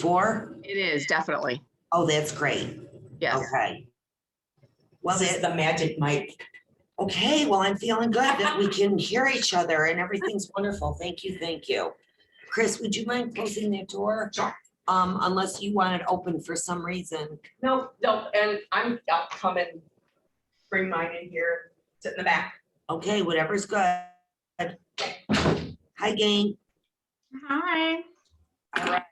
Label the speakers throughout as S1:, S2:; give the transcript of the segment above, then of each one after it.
S1: tour?
S2: It is, definitely.
S1: Oh, that's great.
S2: Yes.
S1: Okay. Well,
S3: This is the magic mic.
S1: okay, well, I'm feeling good that we can hear each other and everything's wonderful. Thank you, thank you. Chris, would you mind closing that door?
S3: Sure.
S1: Unless you want it open for some reason.
S3: No, and I'll come and bring mine in here, sit in the back.
S1: Okay, whatever's good. Hi, gang.
S4: Hi.
S1: All right.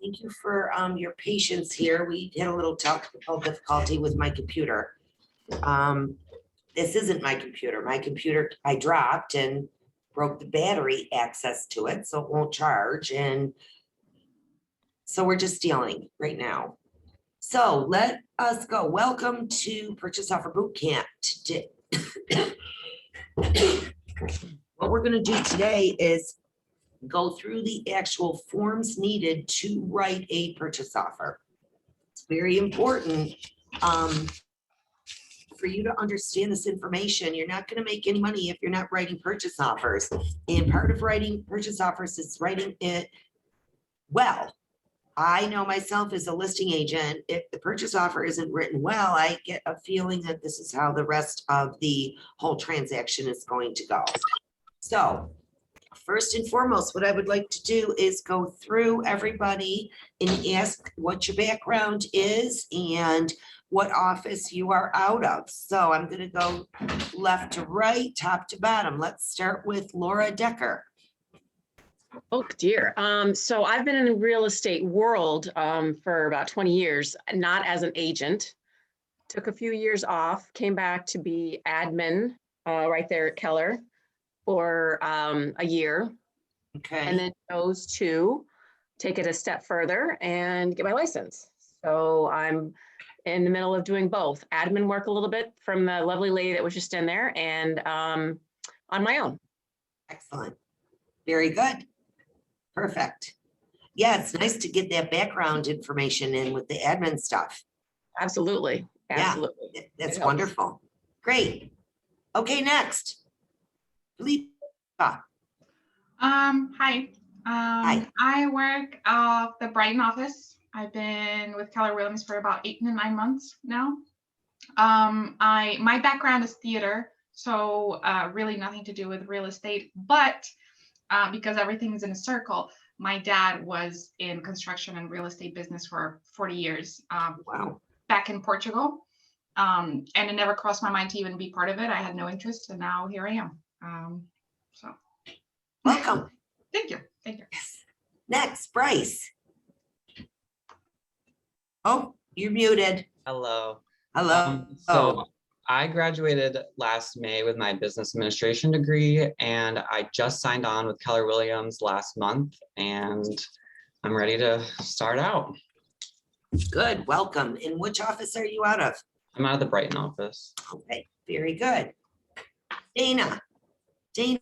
S1: Thank you for your patience here. We had a little technical difficulty with my computer. This isn't my computer. My computer, I dropped and broke the battery access to it, so it won't charge. And so we're just dealing right now. So let us go. Welcome to Purchase Offer Boot Camp. Today, what we're going to do today is go through the actual forms needed to write a purchase offer. It's very important for you to understand this information. You're not going to make any money if you're not writing purchase offers. And part of writing purchase offers is writing it well. I know myself as a listing agent, if the purchase offer isn't written well, I get a feeling that this is how the rest of the whole transaction is going to go. So first and foremost, what I would like to do is go through everybody and ask what your background is and what office you are out of. So I'm going to go left to right, top to bottom. Let's start with Laura Decker.
S2: Oh dear. So I've been in the real estate world for about 20 years, not as an agent. Took a few years off, came back to be admin right there at Keller for a year,
S1: Okay.
S2: and then chose to take it a step further and get my license. So I'm in the middle of doing both admin work a little bit from the lovely lady that was just in there and on my own.
S1: Excellent. Very good. Perfect. Yeah, it's nice to get that background information in with the admin stuff.
S2: Absolutely. Absolutely.
S1: Yeah, that's
S2: It helps.
S1: wonderful. Great. Okay, next. Felipe.
S4: Hi.
S1: Hi.
S4: I work the Brighton office. I've been with Keller Williams for about 8 to 9 months now. My background is theater, so really nothing to do with real estate, but because everything's in a circle, my dad was in construction and real estate business for 40 years.
S1: Wow.
S4: Back in Portugal. And it never crossed my mind to even be part of it. I had no interest, and now here I am. So
S1: Welcome.
S4: thank you. Thank you.
S1: Next, Bryce. Oh, you're muted.
S5: Hello.
S1: Hello.
S5: So I graduated last May with my business administration degree, and I just signed on with Keller Williams last month, and I'm ready to start out.
S1: Good. Welcome. In which office are you out of?
S5: I'm out of the Brighton office.
S1: Okay, very good. Dana. Dana.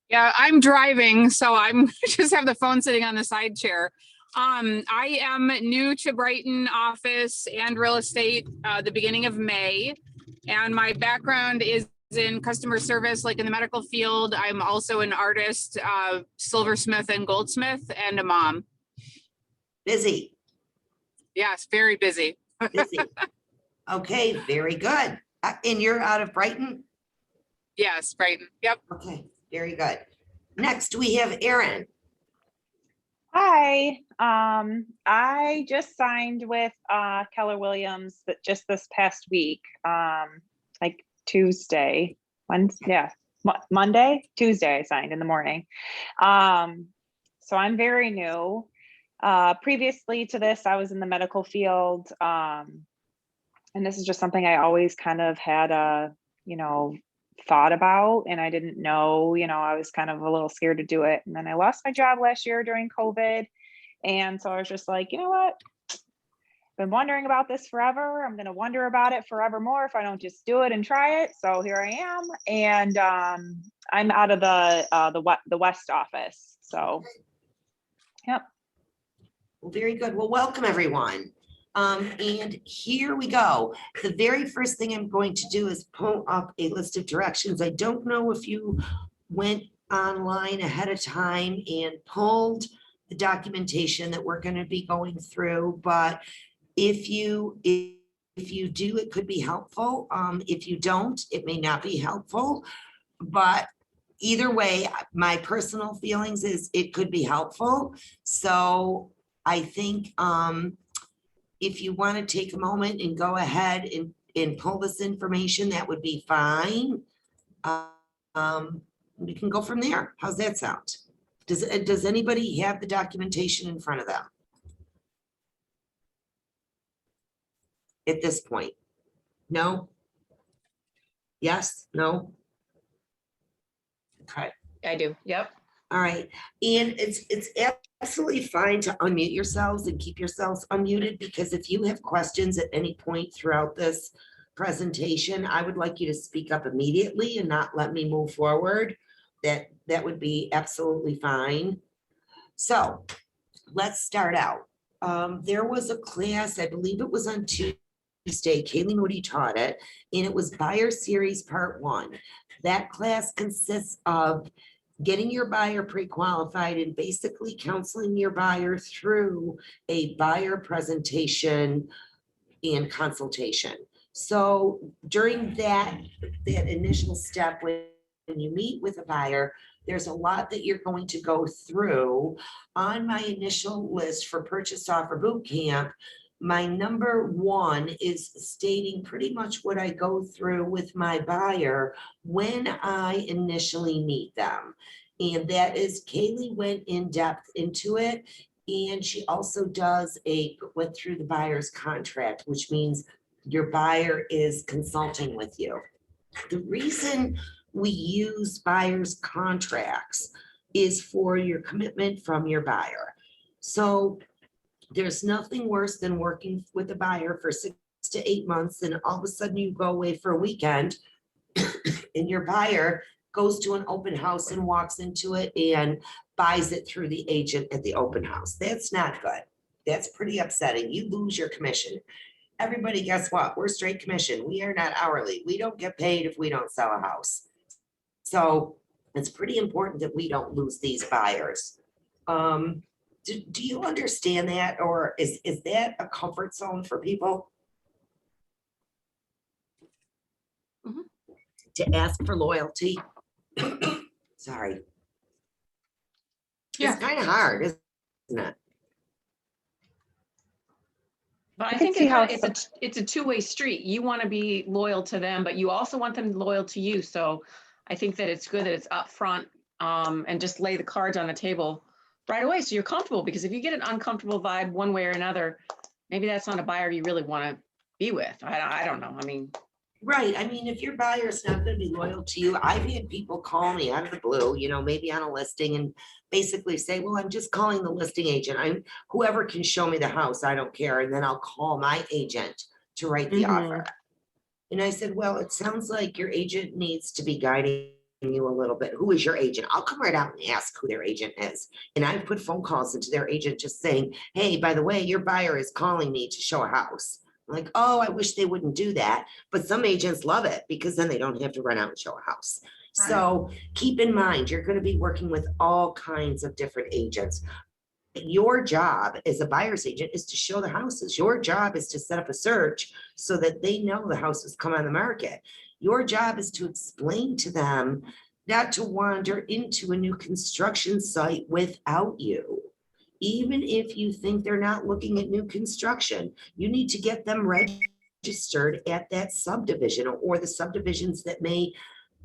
S6: Yeah, I'm driving, so I'm just have the phone sitting on the side chair. I am new to Brighton office and real estate the beginning of May, and my background is in customer service, like in the medical field. I'm also an artist, silversmith and goldsmith, and a mom.
S1: Busy.
S6: Yes, very busy.
S1: Busy. Okay, very good. And you're out of Brighton?
S6: Yes, Brighton. Yep.
S1: Okay, very good. Next, we have Erin.
S7: Hi, I just signed with Keller Williams just this past week, like Tuesday, Monday, Tuesday I signed in the morning. So I'm very new. Previously to this, I was in the medical field, and this is just something I always kind of had thought about, and I didn't know, I was kind of a little scared to do it. And then I lost my job last year during COVID. And so I was just like, you know what? Been wondering about this forever. I'm going to wonder about it forevermore if I don't just do it and try it. So here I am. And I'm out of the West office. So, yep.
S1: Well, very good. Well, welcome everyone. And here we go. The very first thing I'm going to do is pull up a list of directions. I don't know if you went online ahead of time and pulled the documentation that we're going to be going through, but if you do, it could be helpful. If you don't, it may not be helpful, but either way, my personal feelings is it could be helpful. So I think, if you want to take a moment and go ahead and pull this information, that would be fine. We can go from there. How's that sound? Does anybody have the documentation in front of them at this point? No? Yes? No? Okay.
S2: I do. Yep.
S1: All right, and it's absolutely fine to unmute yourselves and keep yourselves unmuted, because if you have questions at any point throughout this presentation, I would like you to speak up immediately and not let me move forward. That would be absolutely fine. So let's start out. There was a class, I believe it was on Tuesday, Kaylee Moody taught it, and it was Buyer Series Part 1. That class consists of getting your buyer pre-qualified and basically counseling your buyer through a buyer presentation and consultation. So during that initial step, when you meet with a buyer, there's a lot that you're going to go through. On my initial list for purchase offer boot camp, my number 1 is stating pretty much what I go through with my buyer when I initially meet them. And that is Kaylee went in depth into it. And she also went through the buyer's contract, which means your buyer is consulting with you. The reason we use buyer's contracts is for your commitment from your buyer. So there's nothing worse than working with a buyer for 6 to 8 months, and all of a sudden you go away for a weekend and your buyer goes to an open house and walks into it and buys it through the agent at the open house. That's not good. That's pretty upsetting. You lose your commission. Everybody, guess what? We're straight commission. We are not hourly. We don't get paid if we don't sell a house. So it's pretty important that we don't lose these buyers. Do you understand that, or is that a comfort zone for people?
S2: Mhm.
S1: To ask for loyalty? Sorry.
S6: Yeah.
S1: It's kind of hard, isn't it?
S2: But
S7: I
S2: I
S7: can
S2: think
S7: see how
S2: it's a two-way street. You want to be loyal to them, but you also want them loyal to you. So I think that it's good that it's upfront, and just lay the cards on the table right away, so you're comfortable. Because if you get an uncomfortable vibe one way or another, maybe that's not a buyer you really want to be with. I don't know. I mean,
S1: Right. I mean, if your buyer's not going to be loyal to you, I've had people call me out of the blue, maybe on a listing, and basically say, well, I'm just calling the listing agent. Whoever can show me the house, I don't care. And then I'll call my agent to write the offer. And I said, well, it sounds like your agent needs to be guiding you a little bit. Who is your agent? I'll come right out and ask who their agent is. And I've put phone calls into their agent just saying, hey, by the way, your buyer is calling me to show a house. I'm like, oh, I wish they wouldn't do that. But some agents love it because then they don't have to run out and show a house.
S4: Right.
S1: So keep in mind, you're going to be working with all kinds of different agents. Your job as a buyer's agent is to show the houses. Your job is to set up a search so that they know the houses come on the market. Your job is to explain to them not to wander into a new construction site without you. Even if you think they're not looking at new construction, you need to get them registered at that subdivision or the subdivisions that may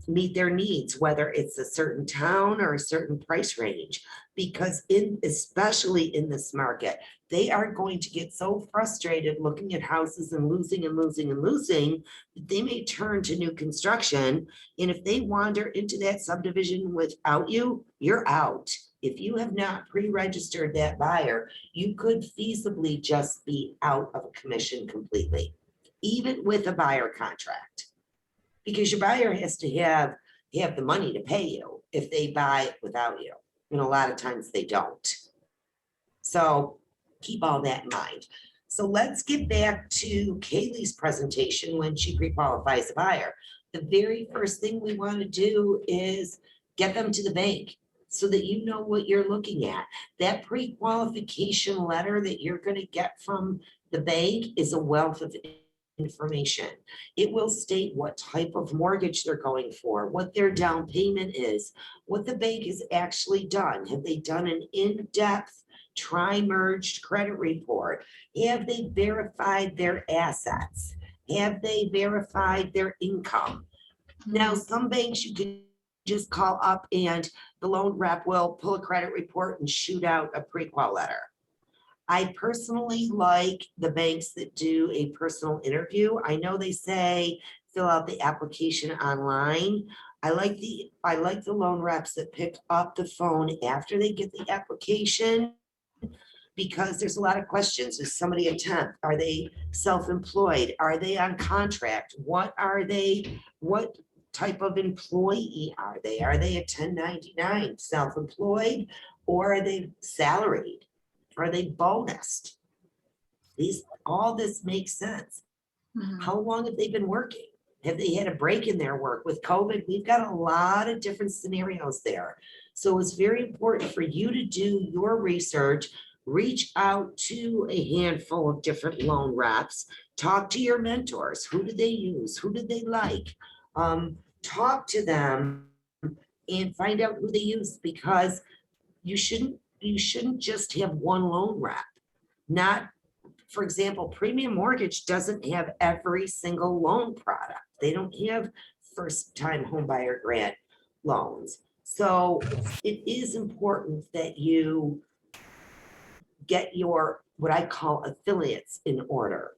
S1: meet their needs, whether it's a certain town or a certain price range, because especially in this market, they are going to get so frustrated looking at houses and losing that they may turn to new construction. And if they wander into that subdivision without you, you're out. If you have not pre-registered that buyer, you could feasibly just be out of a commission completely, even with a buyer contract. Because your buyer has to have the money to pay you if they buy without you. And a lot of times they don't. So keep all that in mind. So let's get back to Kaylee's presentation when she pre-qualifies a buyer. The very first thing we want to do is get them to the bank. so that you know what you're looking at. That pre-qualification letter that you're going to get from the bank is a wealth of information. It will state what type of mortgage they're going for, what their down payment is, what the bank has actually done. Have they done an in-depth tri-merged credit report? Have they verified their assets? Have they verified their income? Now, some banks you can just call up and the loan rep will pull a credit report and shoot out a pre-qual letter. I personally like the banks that do a personal interview. I know they say fill out the application online. I like the loan reps that pick up the phone after they get the application, because there's a lot of questions. Is somebody a temp? Are they self-employed? Are they on contract? What are they? What type of employee are they? Are they a 1099 self-employed, or are they salaried? Are they bonused? All this makes sense.
S4: Mhm.
S1: How long have they been working? Have they had a break in their work? With COVID, we've got a lot of different scenarios there. So it's very important for you to do your research, reach out to a handful of different loan reps, talk to your mentors. Who do they use? Who do they like? Talk to them and find out who they use, because you shouldn't just have one loan rep. Not, for example, Premium Mortgage doesn't have every single loan product. They don't have first-time homebuyer grant loans. So it is important that you get your, what I call affiliates in order.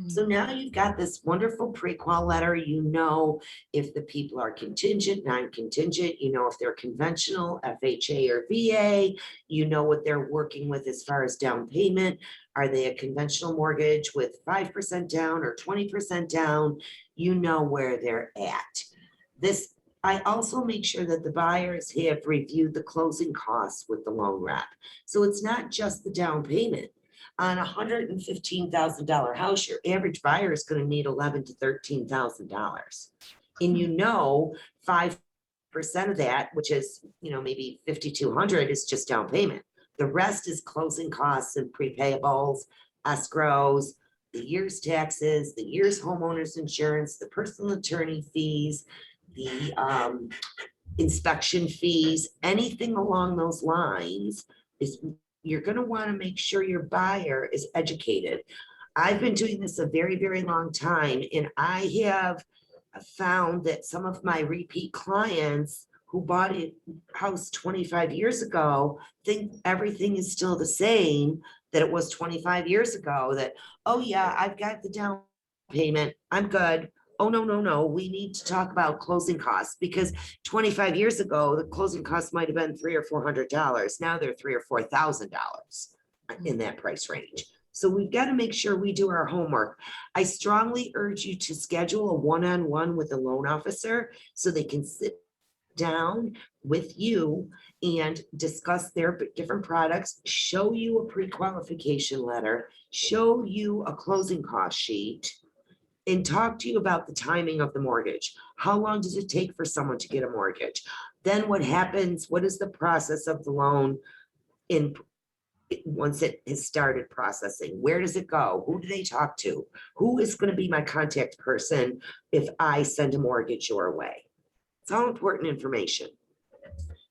S1: So now you've got this wonderful pre-qual letter. You know if the people are contingent, non-contingent, you know if they're conventional, FHA or VA, you know what they're working with as far as down payment. Are they a conventional mortgage with 5% down or 20% down? You know where they're at. I also make sure that the buyers have reviewed the closing costs with the loan rep. So it's not just the down payment. On $115,000 house, your average buyer is going to need $11,000 to $13,000. And you know, 5% of that, which is, maybe 5,200, is just down payment. The rest is closing costs and prepayables, escrows, the year's taxes, the year's homeowner's insurance, the personal attorney fees, the inspection fees, anything along those lines is. You're going to want to make sure your buyer is educated. I've been doing this a very, very long time, and I have found that some of my repeat clients who bought a house 25 years ago think everything is still the same that it was 25 years ago, that, oh yeah, I've got the down payment, I'm good. Oh, no, we need to talk about closing costs, because 25 years ago, the closing costs might have been $300 or $400. Now they're $3,000 or $4,000 in that price range. So we've got to make sure we do our homework. I strongly urge you to schedule a one-on-one with a loan officer so they can sit down with you and discuss their different products, show you a pre-qualification letter, show you a closing cost sheet, and talk to you about the timing of the mortgage. How long does it take for someone to get a mortgage? Then what happens? What is the process of the loan once it has started processing? Where does it go? Who do they talk to? Who is going to be my contact person if I send a mortgage your way? It's all important information.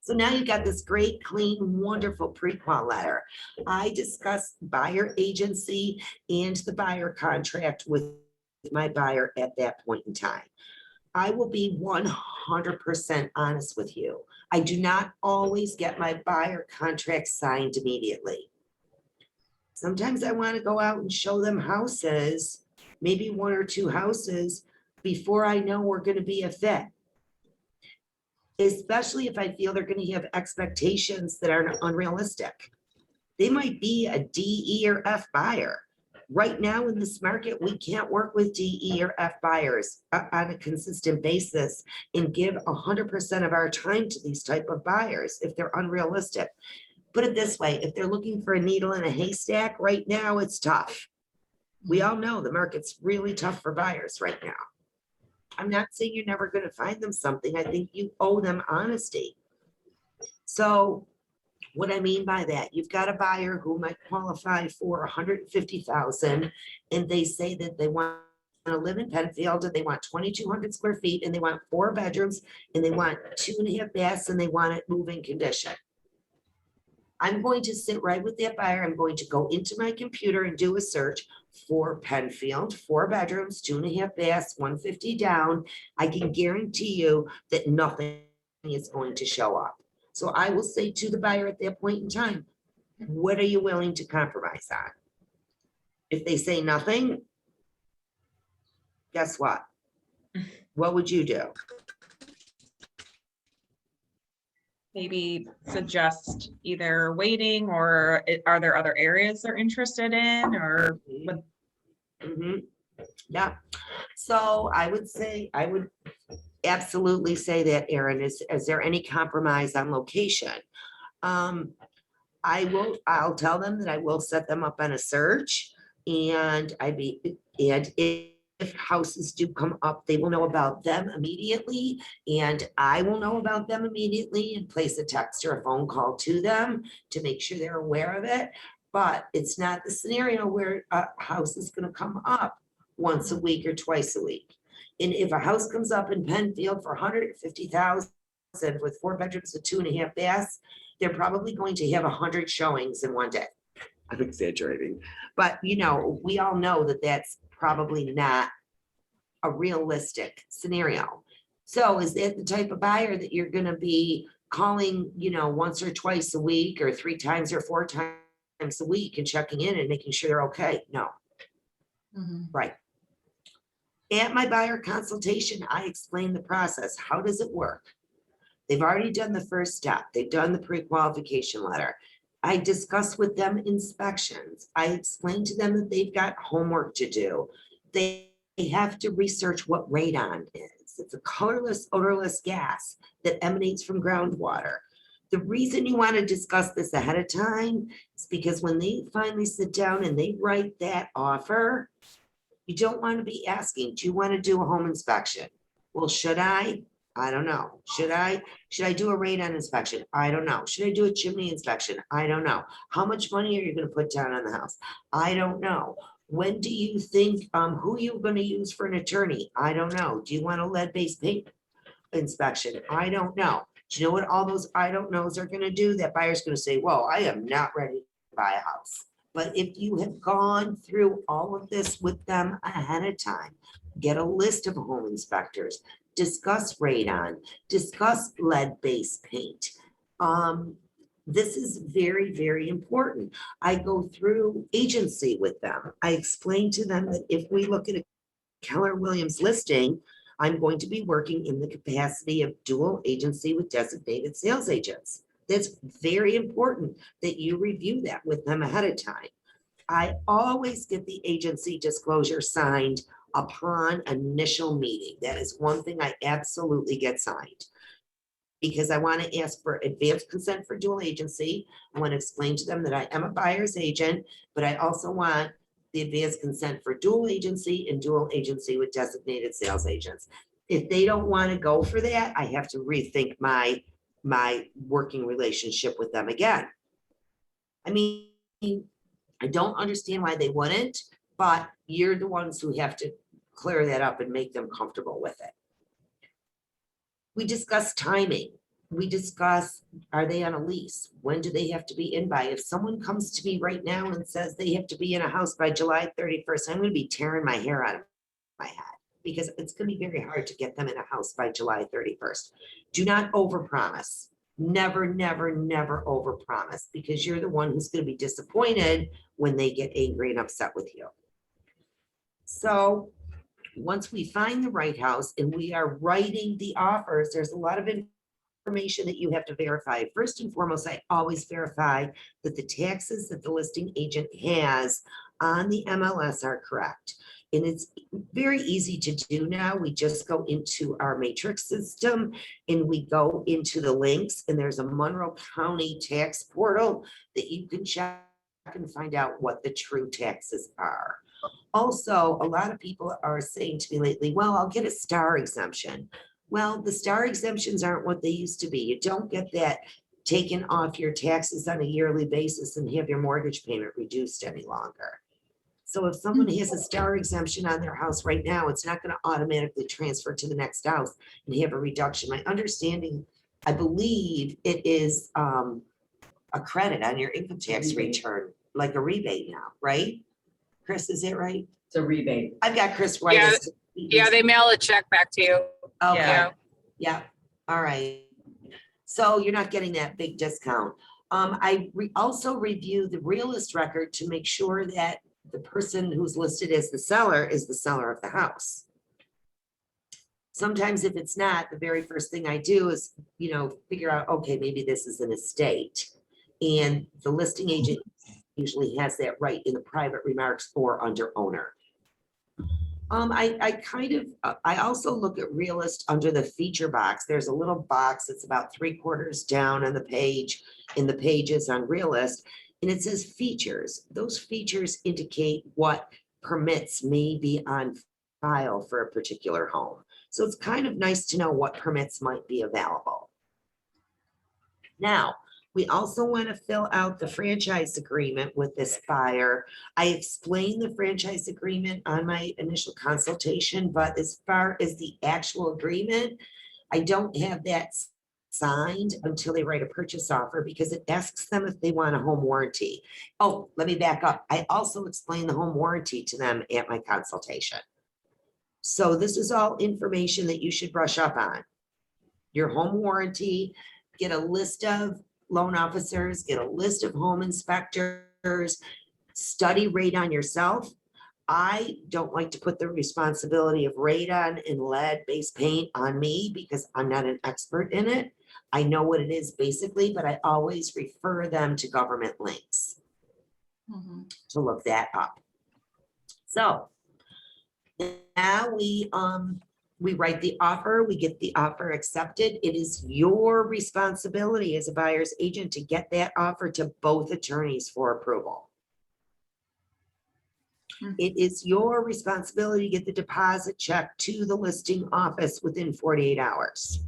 S1: So now you've got this great, clean, wonderful pre-qual letter. I discussed buyer agency and the buyer contract with my buyer at that point in time. I will be 100% honest with you. I do not always get my buyer contract signed immediately. Sometimes I want to go out and show them houses, maybe one or two houses, before I know we're going to be a fit. Especially if I feel they're going to have expectations that are unrealistic. They might be a D, E, or F buyer. Right now in this market, we can't work with D, E, or F buyers on a consistent basis and give 100% of our time to these type of buyers if they're unrealistic. Put it this way, if they're looking for a needle in a haystack right now, it's tough. We all know the market's really tough for buyers right now. I'm not saying you're never going to find them something. I think you owe them honesty. So what I mean by that, you've got a buyer who might qualify for 150,000, and they say that they want to live in Penfield, and they want 2,200 square feet, and they want 4 bedrooms, and they want 2.5 baths, and they want it move-in condition. I'm going to sit right with that buyer. I'm going to go into my computer and do a search for Penfield, 4 bedrooms, 2.5 baths, 150 down. I can guarantee you that nothing is going to show up. So I will say to the buyer at that point in time, what are you willing to compromise on? If they say nothing, guess what? What would you do?
S8: Maybe suggest either waiting or are there other areas they're interested in or what?
S1: Mhm. Yeah, so I would say, I would absolutely say that, Erin, is there any compromise on location? I'll tell them that I will set them up on a search, and and if houses do come up, they will know about them immediately, and I will know about them immediately and place a text or a phone call to them to make sure they're aware of it. But it's not the scenario where a house is gonna come up once a week or twice a week. And if a house comes up in Penfield for 150,000 with 4 bedrooms and 2.5 baths, they're probably going to have 100 showings in one day. I'm exaggerating, but we all know that that's probably not a realistic scenario. So is that the type of buyer that you're gonna be calling, once or twice a week, or 3 times or 4 times a week, and checking in and making sure they're okay? No. Right. At my buyer consultation, I explain the process. How does it work? They've already done the first step. They've done the pre-qualification letter. I discuss with them inspections. I explain to them that they've got homework to do. They have to research what radon is. It's a colorless, odorless gas that emanates from groundwater. The reason you want to discuss this ahead of time is because when they finally sit down and they write that offer, you don't want to be asking, do you want to do a home inspection? Well, should I? I don't know. Should I do a radon inspection? I don't know. Should I do a chimney inspection? I don't know. How much money are you going to put down on the house? I don't know. When do you think, who you're going to use for an attorney? I don't know. Do you want a lead-based paint inspection? I don't know. Do you know what all those I don't knows are going to do? That buyer's going to say, well, I am not ready to buy a house. But if you have gone through all of this with them ahead of time, get a list of home inspectors, discuss radon, discuss lead-based paint. This is very, very important. I go through agency with them. I explain to them that if we look at a Keller Williams listing, I'm going to be working in the capacity of dual agency with designated sales agents. That's very important that you review that with them ahead of time. I always get the agency disclosure signed upon initial meeting. That is one thing I absolutely get signed, because I want to ask for advanced consent for dual agency. I want to explain to them that I am a buyer's agent, but I also want the advanced consent for dual agency and dual agency with designated sales agents. If they don't want to go for that, I have to rethink my working relationship with them again. I mean, I don't understand why they wouldn't, but you're the ones who have to clear that up and make them comfortable with it. We discuss timing. We discuss, are they on a lease? When do they have to be in by? If someone comes to me right now and says they have to be in a house by July 31st, I'm going to be tearing my hair out of my head, because it's going to be very hard to get them in a house by July 31st. Do not overpromise. Never, never, never overpromise, because you're the one who's going to be disappointed when they get angry and upset with you. So once we find the right house and we are writing the offers, there's a lot of information that you have to verify. First and foremost, I always verify that the taxes that the listing agent has on the MLS are correct. And it's very easy to do now. We just go into our matrix system and we go into the links, and there's a Monroe County tax portal that you can check and find out what the true taxes are. Also, a lot of people are saying to me lately, well, I'll get a star exemption. Well, the star exemptions aren't what they used to be. You don't get that taken off your taxes on a yearly basis and have your mortgage payment reduced any longer. So if someone has a star exemption on their house right now, it's not going to automatically transfer to the next house and have a reduction. My understanding, I believe it is a credit on your income tax return, like a rebate now, right? Chris, is it right?
S3: It's a rebate.
S1: I've got Chris right.
S6: Yeah, Yeah, they mail a check back to you.
S1: Okay,
S8: Yeah.
S1: yeah, all right. So you're not getting that big discount. I also review the realist record to make sure that the person who's listed as the seller is the seller of the house. Sometimes if it's not, the very first thing I do is, figure out, okay, maybe this is an estate. And the listing agent usually has that right in the private remarks or under owner. I also look at realist under the feature box. There's a little box that's about 3/4 down on the page, in the pages on realist, and it says features. Those features indicate what permits may be on file for a particular home. So it's kind of nice to know what permits might be available. Now, we also want to fill out the franchise agreement with this buyer. I explained the franchise agreement on my initial consultation, but as far as the actual agreement, I don't have that signed until they write a purchase offer because it asks them if they want a home warranty. Oh, let me back up. I also explained the home warranty to them at my consultation. So this is all information that you should brush up on. Your home warranty, get a list of loan officers, get a list of home inspectors, study radon yourself. I don't like to put the responsibility of radon and lead-based paint on me because I'm not an expert in it. I know what it is basically, but I always refer them to government links to look that up. So now we write the offer, we get the offer accepted. It is your responsibility as a buyer's agent to get that offer to both attorneys for approval. It is your responsibility to get the deposit check to the listing office within 48 hours.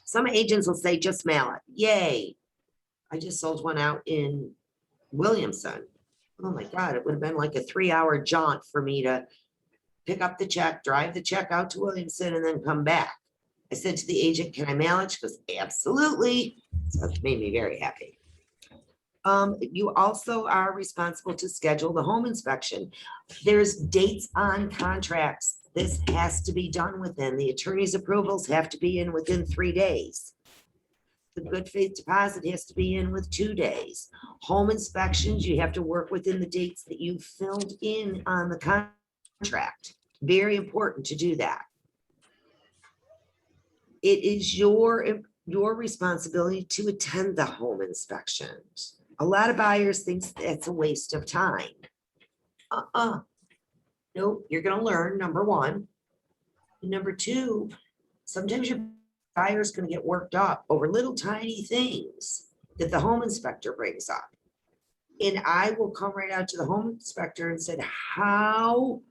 S1: Some agents will say, just mail it. Yay. I just sold one out in Williamson. Oh my God, it would have been like a 3-hour jaunt for me to pick up the check, drive the check out to Williamson, and then come back. I said to the agent, can I mail it? She goes, absolutely. So it made me very happy. You also are responsible to schedule the home inspection. There's dates on contracts. This has to be done within. The attorney's approvals have to be in within 3 days. The good faith deposit has to be in with 2 days. Home inspections, you have to work within the dates that you filled in on the contract. Very important to do that. It is your responsibility to attend the home inspections. A lot of buyers think that's a waste of time. Nope, you're gonna learn, number one. Number two, sometimes your buyer's gonna get worked up over little tiny things that the home inspector brings up. And I will come right out to the home inspector and said, how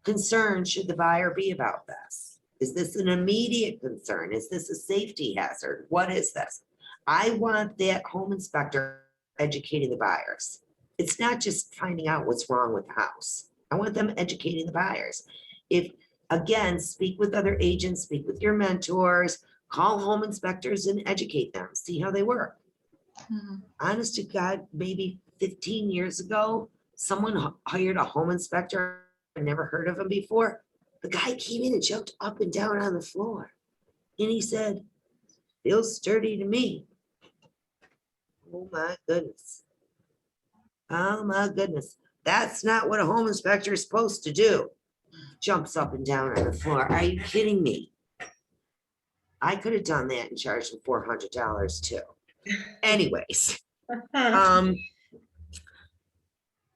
S1: concerned should the buyer be about this? Is this an immediate concern? Is this a safety hazard? What is this? I want that home inspector educating the buyers. It's not just finding out what's wrong with the house. I want them educating the buyers. Again, speak with other agents, speak with your mentors, call home inspectors and educate them, see how they work. Honest to God, maybe 15 years ago, someone hired a home inspector. I never heard of him before. The guy came in and jumped up and down on the floor. And he said, feels sturdy to me. Oh my goodness. Oh my goodness. That's not what a home inspector is supposed to do. Jumps up and down on the floor. Are you kidding me? I could have done that and charged him $400 too. Anyways,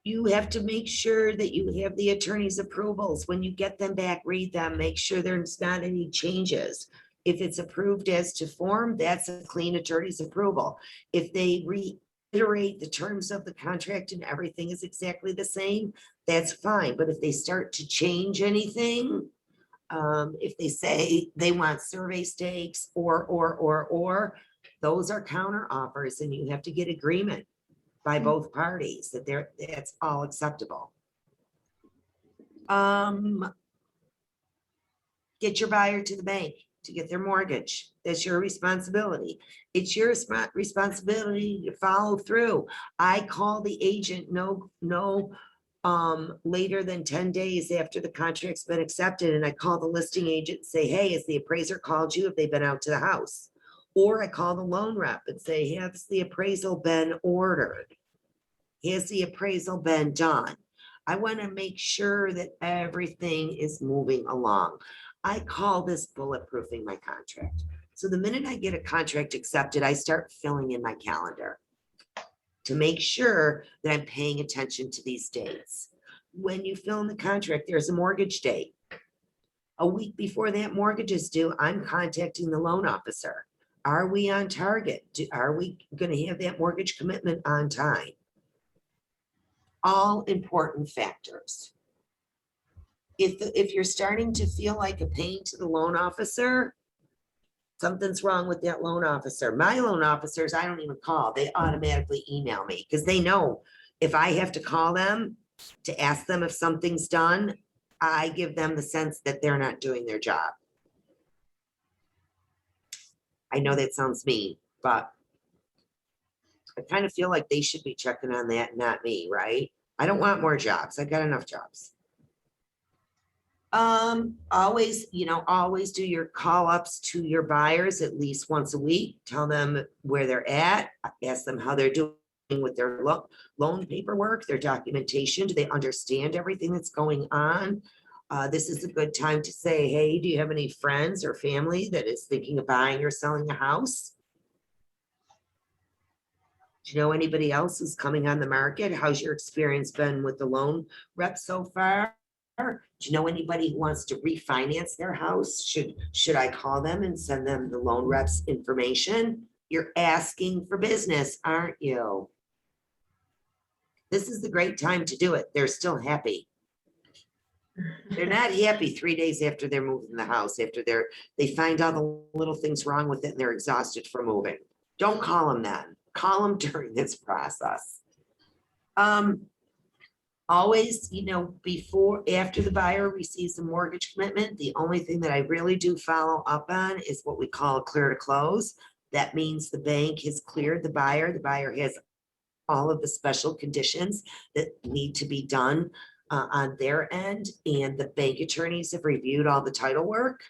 S1: you have to make sure that you have the attorney's approvals. When you get them back, read them, make sure there's not any changes. If it's approved as to form, that's a clean attorney's approval. If they reiterate the terms of the contract and everything is exactly the same, that's fine. But if they start to change anything, If they say they want survey stakes or, those are counter offers and you have to get agreement by both parties that that's all acceptable. Get your buyer to the bank to get their mortgage. That's your responsibility. It's your responsibility to follow through. I call the agent no later than 10 days after the contract's been accepted, and I call the listing agent and say, hey, has the appraiser called you? Have they been out to the house? Or I call the loan rep and say, has the appraisal been ordered? Has the appraisal been done? I want to make sure that everything is moving along. I call this bulletproofing my contract. So the minute I get a contract accepted, I start filling in my calendar to make sure that I'm paying attention to these dates. When you fill in the contract, there's a mortgage date. A week before that mortgage is due, I'm contacting the loan officer. Are we on target? Are we going to have that mortgage commitment on time? All important factors. If you're starting to feel like a pain to the loan officer, something's wrong with that loan officer. My loan officers, I don't even call. They automatically email me because they know if I have to call them to ask them if something's done, I give them the sense that they're not doing their job. I know that sounds mean, but I kind of feel like they should be checking on that, not me, right? I don't want more jobs. I got enough jobs. Always do your call ups to your buyers at least once a week. Tell them where they're at, ask them how they're doing with their loan paperwork, their documentation. Do they understand everything that's going on? This is a good time to say, hey, do you have any friends or family that is thinking of buying or selling a house? Do you know anybody else who's coming on the market? How's your experience been with the loan rep so far? Do you know anybody who wants to refinance their house? Should I call them and send them the loan rep's information? You're asking for business, aren't you? This is the great time to do it. They're still happy. They're not happy 3 days after they're moving the house, after they find all the little things wrong with it and they're exhausted from moving. Don't call them then. Call them during this process. Always, after the buyer receives a mortgage commitment, the only thing that I really do follow up on is what we call a clear to close. That means the bank has cleared the buyer. The buyer has all of the special conditions that need to be done on their end, and the bank attorneys have reviewed all the title work.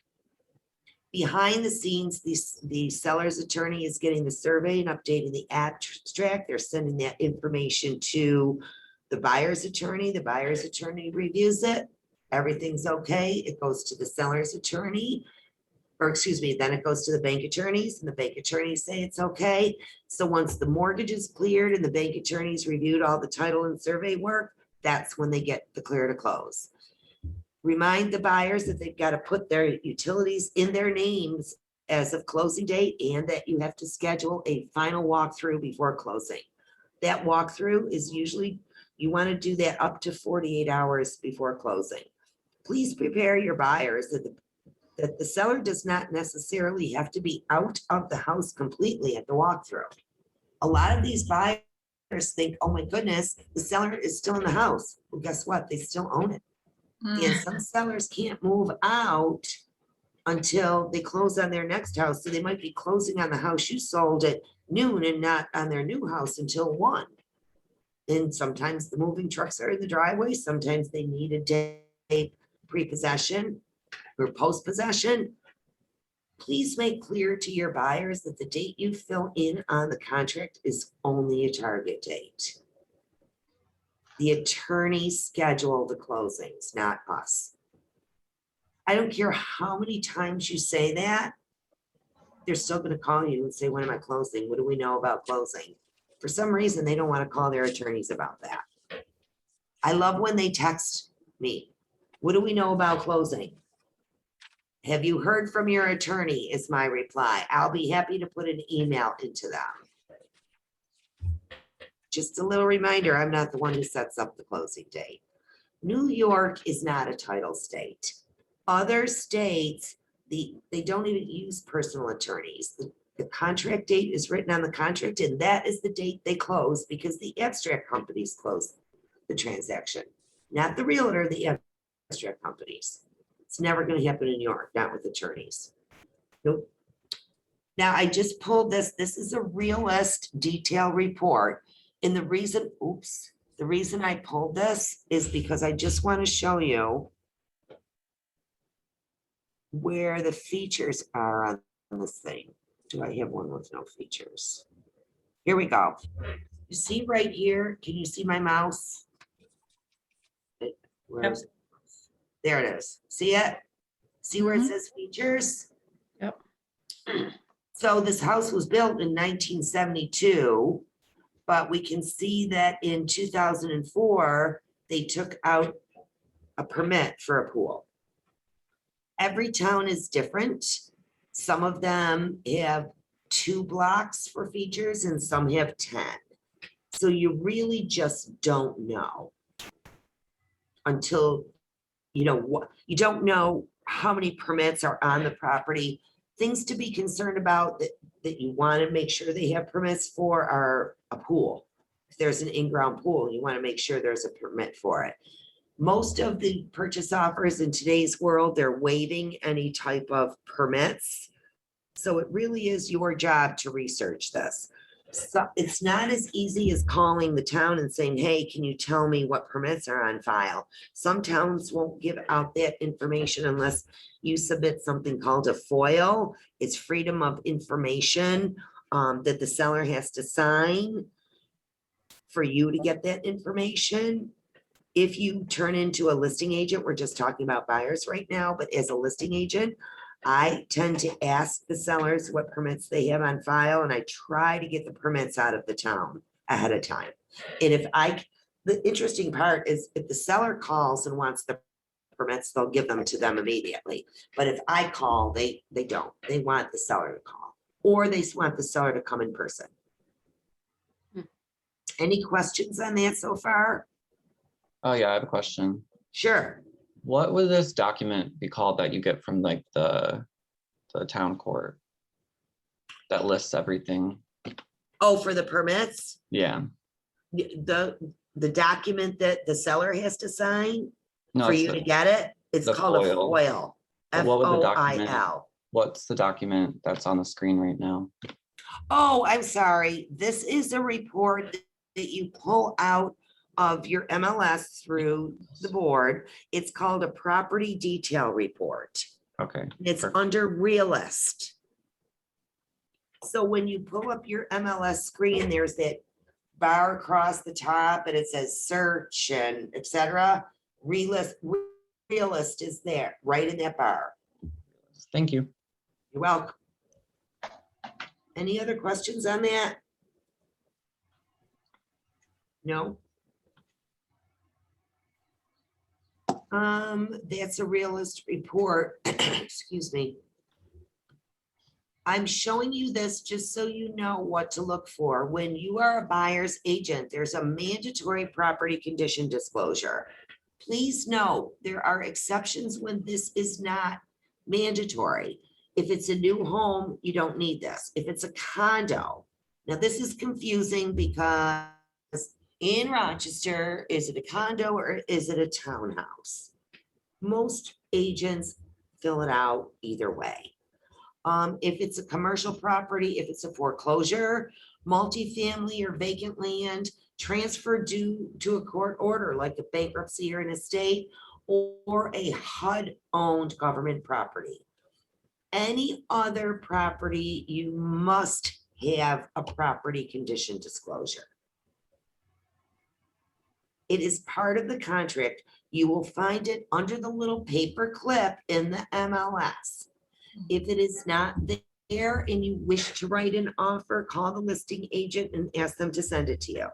S1: Behind the scenes, the seller's attorney is getting the survey and updating the abstract. They're sending that information to the buyer's attorney. The buyer's attorney reviews it. Everything's okay. It goes to the seller's attorney, then it goes to the bank attorneys, and the bank attorneys say it's okay. So once the mortgage is cleared and the bank attorneys reviewed all the title and survey work, that's when they get the clear to close. Remind the buyers that they've got to put their utilities in their names as of closing date, and that you have to schedule a final walkthrough before closing. That walkthrough is usually, you want to do that up to 48 hours before closing. Please prepare your buyers that the seller does not necessarily have to be out of the house completely at the walkthrough. A lot of these buyers think, oh my goodness, the seller is still in the house. Well, guess what? They still own it. And some sellers can't move out until they close on their next house. So they might be closing on the house you sold at noon and not on their new house until 1. And sometimes the moving trucks are in the driveway. Sometimes they need a day pre-possession or post-possession. Please make clear to your buyers that the date you fill in on the contract is only a target date. The attorneys schedule the closings, not us. I don't care how many times you say that, they're still going to call you and say, when am I closing? What do we know about closing? For some reason, they don't want to call their attorneys about that. I love when they text me. What do we know about closing? Have you heard from your attorney? Is my reply. I'll be happy to put an email into them. Just a little reminder, I'm not the one who sets up the closing date. New York is not a title state. Other states, they don't even use personal attorneys. The contract date is written on the contract, and that is the date they close because the abstract companies close the transaction, not the realtor, the abstract companies. It's never going to happen in New York, not with attorneys. Nope. Now, I just pulled this. This is a realist detail report. And the reason I pulled this is because I just want to show you where the features are on this thing. Do I have one with no features? Here we go. You see right here, can you see my mouse? Where is it? There it is. See it? See where it says features?
S2: Yep.
S1: So this house was built in 1972, but we can see that in 2004, they took out a permit for a pool. Every town is different. Some of them have 2 blocks for features and some have 10. So you really just don't know until, you know, what, you don't know how many permits are on the property. Things to be concerned about that you want to make sure they have permits for are a pool. If there's an in-ground pool, you want to make sure there's a permit for it. Most of the purchase offers in today's world, they're waiving any type of permits. So it really is your job to research this. So it's not as easy as calling the town and saying, hey, can you tell me what permits are on file? Some towns won't give out that information unless you submit something called a FOIL. It's Freedom of Information that the seller has to sign for you to get that information. If you turn into a listing agent, we're just talking about buyers right now, but as a listing agent, I tend to ask the sellers what permits they have on file, and I try to get the permits out of the town ahead of time. And the interesting part is if the seller calls and wants the permits, they'll give them to them immediately. But if I call, they don't. They want the seller to call, or they want the seller to come in person. Any questions on that so far?
S5: Oh, yeah, I have a question.
S1: Sure.
S5: What would this document be called that you get from like the town court that lists everything?
S1: Oh, for the permits?
S5: Yeah.
S1: The document that the seller has to sign
S5: No,
S1: for
S5: it's
S1: you to get it? It's
S5: the
S1: called a
S5: FOIL.
S1: FOIL.
S5: But what would the document-
S1: FOIL.
S5: What's the document that's on the screen right now?
S1: Oh, I'm sorry. This is a report that you pull out of your MLS through the board. It's called a property detail report.
S5: Okay.
S1: It's
S5: perfect.
S1: under realist. So when you pull up your MLS screen, there's that bar across the top and it says search and etc. Realist is there, right in that bar.
S5: Thank you.
S1: You're welcome. Any other questions on that? No? That's a realist report. Excuse me. I'm showing you this just so you know what to look for. When you are a buyer's agent, there's a mandatory property condition disclosure. Please know there are exceptions when this is not mandatory. If it's a new home, you don't need this. If it's a condo, now this is confusing because in Rochester, is it a condo or is it a townhouse? Most agents fill it out either way. If it's a commercial property, if it's a foreclosure, multifamily or vacant land, transfer due to a court order like a bankruptcy or an estate, or a HUD-owned government property. Any other property, you must have a property condition disclosure. It is part of the contract. You will find it under the little paper clip in the MLS. If it is not there and you wish to write an offer, call the listing agent and ask them to send it to you.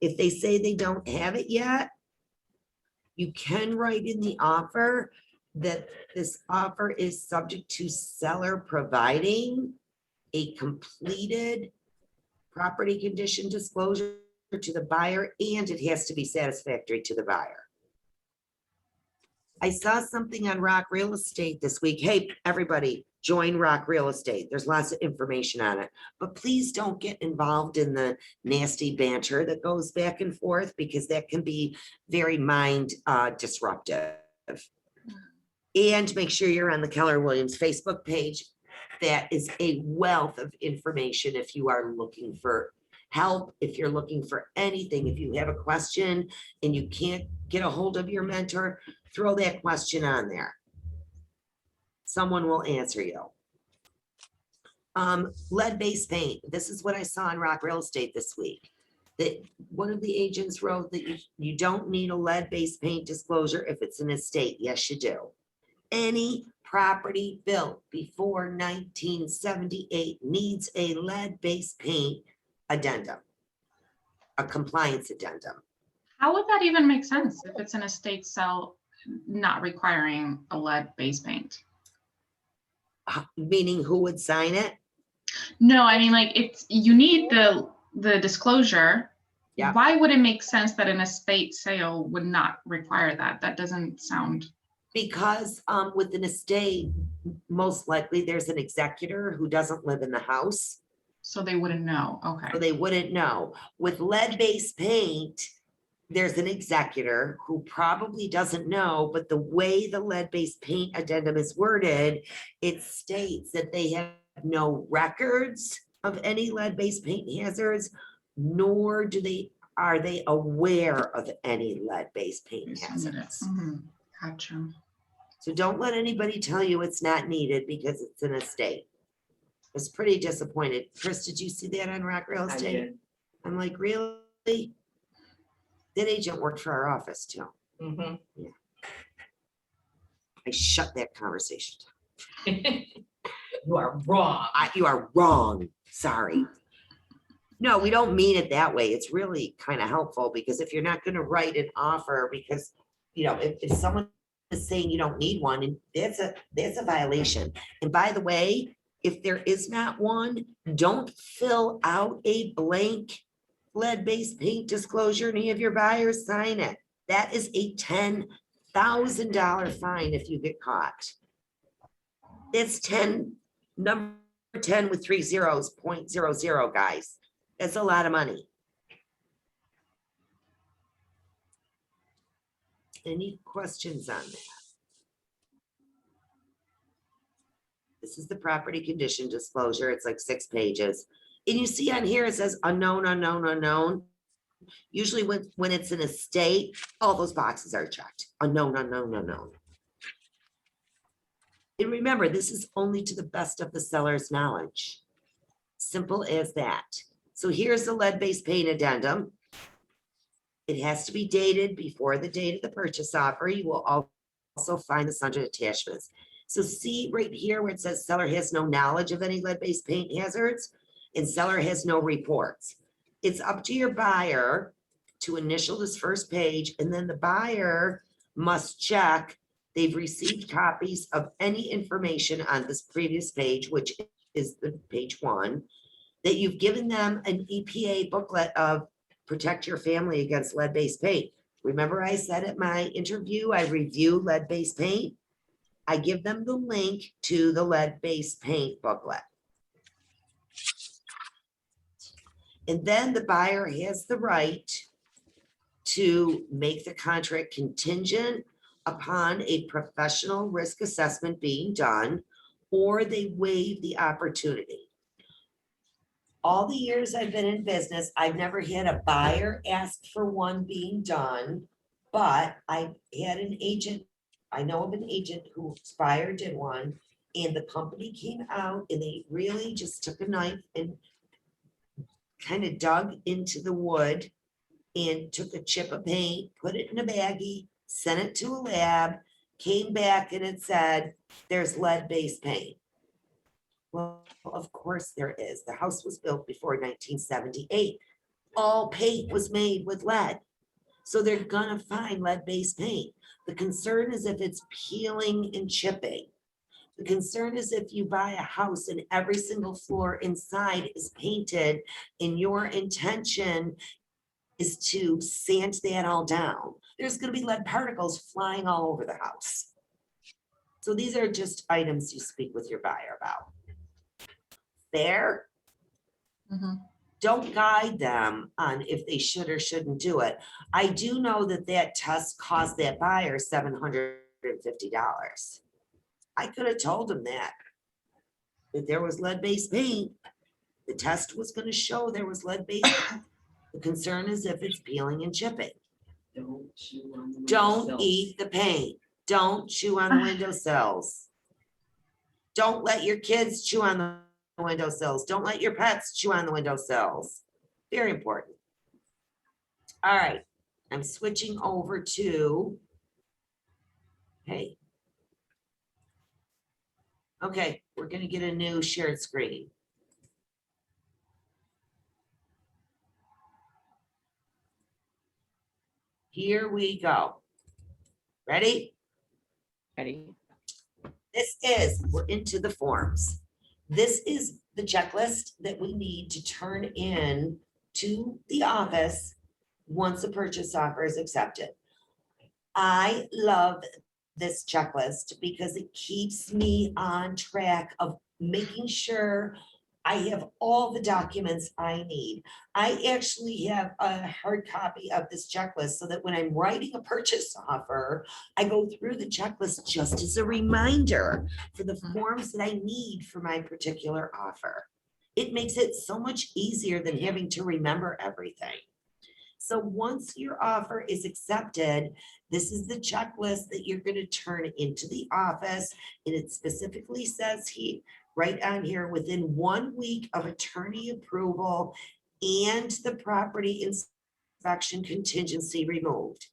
S1: If they say they don't have it yet, you can write in the offer that this offer is subject to seller providing a completed property condition disclosure to the buyer, and it has to be satisfactory to the buyer. I saw something on Rock Real Estate this week. Hey, everybody, join Rock Real Estate. There's lots of information on it. But please don't get involved in the nasty banter that goes back and forth because that can be very mind disruptive. And make sure you're on the Keller Williams Facebook page. That is a wealth of information if you are looking for help, if you're looking for anything, if you have a question and you can't get a hold of your mentor, throw that question on there. Someone will answer you. Lead-based paint. This is what I saw in Rock Real Estate this week. That one of the agents wrote that you don't need a lead-based paint disclosure if it's an estate. Yes, you do. Any property built before 1978 needs a lead-based paint addendum, a compliance addendum.
S4: How would that even make sense if it's an estate sale not requiring a lead base paint?
S1: Meaning who would sign it?
S4: No, I mean, like, it's, you need the disclosure.
S1: Yeah.
S4: Why would it make sense that an estate sale would not require that? That doesn't sound.
S1: Because with an estate, most likely there's an executor who doesn't live in the house.
S4: So they wouldn't know.
S1: So
S4: Okay.
S1: they wouldn't know. With lead-based paint, there's an executor who probably doesn't know, but the way the lead-based paint addendum is worded, it states that they have no records of any lead-based paint hazards, nor are they aware of any lead-based paint hazards.
S4: Mhm. Gotcha.
S1: So don't let anybody tell you it's not needed because it's an estate. I was pretty disappointed. Chris, did you see that on Rock Real
S3: I
S1: Estate?
S3: did.
S1: I'm like, really? That agent worked for our office too.
S3: Mhm.
S1: I shut that conversation
S3: You are wrong.
S1: down. You are wrong. Sorry. No, we don't mean it that way. It's really kind of helpful because if you're not going to write an offer, because, you know, if someone is saying you don't need one, and that's a violation. And by the way, if there is not one, don't fill out a blank lead-based paint disclosure and have your buyers sign it. That is a $10,000 fine if you get caught. It's 10, number 10 with 3 zeros, 0.00, guys. That's a lot of money. Any questions on that? This is the property condition disclosure. It's like 6 pages. And you see on here, it says unknown, unknown, unknown. Usually when it's an estate, all those boxes are checked. Unknown, unknown, unknown. And remember, this is only to the best of the seller's knowledge. Simple as that. So here's the lead-based paint addendum. It has to be dated before the date of the purchase offer. You will also find the sundry attachments. So see right here where it says seller has no knowledge of any lead-based paint hazards and seller has no reports. It's up to your buyer to initial this first page, and then the buyer must check they've received copies of any information on this previous page, which is the page 1, that you've given them an EPA booklet of protect your family against lead-based paint. Remember I said at my interview, I review lead-based paint. I give them the link to the lead-based paint booklet. And then the buyer has the right to make the contract contingent upon a professional risk assessment being done, or they waive the opportunity. All the years I've been in business, I've never had a buyer ask for one being done, but I had an agent, I know of an agent whose buyer did one, and the company came out and they really just took a knife and kind of dug into the wood and took a chip of paint, put it in a baggie, sent it to a lab, came back and it said, there's lead-based paint. Well, of course there is. The house was built before 1978. All paint was made with lead. So they're gonna find lead-based paint. The concern is if it's peeling and chipping. The concern is if you buy a house and every single floor inside is painted and your intention is to sand that all down. There's gonna be lead particles flying all over the house. So these are just items you speak with your buyer about. Fair? Don't guide them on if they should or shouldn't do it. I do know that that test cost that buyer $750. I could have told him that there was lead-based paint. The test was gonna show there was lead-based. The concern is if it's peeling and chipping. Don't eat the paint. Don't chew on the windowsills. Don't let your kids chew on the windowsills. Don't let your pets chew on the windowsills. Very important. All right, I'm switching over to, hey. Okay, we're gonna get a new shared screen. Here we go. Ready?
S2: Ready?
S1: We're into the forms. This is the checklist that we need to turn in to the office once a purchase offer is accepted. I love this checklist because it keeps me on track of making sure I have all the documents I need. I actually have a hard copy of this checklist so that when I'm writing a purchase offer, I go through the checklist just as a reminder for the forms that I need for my particular offer. It makes it so much easier than having to remember everything. So once your offer is accepted, this is the checklist that you're going to turn into the office. And it specifically says right on here, within 1 week of attorney approval and the property inspection contingency removed.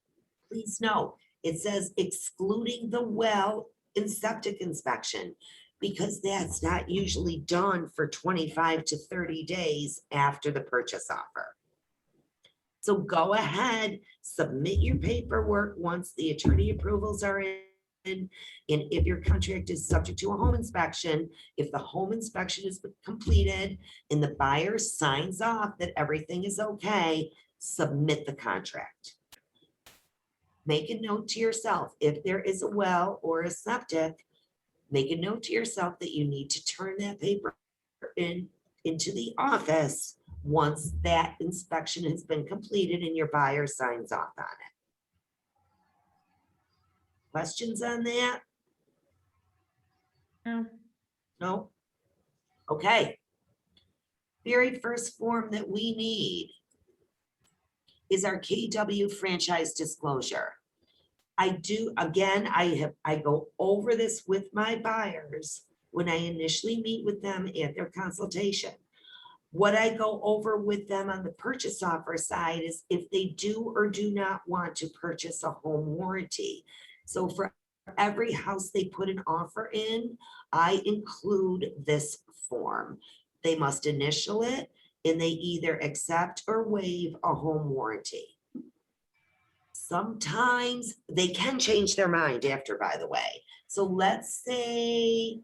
S1: Please note, it says excluding the well and septic inspection, because that's not usually done for 25 to 30 days after the purchase offer. So go ahead, submit your paperwork once the attorney approvals are in. And if your contract is subject to a home inspection, if the home inspection is completed and the buyer signs off that everything is okay, submit the contract. Make a note to yourself, if there is a well or a septic, make a note to yourself that you need to turn that paper into the office once that inspection has been completed and your buyer signs off on it. Questions on that? No? Okay. Very first form that we need is our KW franchise disclosure. I go over this with my buyers when I initially meet with them at their consultation. What I go over with them on the purchase offer side is if they do or do not want to purchase a home warranty. So for every house they put an offer in, I include this form. They must initial it and they either accept or waive a home warranty. Sometimes they can change their mind after, by the way. So let's say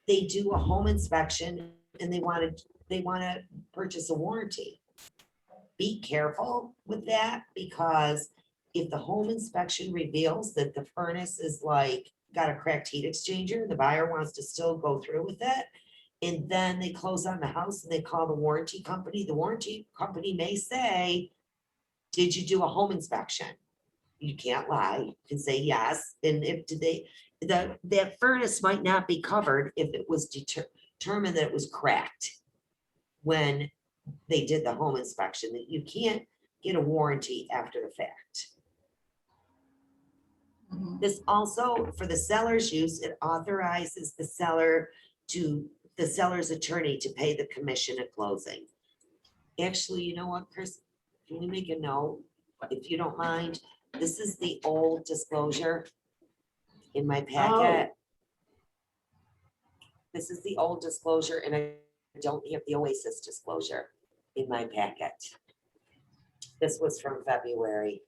S1: they do a home inspection and they want to purchase a warranty. Be careful with that, because if the home inspection reveals that the furnace is got a cracked heat exchanger, the buyer wants to still go through with it, and then they close on the house and they call the warranty company may say, did you do a home inspection? You can't lie, you can say yes. And if that furnace might not be covered if it was determined that it was cracked when they did the home inspection, that you can't get a warranty after the fact. This also, for the seller's use, it authorizes the seller's attorney to pay the commission at closing. Actually, you know what, Chris, can we make a note, if you don't mind? This is the old disclosure in my packet. This is the old disclosure, and I don't have the Oasis disclosure in my packet. This was from February.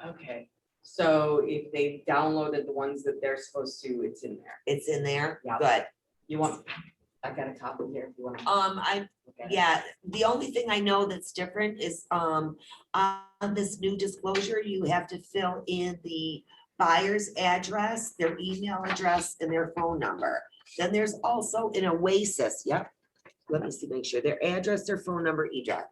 S3: Okay, so if they downloaded the ones that they're supposed to, it's in there.
S1: It's in there?
S3: Yeah.
S1: Good.
S3: You want, I got a copy here if you want.
S1: Yeah, the only thing I know that's different is, on this new disclosure, you have to fill in the buyer's address, their email address, and their phone number. Then there's also an Oasis, yep. Let me see, make sure, their address, their phone number, yep,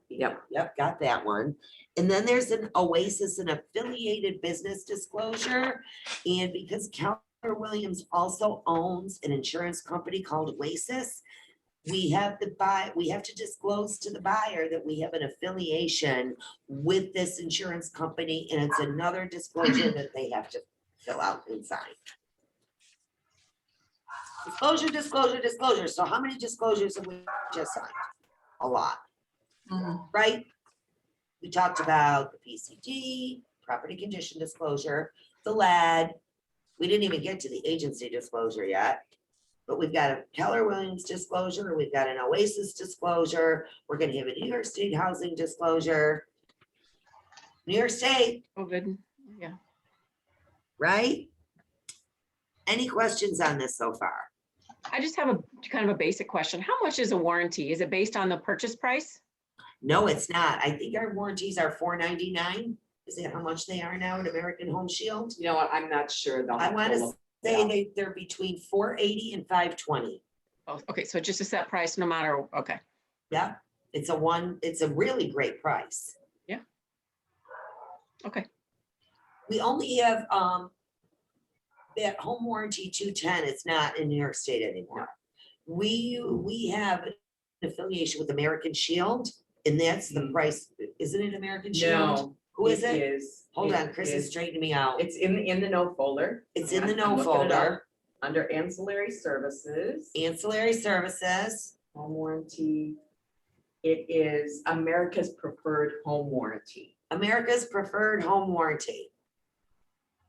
S1: got that one. And then there's an Oasis, an affiliated business disclosure. And because Keller Williams also owns an insurance company called Oasis, we have to disclose to the buyer that we have an affiliation with this insurance company, and it's another disclosure that they have to fill out and sign. Disclosure, disclosure, disclosure. So how many disclosures have we just signed? A lot, right? We talked about the PCD, property condition disclosure, the LAD. We didn't even get to the agency disclosure yet. But we've got a Keller Williams disclosure, we've got an Oasis disclosure, we're gonna have a New York State housing disclosure. New York State,
S2: COVID, yeah.
S1: right? Any questions on this so far?
S2: I just have a kind of a basic question. How much is a warranty? Is it based on the purchase price?
S1: No, it's not. I think our warranties are $4.99. Is that how much they are now at American Home Shield?
S3: You know what, I'm not sure. They'll
S1: I
S3: have to
S1: wanna
S3: look.
S1: say they're between $4.80 and $5.20.
S2: Oh, okay, so just a set price, no matter, okay.
S1: Yeah, it's a really great price.
S2: Yeah. Okay.
S1: We only have, that home warranty 210, it's not in New York State anymore. We have an affiliation with American Shield, and that's the price, isn't it American Shield?
S3: No.
S1: Who is it?
S3: Is.
S1: Hold
S3: it
S1: on, Chris is
S3: is-
S1: straightening me out.
S3: It's in the no folder.
S1: It's in the
S3: I'm
S1: no
S3: looking it up.
S1: folder.
S3: Under ancillary services,
S1: Ancillary services,
S3: home warranty. It is America's preferred home warranty.
S1: America's preferred home warranty.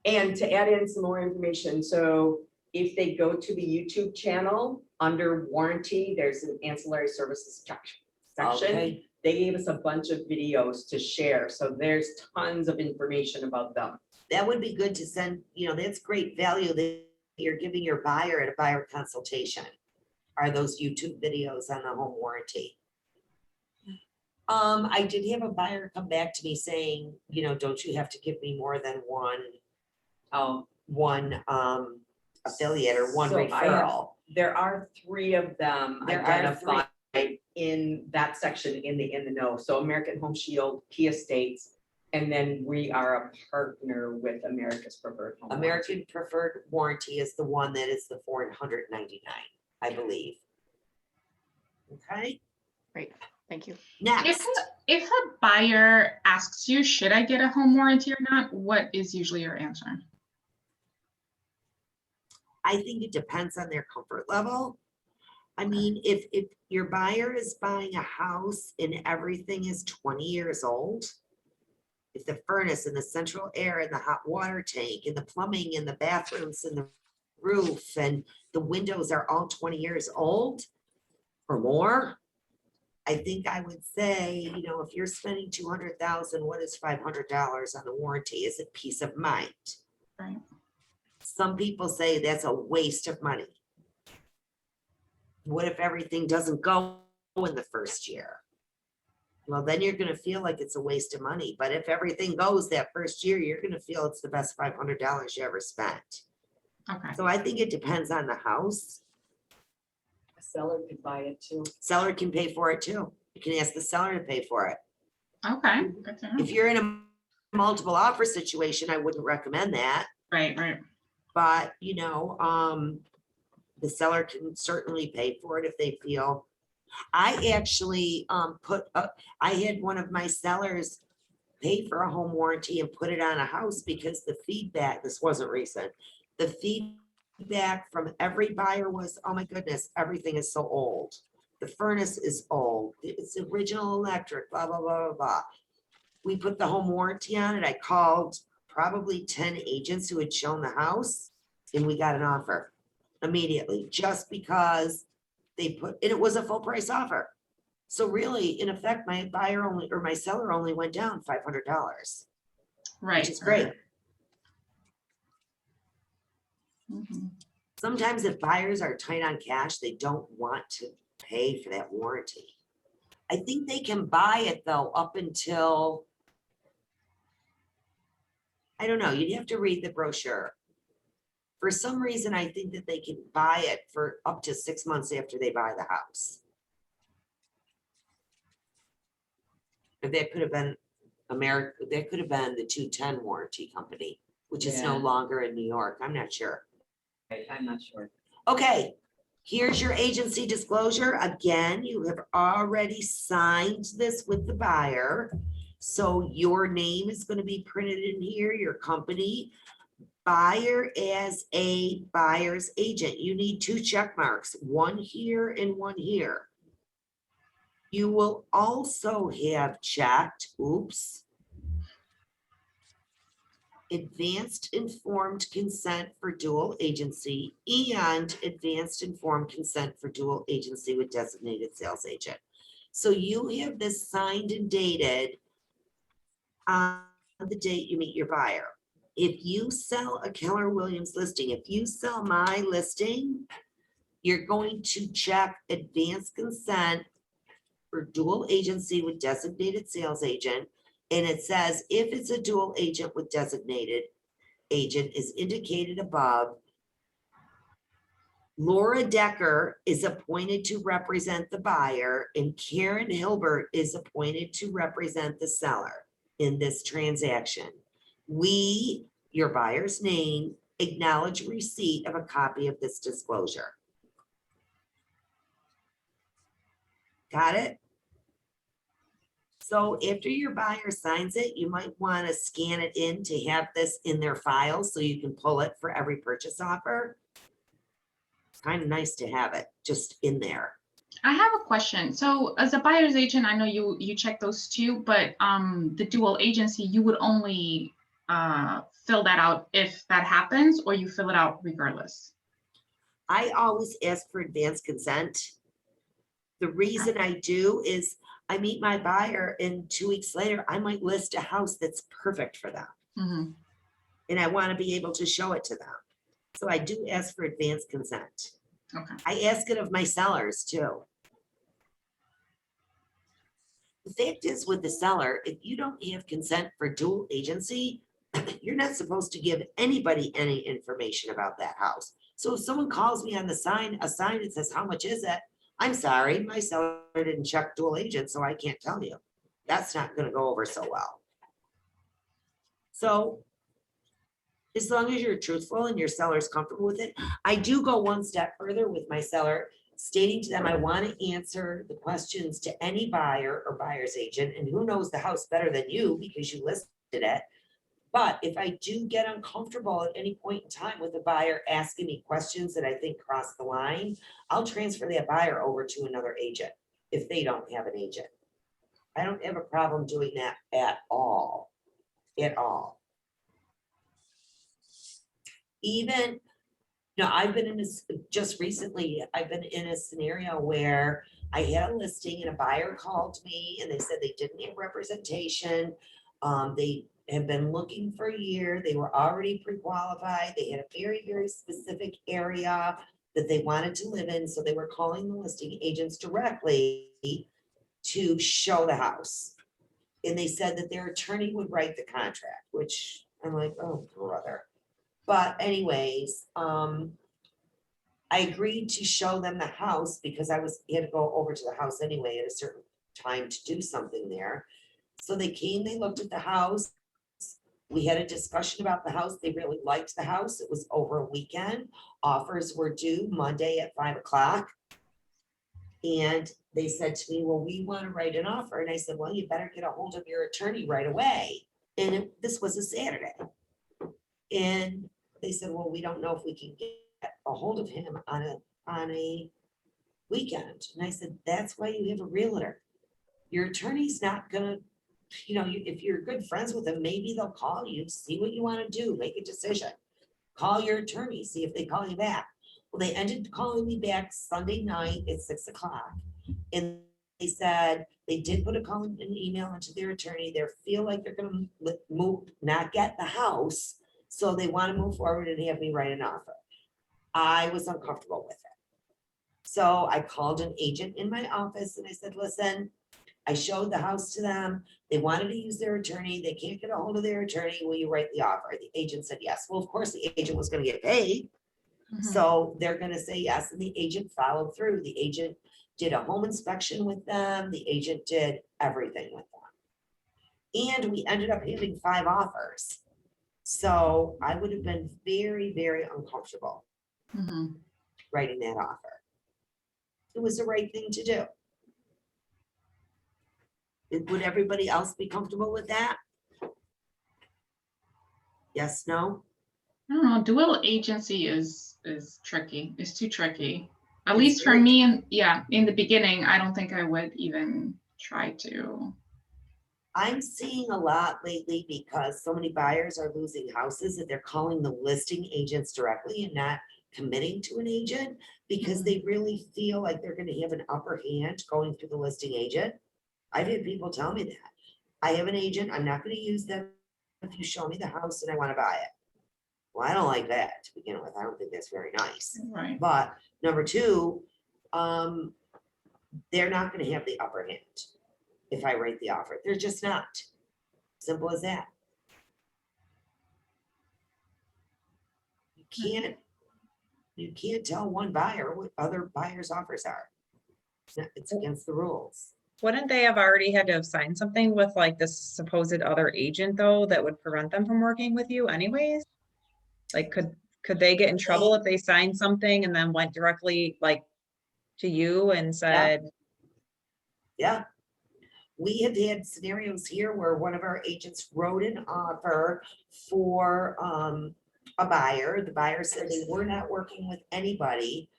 S3: And to add in some more information, so if they go to the YouTube channel, under warranty, there's an ancillary services section.
S1: Okay.
S3: They gave us a bunch of videos to share, so there's tons of information about them.
S1: That would be good to send, that's great value that you're giving your buyer at a buyer consultation. Are those YouTube videos on the home warranty? I did have a buyer come back to me saying, don't you have to give me more than one affiliate or one
S3: So I have-
S1: referral?
S3: There are 3 of them
S1: There are
S3: identified in that section in the know. So American Home Shield, Key Estates, and then we are a partner with America's Preferred Home. Warranty.
S1: American Preferred Warranty is the one that is the $499, I believe. Okay,
S2: Great, thank you.
S1: next.
S4: If a buyer asks you, should I get a home warranty or not? What is usually your answer?
S1: I think it depends on their comfort level. I mean, if your buyer is buying a house and everything is 20 years old, if the furnace and the central air and the hot water tank and the plumbing and the bathrooms and the roof and the windows are all 20 years old or more, I think I would say, if you're spending 200,000, what is $500 on the warranty? Is it peace of mind?
S4: Right.
S1: Some people say that's a waste of money. What if everything doesn't go in the first year? Well, then you're gonna feel like it's a waste of money, but if everything goes that first year, you're gonna feel it's the best $500 you ever spent.
S4: Okay.
S1: So I think it depends on the house.
S3: A seller could buy it too.
S1: Seller can pay for it too. You can ask the seller to pay for it.
S4: Okay. Good to know.
S1: If you're in a multiple offer situation, I wouldn't recommend that.
S4: Right.
S1: But, the seller can certainly pay for it if they feel. I actually I had one of my sellers pay for a home warranty and put it on a house because the feedback, this wasn't recent, the feedback from every buyer was, oh my goodness, everything is so old. The furnace is old, it's original electric, blah, blah, blah, blah, blah. We put the home warranty on it. I called probably 10 agents who had shown the house and we got an offer immediately just because they put, and it was a full price offer. So really, in effect, my my seller only went down $500,
S4: Right.
S1: which is great.
S4: Mhm.
S1: Sometimes if buyers are tight on cash, they don't want to pay for that warranty. I think they can buy it though, up until, I don't know, you'd have to read the brochure. For some reason, I think that they can buy it for up to 6 months after they buy the house. Or that could have been America, that could have been the 210 warranty company, which is no
S3: Yeah.
S1: longer in New York. I'm not sure.
S3: I'm not sure.
S1: Okay, here's your agency disclosure. Again, you have already signed this with the buyer. So your name is going to be printed in here, your company. Buyer as a buyer's agent. You need 2 check marks, one here and one here. You will also have checked, advanced informed consent for dual agency and advanced informed consent for dual agency with designated sales agent. So you have this signed and dated on the date you meet your buyer. If you sell a Keller Williams listing, if you sell my listing, you're going to check advanced consent for dual agency with designated sales agent. And it says, if it's a dual agent with designated agent is indicated above, Laura Decker is appointed to represent the buyer and Karen Hilbert is appointed to represent the seller in this transaction. We, your buyer's name, acknowledge receipt of a copy of this disclosure. Got it? So after your buyer signs it, you might want to scan it in to have this in their file so you can pull it for every purchase offer. It's kind of nice to have it just in there.
S4: I have a question. So as a buyer's agent, I know you check those too, but the dual agency, you would only fill that out if that happens, or you fill it out regardless?
S1: I always ask for advance consent. The reason I do is I meet my buyer and 2 weeks later, I might list a house that's perfect for them.
S4: Mhm.
S1: And I want to be able to show it to them. So I do ask for advance consent.
S4: Okay.
S1: I ask it of my sellers too. The fact is with the seller, if you don't have consent for dual agency, you're not supposed to give anybody any information about that house. So if someone calls me on a sign that says, how much is it? I'm sorry, my seller didn't check dual agent, so I can't tell you. That's not gonna go over so well. So as long as you're truthful and your seller's comfortable with it, I do go one step further with my seller, stating to them, I want to answer the questions to any buyer or buyer's agent, and who knows the house better than you because you listed it. But if I do get uncomfortable at any point in time with a buyer asking me questions that I think cross the line, I'll transfer that buyer over to another agent if they don't have an agent. I don't have a problem doing that at all, at all. Even, I've been in this, just recently, I've been in a scenario where I had a listing and a buyer called me and they said they didn't have representation. They have been looking for a year. They were already pre-qualified. They had a very, very specific area that they wanted to live in. So they were calling the listing agents directly to show the house. And they said that their attorney would write the contract, which I'm like, oh, brother. But anyways, I agreed to show them the house because I had to go over to the house anyway at a certain time to do something there. So they came, they looked at the house. We had a discussion about the house. They really liked the house. It was over a weekend. Offers were due Monday at 5 o'clock. And they said to me, well, we want to write an offer. And I said, well, you better get a hold of your attorney right away. And this was a Saturday. And they said, well, we don't know if we can get a hold of him on a weekend. And I said, that's why you have a realtor. Your attorney's not gonna, if you're good friends with them, maybe they'll call you, see what you want to do, make a decision. Call your attorney, see if they call you back. Well, they ended calling me back Sunday night at 6 o'clock. And they said they did put an email into their attorney. They feel like they're gonna not get the house. So they want to move forward and have me write an offer. I was uncomfortable with it. So I called an agent in my office and I said, listen, I showed the house to them. They wanted to use their attorney. They can't get a hold of their attorney. Will you write the offer? The agent said yes. Well, of course, the agent was going to get paid.
S4: Mhm.
S1: So they're going to say yes. And the agent followed through. The agent did a home inspection with them. The agent did everything with them. And we ended up having 5 offers. So I would have been very, very uncomfortable
S4: Mhm.
S1: writing that offer. It was the right thing to do. Would everybody else be comfortable with that? Yes, no?
S4: I don't know, dual agency is tricky, is too tricky. At
S1: It's
S4: least for
S1: very
S4: me, and yeah, in the beginning, I don't think I would even try to.
S1: I'm seeing a lot lately because so many buyers are losing houses that they're calling the listing agents directly and not committing to an agent because they really feel like they're gonna have an upper hand going through the listing agent. I've had people tell me that. I have an agent, I'm not gonna use them if you show me the house and I wanna buy it. Well, I don't like that to begin with. I don't think that's very nice.
S4: Right.
S1: But number 2, they're not gonna have the upper hand if I write the offer. They're just not. Simple as that. You can't tell one buyer what other buyers' offers are. It's against the rules.
S8: Wouldn't they have already had to have signed something with like this supposed other agent though, that would prevent them from working with you anyways? Like, could they get in trouble if they signed something and then went directly like to you and said,
S1: Yeah. We have had scenarios here where one of our agents wrote an offer for a buyer. The buyer said they were not working with anybody.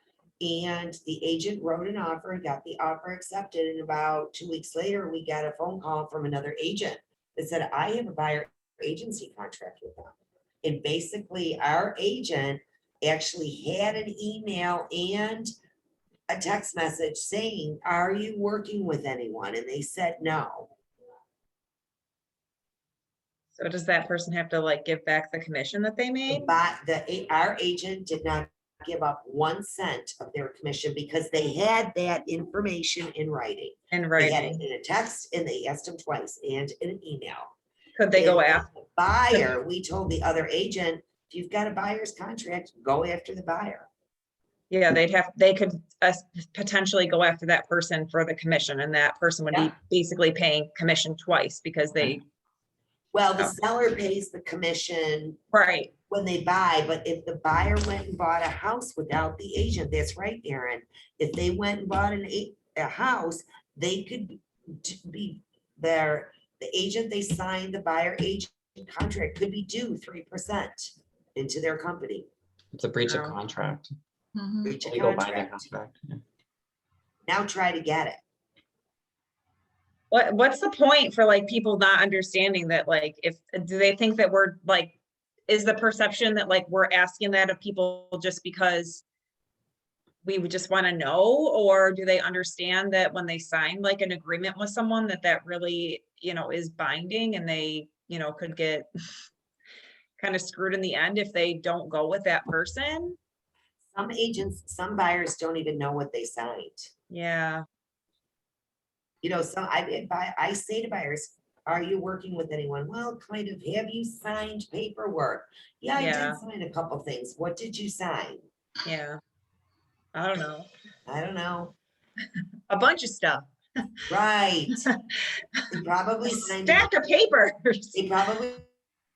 S1: And the agent wrote an offer and got the offer accepted. And about 2 weeks later, we got a phone call from another agent that said, I have a buyer agency contract with them. And basically our agent actually had an email and a text message saying, are you working with anyone? And they said no.
S8: so does that person have to like give back the commission that they made?
S1: But our agent did not give up 1 cent of their commission because they had that information in writing.
S8: In
S1: They had it
S8: writing?
S1: in a text and they asked him twice and in an email.
S8: Could they go
S1: And
S8: after?
S1: the buyer, we told the other agent, if you've got a buyer's contract, go after the buyer.
S8: Yeah, they could potentially go after that person for the commission, and that person would be
S1: Yeah.
S8: basically paying commission twice because they,
S1: Well, the
S8: Oh.
S1: seller pays the commission
S8: right,
S1: when they buy, but if the buyer went and bought a house without the agent, that's right, Aaron. If they went and bought a house, they could be the agent they signed, the buyer agent contract could be due 3% into their company.
S5: It's a breach of
S8: Wow.
S5: contract.
S4: Mhm.
S1: Breach of
S5: Legal binding
S1: contract.
S5: contract. Yeah.
S1: Now try to get it.
S8: what's the point for like people not understanding that, like, do they think that we're like, is the perception that like we're asking that of people just because we would just want to know, or do they understand that when they sign like an agreement with someone that really, is binding, and they, could get kind of screwed in the end if they don't go with that person?
S1: Some agents, some buyers don't even know what they signed.
S8: Yeah,
S1: So I say to buyers, are you working with anyone? Well, kind of. Have you signed paperwork? Yeah, I
S8: Yeah.
S1: did sign a couple things. What did you sign?
S8: yeah. I don't know.
S1: I don't know.
S8: A bunch of stuff.
S1: Right. They probably
S8: A
S1: signed,
S8: stack of papers.
S1: they probably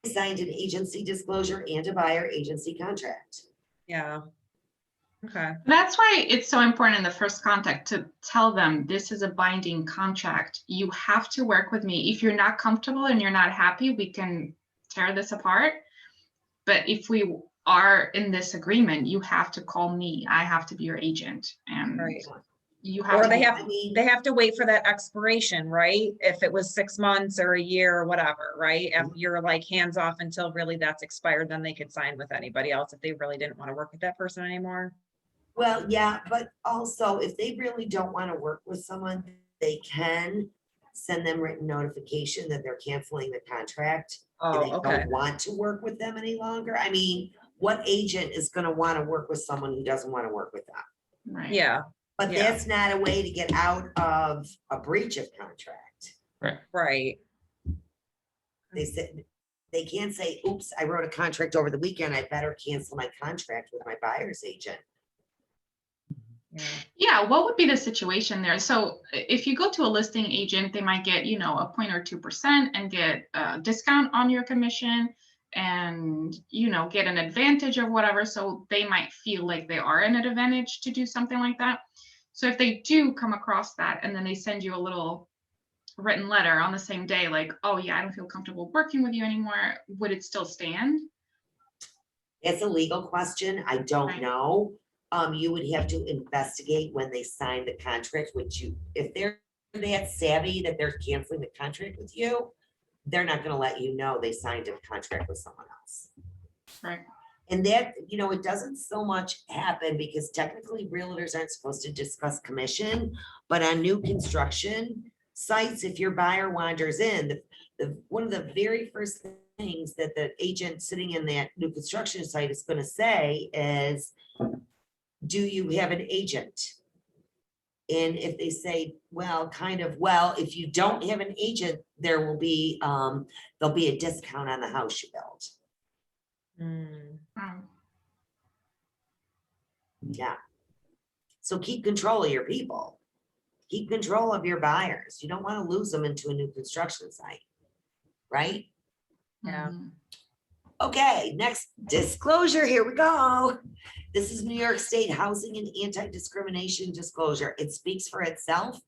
S1: signed an agency disclosure and a buyer agency contract.
S8: Yeah. Okay.
S4: That's why it's so important in the first contact to tell them this is a binding contract. You have to work with me. If you're not comfortable and you're not happy, we can tear this apart. But if we are in this agreement, you have to call me. I have to be your agent, and
S8: Right.
S4: you have
S8: Or
S4: to.
S8: they have to wait for that expiration, right? If it was 6 months or a year or whatever, right? If you're like hands off until really that's expired, then they could sign with anybody else if they really didn't want to work with that person anymore.
S1: Well, yeah, but also if they really don't want to work with someone, they can send them written notification that they're canceling the contract. And
S8: Oh,
S1: they
S8: okay.
S1: don't want to work with them any longer. I mean, what agent is gonna wanna work with someone who doesn't wanna work with them?
S4: Right.
S8: Yeah,
S1: But
S8: Yeah.
S1: that's not a way to get out of a breach of contract.
S8: right.
S1: They said, they can't say, oops, I wrote a contract over the weekend, I better cancel my contract with my buyer's agent.
S8: Yeah.
S4: Yeah, what would be the situation there? So if you go to a listing agent, they might get, a point or 2% and get a discount on your commission and, get an advantage of whatever. So they might feel like they are in an advantage to do something like that. So if they do come across that and then they send you a little written letter on the same day, like, oh yeah, I don't feel comfortable working with you anymore, would it still stand?
S1: It's a legal question. I don't
S4: Right.
S1: know. You would have to investigate when they signed the contract, which if they're that savvy that they're canceling the contract with you, they're not gonna let you know they signed a contract with someone else.
S4: Right.
S1: And that, it doesn't so much happen because technically realtors aren't supposed to discuss commission, but on new construction sites, if your buyer wanders in, one of the very first things that the agent sitting in that new construction site is gonna say is, do you have an agent? And if they say, well, if you don't have an agent, there'll be a discount on the house you built.
S8: Mm.
S1: Yeah. So keep control of your people. Keep control of your buyers. You don't want to lose them into a new construction site, right?
S8: Yeah.
S4: Mhm.
S1: Okay, next disclosure, here we go. This is New York State Housing and Anti-Discrimination Disclosure. It speaks for itself.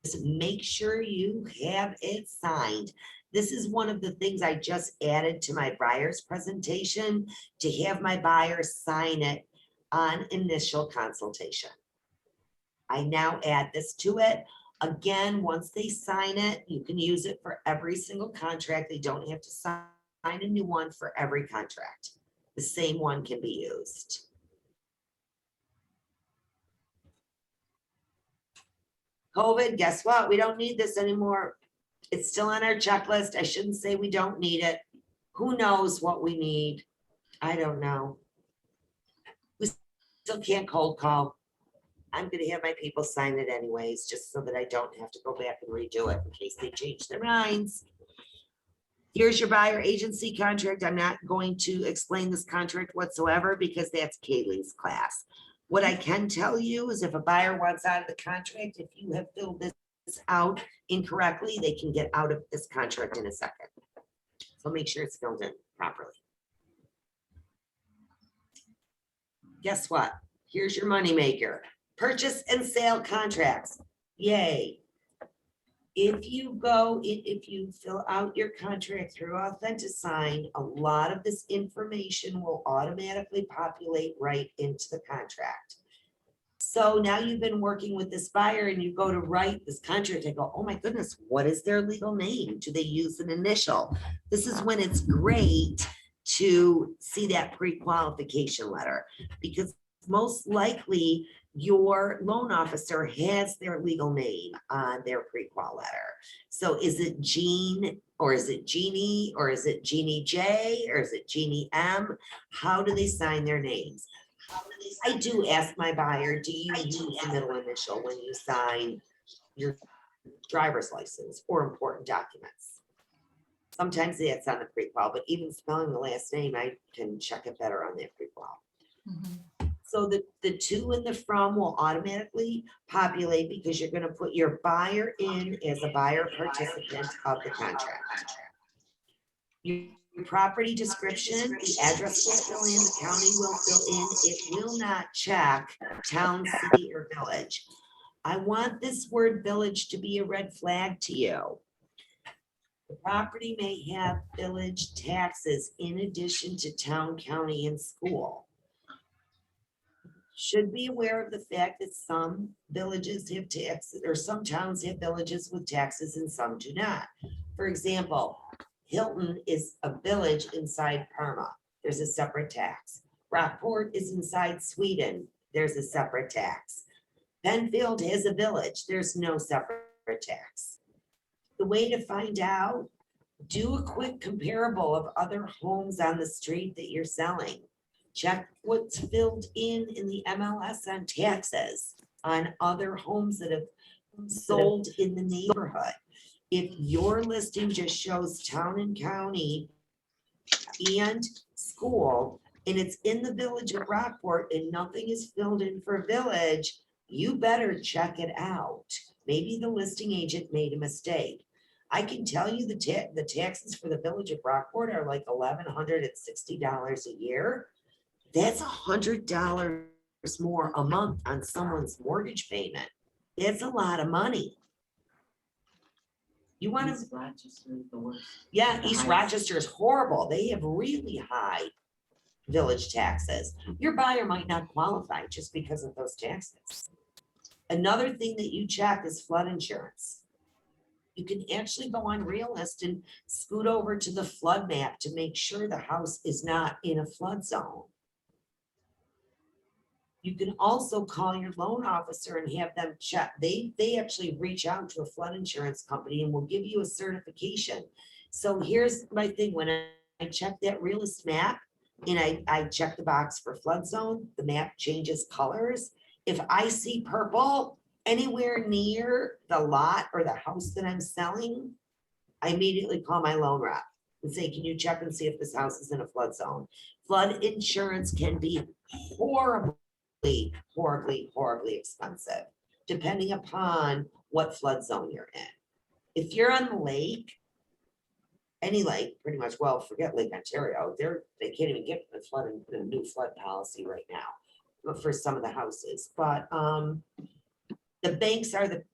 S1: Just make sure you have it signed. This is one of the things I just added to my buyer's presentation to have my buyers sign it on initial consultation. I now add this to it. Again, once they sign it, you can use it for every single contract. They don't have to sign a new one for every contract. The same one can be used. COVID, guess what? We don't need this anymore. It's still on our checklist. I shouldn't say we don't need it. Who knows what we need? I don't know. We still can't cold call. I'm gonna have my people sign it anyways, just so that I don't have to go back and redo it in case they change their minds. Here's your buyer agency contract. I'm not going to explain this contract whatsoever because that's Kaylee's class. What I can tell you is if a buyer wants out of the contract, if you have filled this out incorrectly, they can get out of this contract in a second. So make sure it's filled in properly. Guess what? Here's your moneymaker. Purchase and sale contracts. Yay. If you fill out your contract through AuthentiSign, a lot of this information will automatically populate right into the contract. So now you've been working with this buyer and you go to write this contract, I go, oh my goodness, what is their legal name? Do they use an initial? This is when it's great to see that pre-qualification letter, because most likely your loan officer has their legal name on their pre-qual letter. So is it Jean, or is it Jeannie, or is it Jeannie J, or is it Jeannie M? How do they sign their names? I do ask my buyer, do you use the middle initial when you sign your driver's license or important documents? Sometimes that's on the pre-qual, but even spelling the last name, I can check it better on that pre-qual.
S4: Mhm.
S1: So the to and the from will automatically populate because you're gonna put your buyer in as a buyer participant of the contract. Your property description, the address will fill in, the county will fill in, it will not check town, city, or village. I want this word village to be a red flag to you. The property may have village taxes in addition to town, county, and school. Should be aware of the fact that some villages have taxes, or some towns have villages with taxes and some do not. For example, Hilton is a village inside Parma. There's a separate tax. Rockport is inside Sweden. There's a separate tax. Penfield has a village. There's no separate tax. The way to find out, do a quick comparable of other homes on the street that you're selling. Check what's filled in the MLS on taxes on other homes that have sold in the neighborhood. If your listing just shows town and county and school, and it's in the village of Rockport and nothing is filled in for village, you better check it out. Maybe the listing agent made a mistake. I can tell you the taxes for the village of Rockport are like $1,160 a year. That's $100 more a month on someone's mortgage payment. That's a lot of money. You want to,
S3: Rochester is the worst.
S1: yeah,
S3: The
S1: East
S3: highest.
S1: Rochester is horrible. They have really high village taxes. Your buyer might not qualify just because of those taxes. Another thing that you check is flood insurance. You can actually go on Realist and scoot over to the flood map to make sure the house is not in a flood zone. You can also call your loan officer and have them check. They actually reach out to a flood insurance company and will give you a certification. So here's my thing, when I check that Realist map and I check the box for flood zone, the map changes colors. If I see purple anywhere near the lot or the house that I'm selling, I immediately call my loan rep and say, can you check and see if this house is in a flood zone? Flood insurance can be horribly expensive, depending upon what flood zone you're in. If you're on the lake, any lake, pretty much, well, forget Lake Ontario, they can't even get the flood, the new flood policy right now for some of the houses, but the banks are the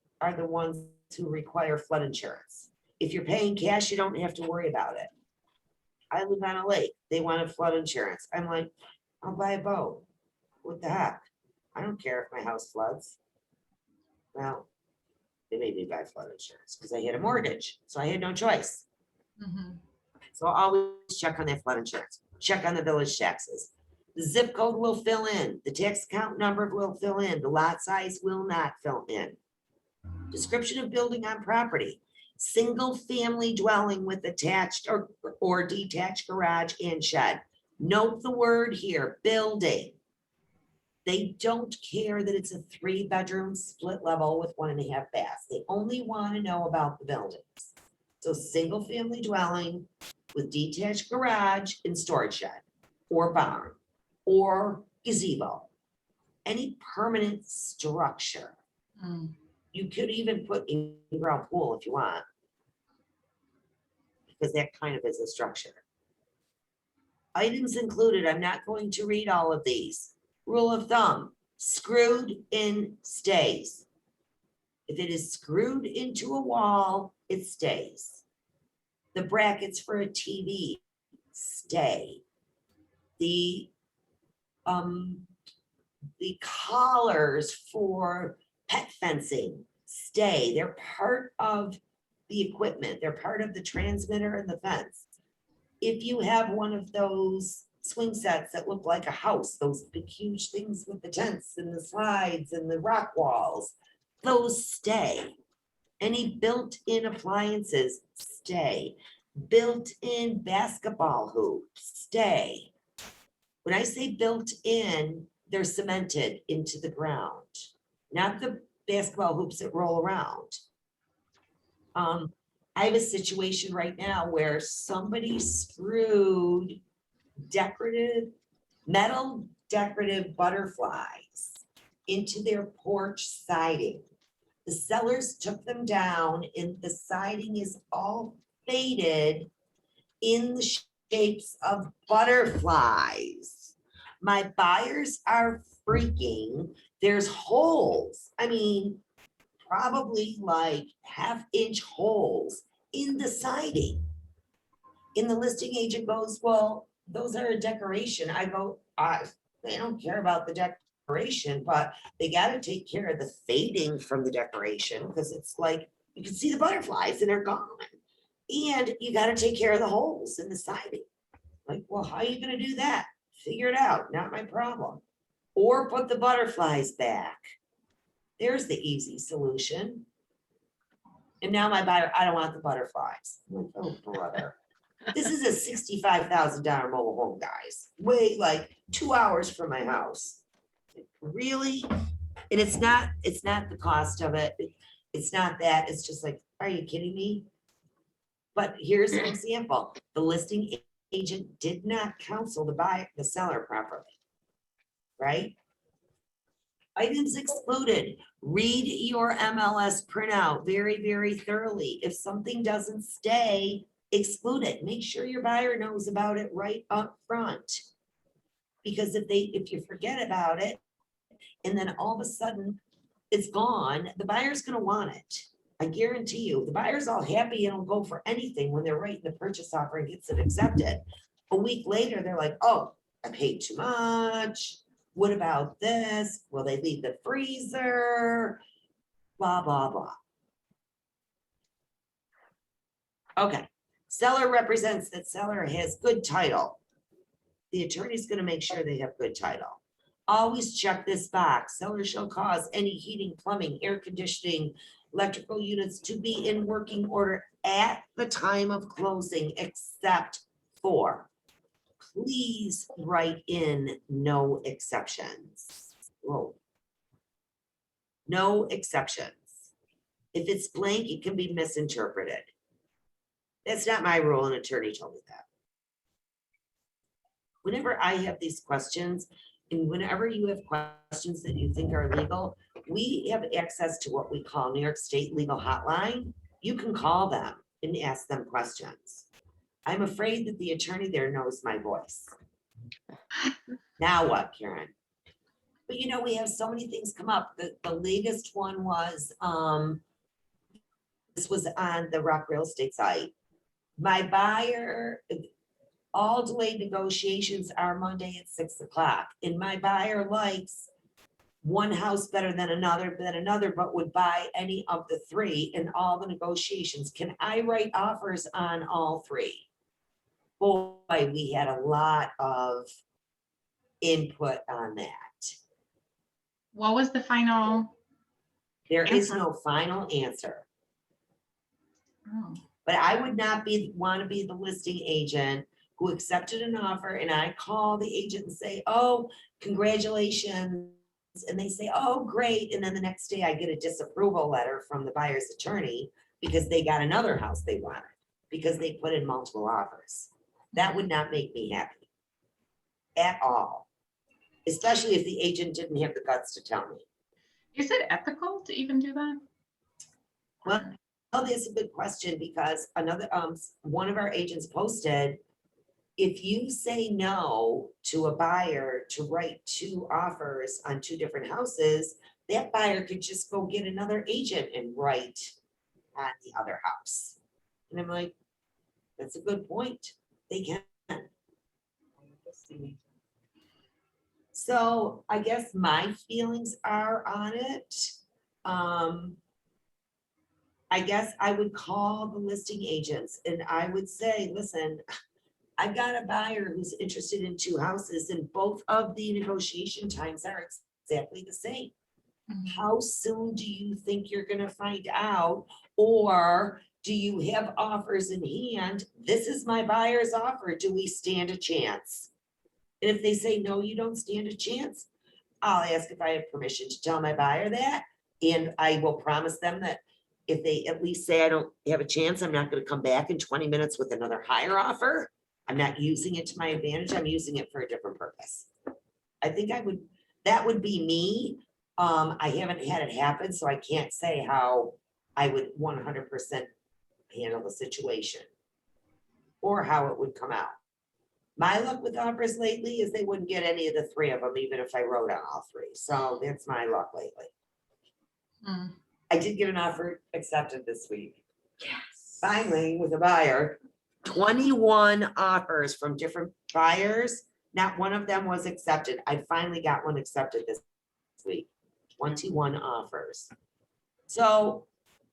S1: ones who require flood insurance. If you're paying cash, you don't have to worry about it. I live on a lake, they wanted flood insurance. I'm like, I'll buy a boat. What the heck? I don't care if my house floods. Well, they made me buy flood insurance because I had a mortgage, so I had no choice. So always check on that flood insurance, check on the village taxes. The zip code will fill in, the tax account number will fill in, the lot size will not fill in. Description of building on property, single family dwelling with attached or detached garage and shed. Note the word here, building. They don't care that it's a 3-bedroom split level with 1.5 baths. They only want to know about the buildings. So single family dwelling with detached garage and storage shed or barn or gazebo, any permanent structure. You could even put in-ground pool if you want, because that kind of is a structure. Items included, I'm not going to read all of these. Rule of thumb, screwed in stays. If it is screwed into a wall, it stays. The brackets for a TV stay. The collars for pet fencing stay. They're part of the equipment. They're part of the transmitter and the fence. If you have one of those swing sets that look like a house, those big huge things with the tents and the slides and the rock walls, those stay. Any built-in appliances stay. Built-in basketball hoops stay. When I say built-in, they're cemented into the ground, not the basketball hoops that roll around. I have a situation right now where somebody screwed metal decorative butterflies into their porch siding. The sellers took them down and the siding is all faded in the shapes of butterflies. My buyers are freaking. There's holes. I mean, probably like 1/2-inch holes in the siding. And the listing agent goes, well, those are a decoration. I go, they don't care about the decoration, but they got to take care of the fading from the decoration because it's like you can see the butterflies and they're gone. And you got to take care of the holes in the siding. Like, well, how are you going to do that? Figure it out, not my problem. Or put the butterflies back. There's the easy solution. And now my buyer, I don't want the butterflies. I'm like, oh, brother. This is a $65,000 mobile home, guys. Wait, like 2 hours from my house. Really? And it's not the cost of it. It's not that. It's just like, are you kidding me? But here's an example. The listing agent did not counsel the seller properly. Right? Items excluded. Read your MLS printout very, very thoroughly. If something doesn't stay, exclude it. Make sure your buyer knows about it right up front. Because if you forget about it, and then all of a sudden it's gone, the buyer's gonna want it. I guarantee you, the buyer's all happy and will go for anything when they're writing the purchase offer and gets it accepted. A week later, they're like, oh, I paid too much. What about this? Will they leave the freezer? Blah, blah, blah. Okay, seller represents that seller has good title. The attorney's gonna make sure they have good title. Always check this box. Seller shall cause any heating, plumbing, air conditioning, electrical units to be in working order at the time of closing, except for, please write in no exceptions. Whoa. No exceptions. If it's blank, it can be misinterpreted. That's not my rule. An attorney told me that. Whenever I have these questions, and whenever you have questions that you think are legal, we have access to what we call New York State Legal Hotline. You can call them and ask them questions. I'm afraid that the attorney there knows my voice. Now what, Karen? But you know, we have so many things come up. The latest one was, this was on the Rock Real Estate site. My buyer, all delayed negotiations are Monday at 6 o'clock. And my buyer likes one house better than another, but would buy any of the three in all the negotiations. Can I write offers on all three? Boy, we had a lot of input on that.
S4: What was the final?
S1: There is
S4: Answer.
S1: no final answer.
S4: Oh.
S1: But I would not want to be the listing agent who accepted an offer and I call the agent and say, oh, congratulations. And they say, oh, great. And then the next day I get a disapproval letter from the buyer's attorney because they got another house they wanted because they put in multiple offers. That would not make me happy at all, especially if the agent didn't have the guts to tell me.
S4: Is it ethical to even do that?
S1: Well, that's a good question because another, one of our agents posted, if you say no to a buyer to write two offers on two different houses, that buyer could just go get another agent and write on the other house. And I'm like, that's a good point. They can. So I guess my feelings are on it. I guess I would call the listing agents and I would say, listen, I've got a buyer who's interested in two houses and both of the negotiation times are exactly the same. How soon do you think you're gonna find out? Or do you have offers in hand? This is my buyer's offer. Do we stand a chance? And if they say, no, you don't stand a chance, I'll ask if I have permission to tell my buyer that. And I will promise them that if they at least say I don't have a chance, I'm not gonna come back in 20 minutes with another higher offer. I'm not using it to my advantage. I'm using it for a different purpose. I think that would be me. I haven't had it happen, so I can't say how I would 100% handle the situation or how it would come out. My luck with offers lately is they wouldn't get any of the three of them, even if I wrote on all three. So that's my luck lately.
S4: Mm.
S1: I did get an offer accepted this week. Yes. Finally, with a buyer, 21 offers from different buyers. Not one of them was accepted. I finally got one accepted this week. 21 offers. So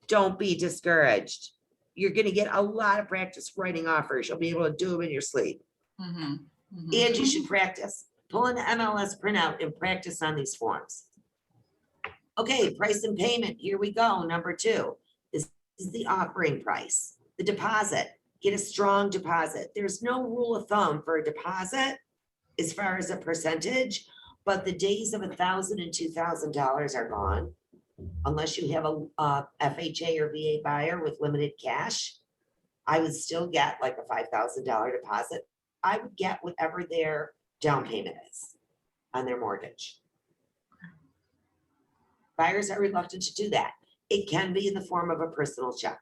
S1: don't be discouraged. You're going to get a lot of practice writing offers. You'll be able to do them in your sleep.
S4: Mhm, mhm.
S1: And you should practice. Pull in the MLS printout and practice on these forms. Okay, price and payment. Here we go. Number 2. This is the offering price. The deposit. get a strong deposit. There's no rule of thumb for a deposit as far as a percentage, but the days of $1,000 and $2,000 are gone. Unless you have a FHA or VA buyer with limited cash, I would still get like a $5,000 deposit. I would get whatever their down payment is on their mortgage. Buyers are reluctant to do that. It can be in the form of a personal check.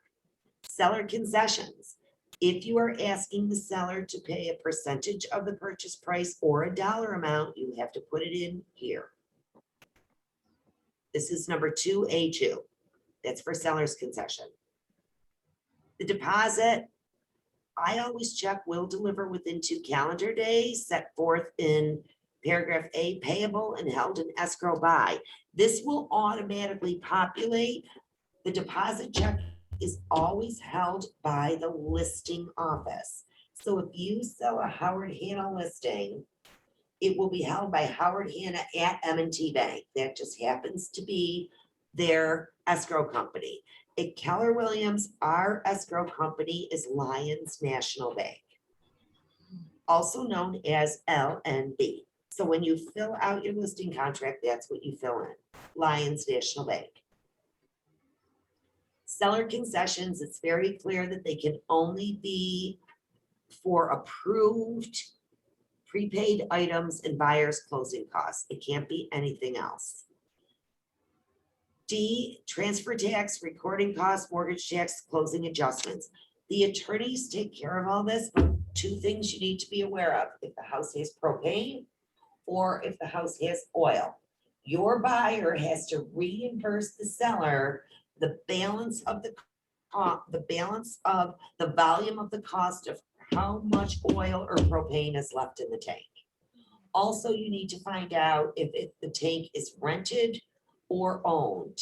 S1: Seller concessions. If you are asking the seller to pay a percentage of the purchase price or a dollar amount, you have to put it in here. This is number 2A2. That's for seller's concession. The deposit, I always check will deliver within 2 calendar days, set forth in paragraph A, payable and held in escrow by. This will automatically populate. The deposit check is always held by the listing office. So if you sell a Howard Hanna listing, it will be held by Howard Hanna at M&T Bank. That just happens to be their escrow company. At Keller Williams, our escrow company is Lions National Bank, also known as LNB. So when you fill out your listing contract, that's what you fill in, Lions National Bank. Seller concessions, it's very clear that they can only be for approved prepaid items and buyer's closing costs. It can't be anything else. D, transfer tax, recording costs, mortgage tax, closing adjustments. The attorneys take care of all this, but 2 things you need to be aware of. If the house has propane or if the house has oil, your buyer has to reimburse the seller the balance of the volume of the cost of how much oil or propane is left in the tank. Also, you need to find out if the tank is rented or owned.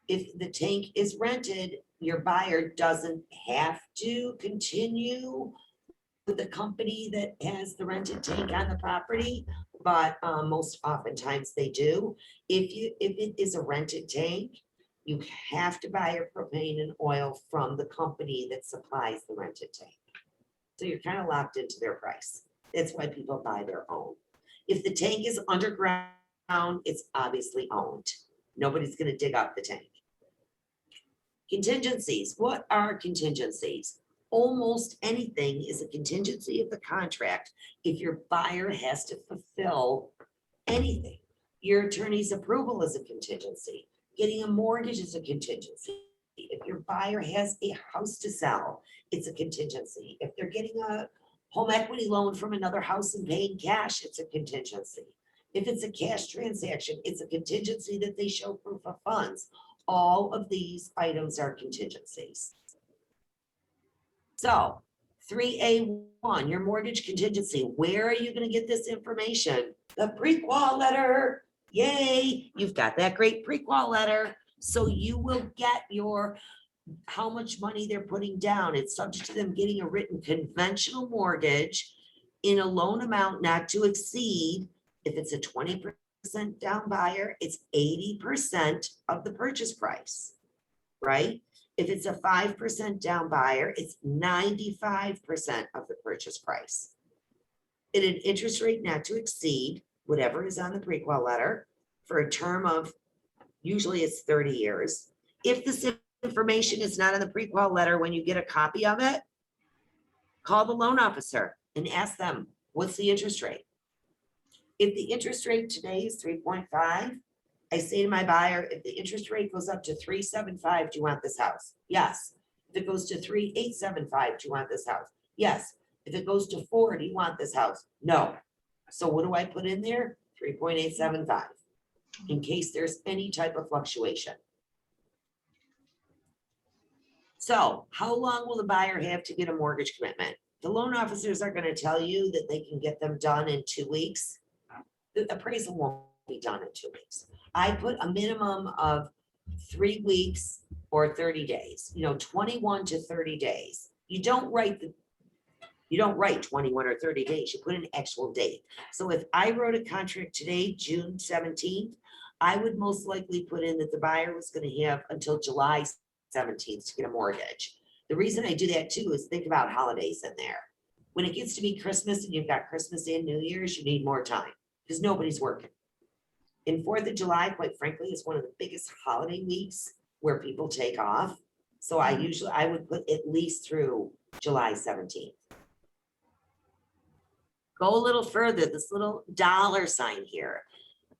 S1: If the tank is rented, your buyer doesn't have to continue with the company that has the rented tank on the property, but most oftentimes they do. If it is a rented tank, you have to buy your propane and oil from the company that supplies the rented tank. So you're kind of locked into their price. That's why people buy their own. If the tank is underground, it's obviously owned. Nobody's going to dig up the tank. Contingencies. What are contingencies? Almost anything is a contingency of the contract if your buyer has to fulfill anything. Your attorney's approval is a contingency. Getting a mortgage is a contingency. If your buyer has a house to sell, it's a contingency. If they're getting a home equity loan from another house and paying cash, it's a contingency. If it's a cash transaction, it's a contingency that they show proof of funds. All of these items are contingencies. So 3A1, your mortgage contingency. Where are you going to get this information? The pre-qual letter. Yay, you've got that great pre-qual letter. So you will get your how much money they're putting down. It's subject to them getting a written conventional mortgage in a loan amount not to exceed, if it's a 20% down buyer, it's 80% of the purchase price, right? If it's a 5% down buyer, it's 95% of the purchase price. At an interest rate not to exceed whatever is on the pre-qual letter for a term of, usually it's 30 years. If this information is not on the pre-qual letter, when you get a copy of it, call the loan officer and ask them, what's the interest rate? If the interest rate today is 3.5, I say to my buyer, if the interest rate goes up to 3.75, do you want this house? Yes. If it goes to 3.875, do you want this house? Yes. If it goes to 4, do you want this house? No. So what do I put in there? 3.875 in case there's any type of fluctuation. So how long will the buyer have to get a mortgage commitment? The loan officers are going to tell you that they can get them done in 2 weeks. The appraisal won't be done in 2 weeks. I put a minimum of 3 weeks or 30 days, 21 to 30 days. You don't write 21 or 30 days, you put an actual date. So if I wrote a contract today, June 17th, I would most likely put in that the buyer was going to have until July 17th to get a mortgage. The reason I do that too is think about holidays in there. When it gets to be Christmas and you've got Christmas and New Year's, you need more time because nobody's working. And 4th of July, quite frankly, is one of the biggest holiday weeks where people take off. So I would put at least through July 17th. Go a little further, this little dollar sign here.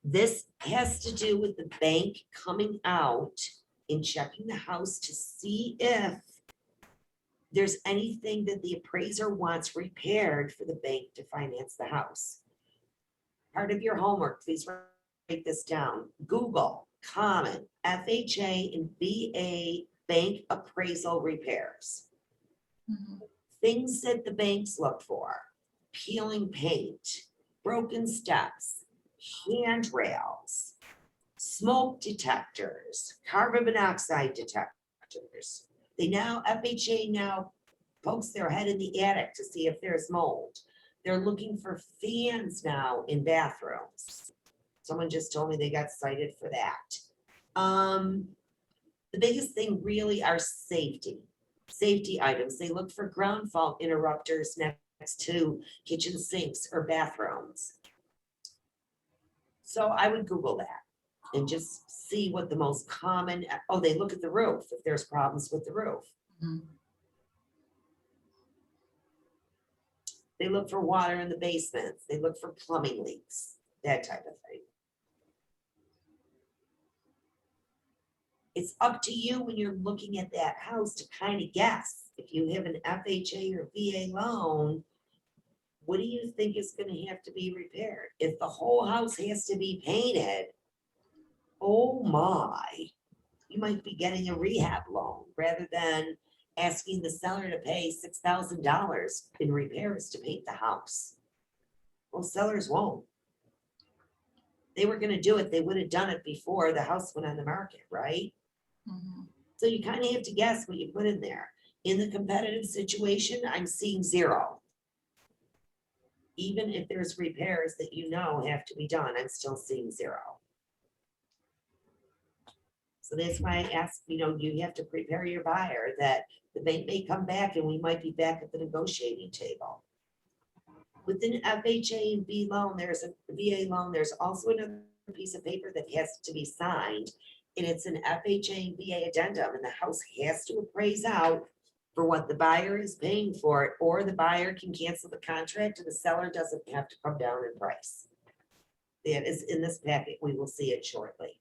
S1: This has to do with the bank coming out and checking the house to see if there's anything that the appraiser wants repaired for the bank to finance the house. Part of your homework, please write this down. Google common FHA and VA bank appraisal repairs.
S4: Mhm.
S1: Things that the banks look for: peeling paint, broken steps, handrails, smoke detectors, carbon monoxide detectors. They now, FHA now pokes their head in the attic to see if there's mold. They're looking for fans now in bathrooms. Someone just told me they got cited for that. The biggest thing really are safety items. They look for ground fault interrupters next to kitchen sinks or bathrooms. So I would Google that and just see what the most common, oh, they look at the roof if there's problems with the roof.
S4: Mhm.
S1: They look for water in the basements. They look for plumbing leaks, that type of thing. It's up to you when you're looking at that house to kind of guess. If you have an FHA or VA loan, what do you think is going to have to be repaired? If the whole house has to be painted, oh my, you might be getting a rehab loan rather than asking the seller to pay $6,000 in repairs to paint the house. Well, sellers won't. They were going to do it. They would have done it before the house went on the market, right?
S4: Mhm.
S1: So you kind of have to guess what you put in there. In the competitive situation, I'm seeing 0. Even if there's repairs that you know have to be done, I'm still seeing 0. So that's why I ask, you have to prepare your buyer that the bank may come back and we might be back at the negotiating table. With an FHA and VA loan, there's a VA loan, there's also another piece of paper that has to be signed. And it's an FHA and VA addendum, and the house has to appraise out for what the buyer is paying for it, or the buyer can cancel the contract and the seller doesn't have to come down in price. That is in this packet. We will see it shortly.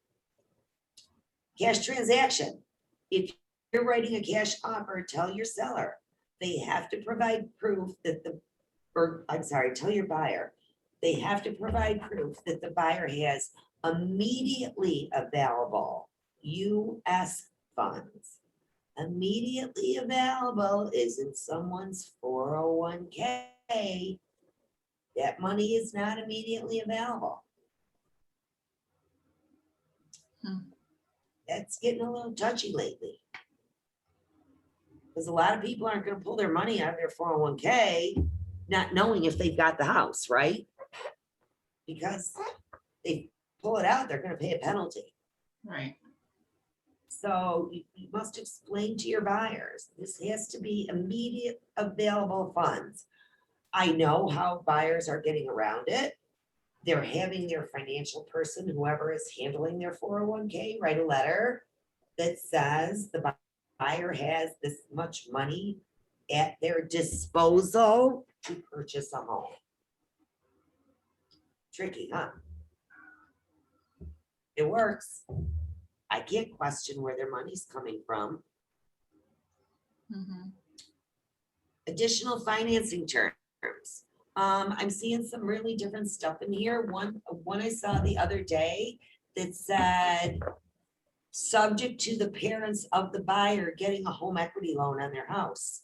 S1: Cash transaction. If you're writing a cash offer, tell your seller they have to provide proof that tell your buyer they have to provide proof that the buyer has immediately available U.S. funds. Immediately available is in someone's 401k. That money is not immediately available. That's getting a little touchy lately. Because a lot of people aren't going to pull their money out of their 401k, not knowing if they've got the house, right? Because they pull it out, they're going to pay a penalty.
S4: Right.
S1: So you must explain to your buyers, this has to be immediate available funds. I know how buyers are getting around it. They're having their financial person, whoever is handling their 401k, write a letter that says the buyer has this much money at their disposal to purchase a home. Tricky, huh? It works. I can't question where their money's coming from.
S4: Mhm.
S1: Additional financing terms. I'm seeing some really different stuff in here. One I saw the other day that said, subject to the parents of the buyer getting a home equity loan on their house.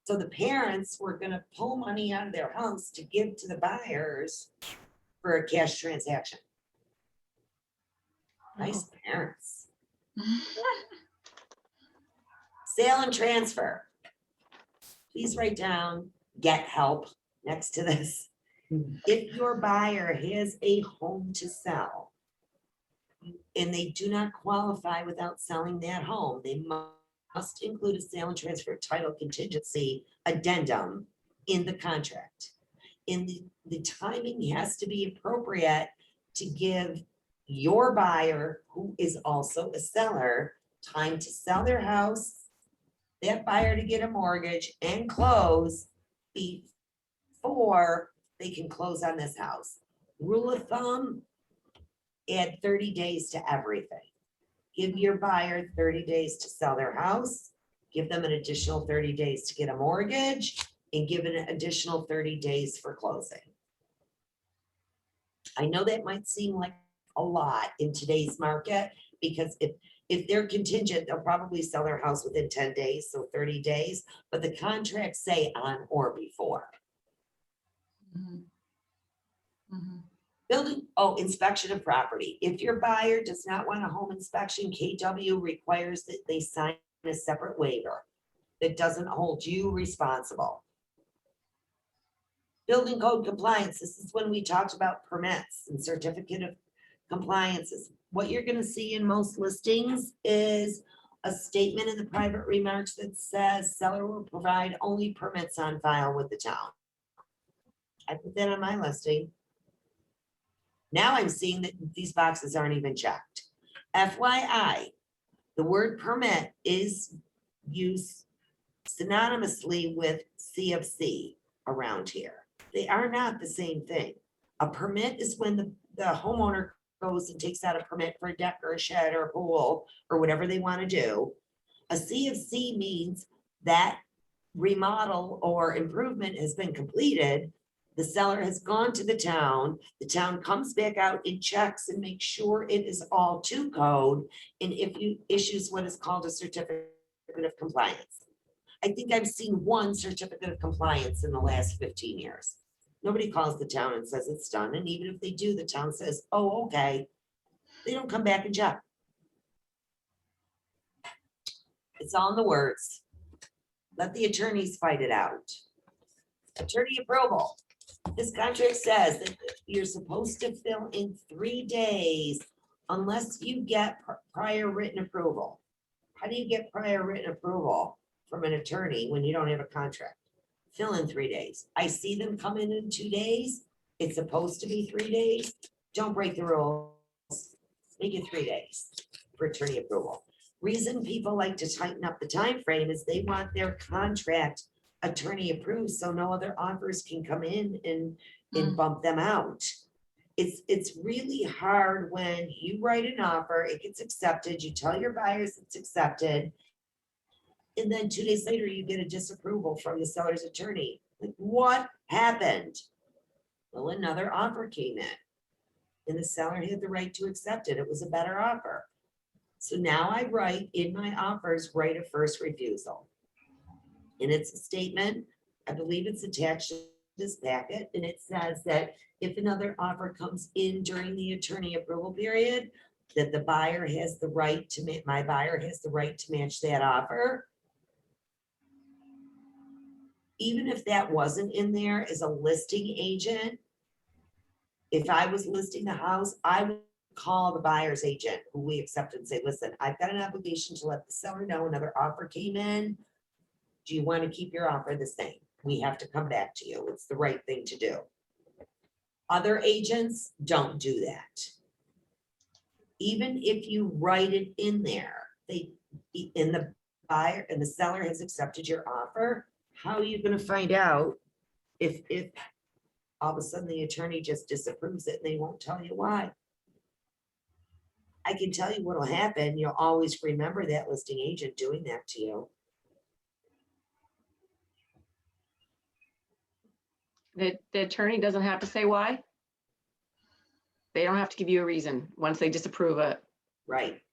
S1: So the parents were gonna pull money out of their house to give to the buyers for a cash transaction. Nice parents. Sale and transfer. Please write down, get help next to this. If your buyer has a home to sell and they do not qualify without selling that home, they must include a sale and transfer title contingency addendum in the contract. In the timing has to be appropriate to give your buyer, who is also a seller, time to sell their house, that buyer to get a mortgage and close before they can close on this house. Rule of thumb, add 30 days to everything. Give your buyer 30 days to sell their house, give them an additional 30 days to get a mortgage, and give an additional 30 days for closing. I know that might seem like a lot in today's market, because if they're contingent, they'll probably sell their house within 10 days, so 30 days, but the contracts say on or before.
S4: Mhm. Mhm.
S1: Building, oh, inspection of property. If your buyer does not want a home inspection, KW requires that they sign a separate waiver that doesn't hold you responsible. Building code compliance, this is when we talked about permits and certificate of compliances. What you're gonna see in most listings is a statement in the private remarks that says seller will provide only permits on file with the town. I put that on my listing. Now I'm seeing that these boxes aren't even checked. FYI, the word permit is used synonymously with CFC around here. They are not the same thing. A permit is when the homeowner goes and takes out a permit for a deck or a shed or a pool or whatever they want to do. A CFC means that remodel or improvement has been completed. The seller has gone to the town comes back out and checks and makes sure it is all to code. And if you issues what is called a certificate of compliance. I think I've seen one certificate of compliance in the last 15 years. Nobody calls the town and says it's done. And even if they do, the town says, oh, okay. They don't come back and check. It's all in the words. Let the attorneys fight it out. Attorney approval. This contract says that you're supposed to fill in 3 days unless you get prior written approval. How do you get prior written approval from an attorney when you don't have a contract? Fill in 3 days. I see them come in 2 days. It's supposed to be 3 days. Don't break the rules. Make it 3 days for attorney approval. Reason people like to tighten up the time frame is they want their contract attorney approved so no other offers can come in and bump them out. It's really hard when you write an offer, it gets accepted, you tell your buyers it's accepted, and then 2 days later you get a disapproval from the seller's attorney. Like, what happened? Well, another offer came in and the seller had the right to accept it. It was a better offer. So now I write in my offers, right of first refusal. And it's a statement, I believe it's attached to this packet, and it says that if another offer comes in during the attorney approval period, that the buyer has the right to, my buyer has the right to match that offer. Even if that wasn't in there as a listing agent, if I was listing the house, I would call the buyer's agent who we accepted and say, listen, I've got an obligation to let the seller know another offer came in. Do you want to keep your offer the same? We have to come back to you. It's the right thing to do. Other agents don't do that. Even if you write it in there, the buyer and the seller has accepted your offer, how are you going to find out if all of a sudden the attorney just disapproves it and they won't tell you why? I can tell you what'll happen. You'll always remember that listing agent doing that to you.
S2: The attorney doesn't have to say why? They don't have to give you a reason once they disapprove it.
S1: Right.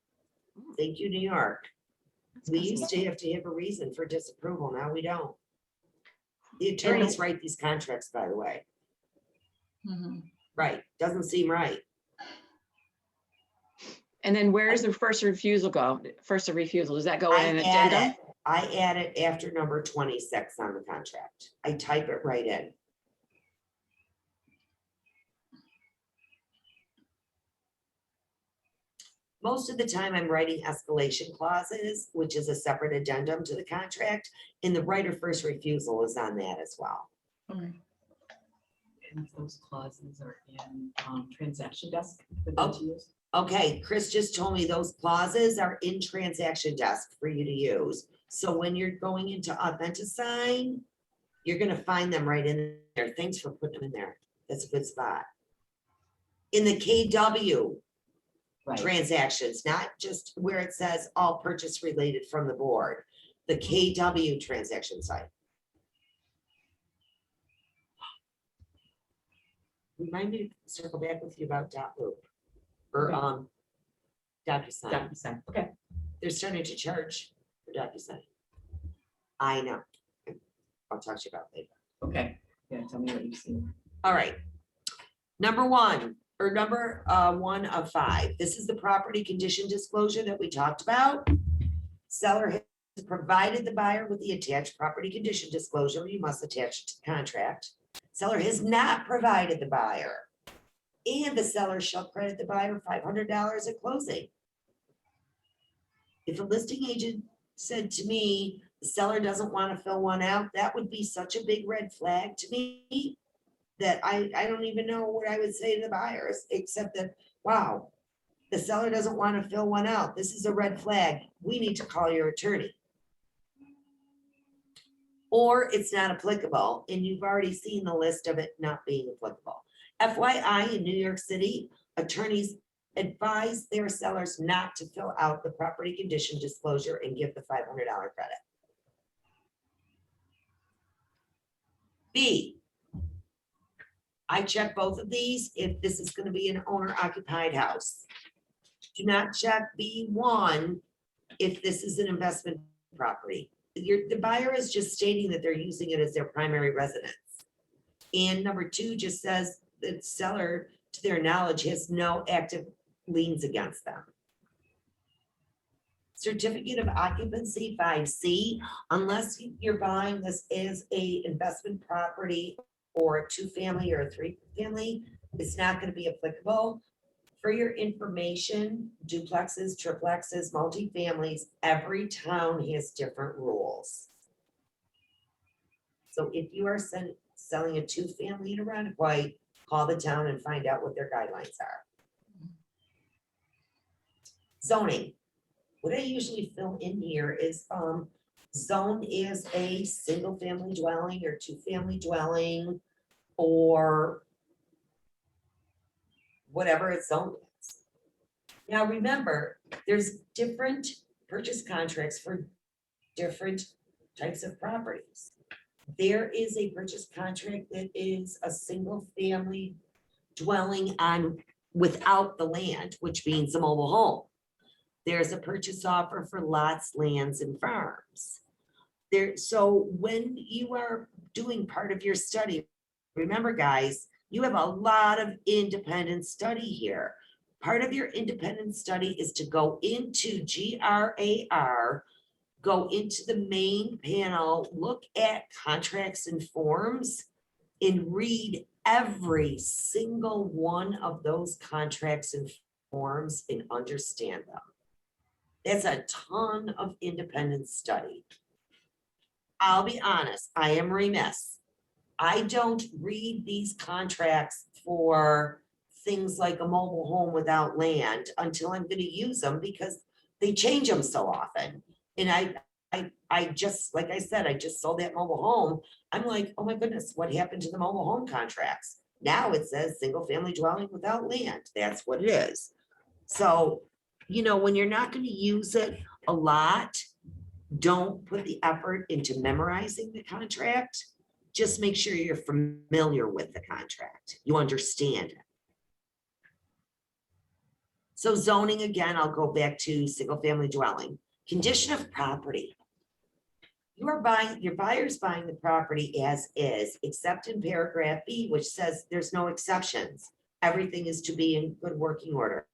S1: Thank you, New York. We used to have a reason for disapproval. Now we don't. The attorneys write these contracts, by the way.
S4: Mhm.
S1: Right. Doesn't seem right.
S2: And then where does the first refusal go? First of refusal, does that go in an addendum?
S1: I add it after number 26 on the contract. I type it right in. Most of the time I'm writing escalation clauses, which is a separate addendum to the contract, and the right of first refusal is on that as well.
S4: Okay.
S3: And those clauses are in transaction desk for
S1: Oh.
S3: them to use.
S1: Okay, Chris just told me those clauses are in transaction desk for you to use. So when you're going into Authenticsign, you're gonna find them right in there. Thanks for putting them in there. That's a good spot. In the KW
S3: Right.
S1: transactions, not just where it says all purchase related from the board, the KW transaction site. Remind me to circle back with you about dot loop or
S3: Okay.
S1: DocuSign.
S3: DocuSign. Okay.
S1: They're starting to charge for DocuSign. I know. I'll talk to you about it later.
S3: Okay. Yeah, tell me what you've seen.
S1: All right. Number one of 5. This is the property condition disclosure that we talked about. Seller has provided the buyer with the attached property condition disclosure. You must attach it to the contract. Seller has not provided the buyer. And the seller shall credit the buyer $500 at closing. If a listing agent said to me, the seller doesn't want to fill one out, that would be such a big red flag to me that I don't even know what I would say to the buyers, except that, wow, the seller doesn't want to fill one out. This is a red flag. We need to call your attorney. Or it's not applicable, and you've already seen the list of it not being applicable. FYI, in New York City, attorneys advise their sellers not to fill out the property condition disclosure and give the $500 credit. B, I check both of these if this is going to be an owner occupied house. Do not check B1 if this is an investment property. The buyer is just stating that they're using it as their primary residence. And number 2 just says that seller, to their knowledge, has no active liens against them. Certificate of occupancy 5C, unless you're buying this as a investment property or a 2-family or a 3-family, it's not going to be applicable. For your information, duplexes, triplexes, multifamilies, every town has different rules. So if you are selling a 2-family in Arundel, call the town and find out what their guidelines are. Zoning. What I usually fill in here is zone is a single-family dwelling or 2-family dwelling or whatever its zone is. Now, remember, there's different purchase contracts for different types of properties. There is a purchase contract that is a single-family dwelling on without the land, which means a mobile home. There's a purchase offer for lots, lands, and farms. So when you are doing part of your study, remember, guys, you have a lot of independent study here. Part of your independent study is to go into GRAR, go into the main panel, look at contracts and forms, and read every single one of those contracts and forms and understand them. That's a ton of independent study. I'll be honest, I am remiss. I don't read these contracts for things like a mobile home without land until I'm gonna use them because they change them so often. And I just, like I said, I just sold that mobile home. I'm like, oh my goodness, what happened to the mobile home contracts? Now it says single family dwelling without land. That's what it is. So, you know, when you're not going to use it a lot, don't put the effort into memorizing the contract. Just make sure you're familiar with the contract. You understand it. So zoning, again, I'll go back to single family dwelling. Condition of property. Your buyer's buying the property as is, except in paragraph B, which says there's no exceptions. Everything is to be in good working order.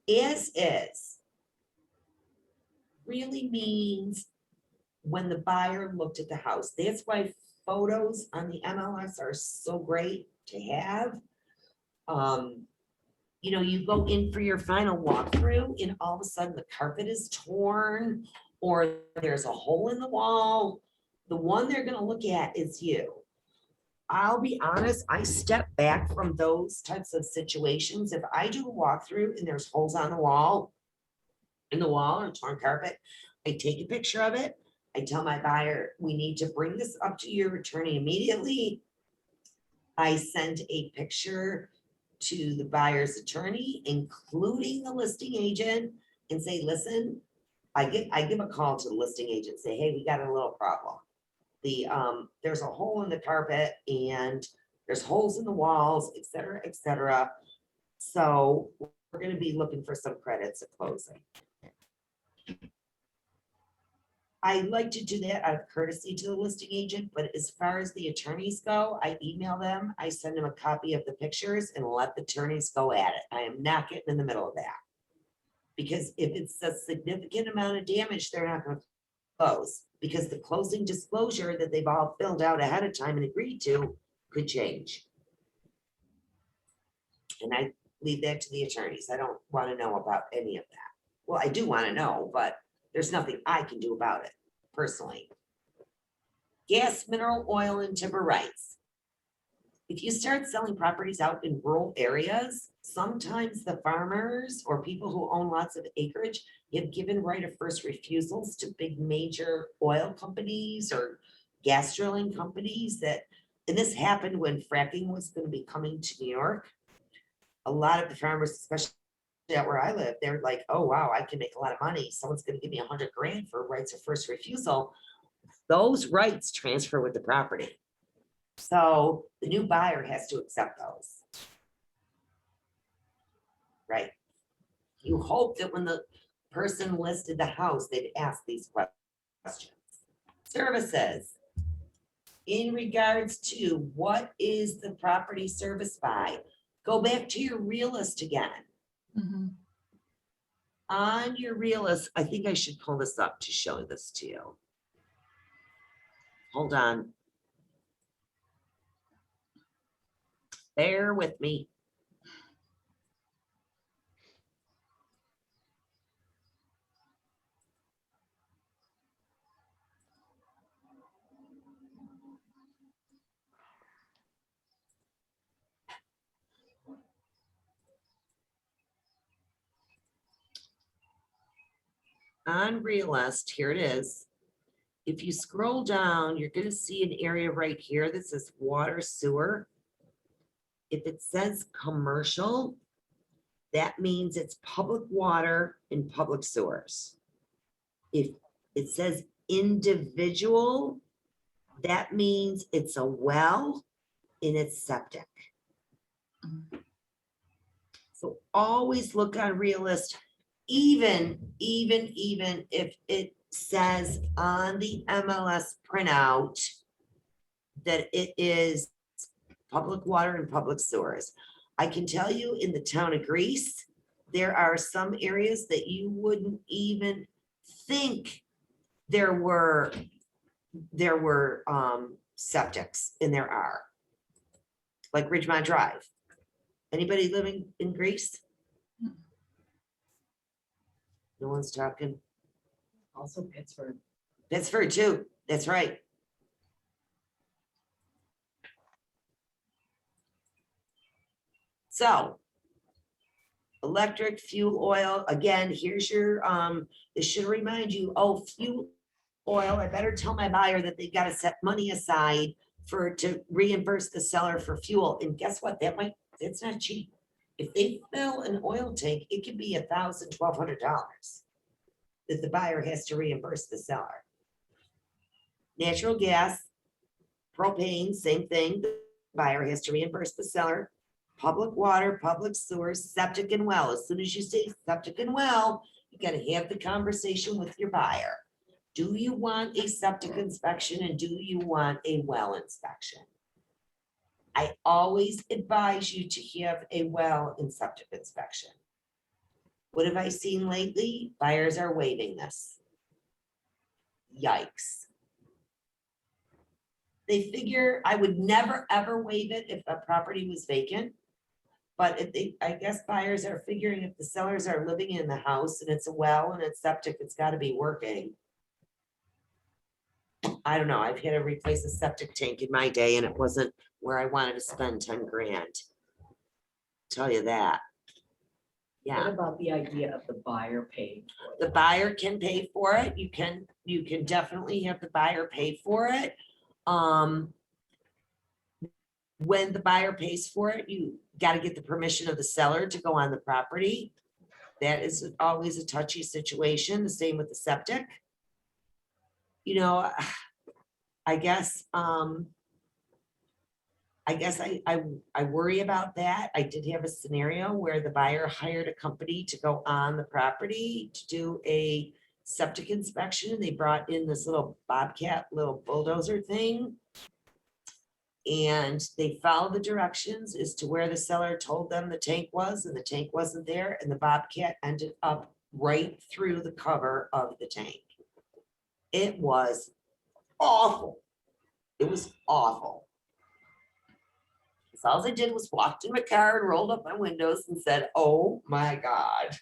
S1: As is really means when the buyer looked at the house. That's why photos on the MLS are so great to have. you know, you go in for your final walkthrough and all of a sudden the carpet is torn or there's a hole in the wall, the one they're gonna look at is you. I'll be honest, I step back from those types of situations. If I do a walkthrough and there's holes on the wall, in the wall or torn carpet, I take a picture of it. I tell my buyer, we need to bring this up to your attorney immediately. I send a picture to the buyer's attorney, including the listing agent, and say, listen, I give a call to the listing agent, say, hey, we got a little problem. There's a hole in the carpet and there's holes in the walls, et cetera, et cetera. So we're gonna be looking for some credits at closing. I like to do that out of courtesy to the listing agent, but as far as the attorneys go, I email them, I send them a copy of the pictures and let the attorneys go at it. I am not getting in the middle of that. Because if it's a significant amount of damage, they're not gonna close, because the closing disclosure that they've all filled out ahead of time and agreed to could change. And I leave that to the attorneys. I don't want to know about any of that. Well, I do want to know, but there's nothing I can do about it personally. Gas, mineral oil, and timber rights. If you start selling properties out in rural areas, sometimes the farmers or people who own lots of acreage have given right of first refusals to big major oil companies or gas drilling companies that, and this happened when fracking was going to be coming to New York. A lot of the farmers, especially out where I live, they're like, oh, wow, I can make a lot of money. Someone's going to give me $100 grand for rights of first refusal. Those rights transfer with the property. So the new buyer has to accept those. Right. You hope that when the person listed the house, they'd ask these questions. Services. In regards to what is the property serviced by, go back to your realist again.
S4: Mhm.
S1: On your realist, I think I should pull this up to show this to you. Hold on. Bear with me. On realist, here it is. If you scroll down, you're going to see an area right here that says water sewer. If it says commercial, that means it's public water and public sewers. If it says individual, that means it's a well and it's septic. So always look on realist, even if it says on the MLS printout that it is public water and public sewers. I can tell you in the town of Greece, there are some areas that you wouldn't even think there were septics, and there are. Like Ridgemont Drive. Anybody living in Greece? No one's talking.
S3: Also Pittsburgh.
S1: Pittsburgh too, that's right. So, electric, fuel, oil, again, here's your, this should remind you, oh, fuel, oil, I better tell my buyer that they gotta set money aside to reimburse the seller for fuel, and guess what, it's not cheap. If they fill an oil tank, it could be $1,000, $1,200 that the buyer has to reimburse the seller. Natural gas, propane, same thing, the buyer has to reimburse the seller. Public water, public sewers, septic and well. As soon as you say septic and well, you gotta have the conversation with your buyer. Do you want a septic inspection and do you want a well inspection? I always advise you to have a well and septic inspection. What have I seen lately? Buyers are waiving this. Yikes. They figure I would never, ever waive it if a property was vacant. But if they, I guess buyers are figuring if the sellers are living in the house and it's a well and it's septic, it's gotta be working. I don't know, I've had to replace a septic tank in my day and it wasn't where I wanted to spend 10 grand. Tell you that.
S3: What
S1: Yeah,
S3: about the idea of the buyer paying for
S1: the
S3: it?
S1: buyer can pay for it. You can definitely have the buyer pay for it. When the buyer pays for it, you gotta get the permission of the seller to go on the property. That is always a touchy situation, the same with the septic. You know, I guess, I worry about that. I did have a scenario where the buyer hired a company to go on the property to do a septic inspection. They brought in this little bobcat, little bulldozer thing. And they followed the directions as to where the seller told them the tank was, and the tank wasn't there, and the bobcat ended up right through the cover of the tank. It was awful. It was awful. So all I did was walked in my car and rolled up my windows and said, oh my God.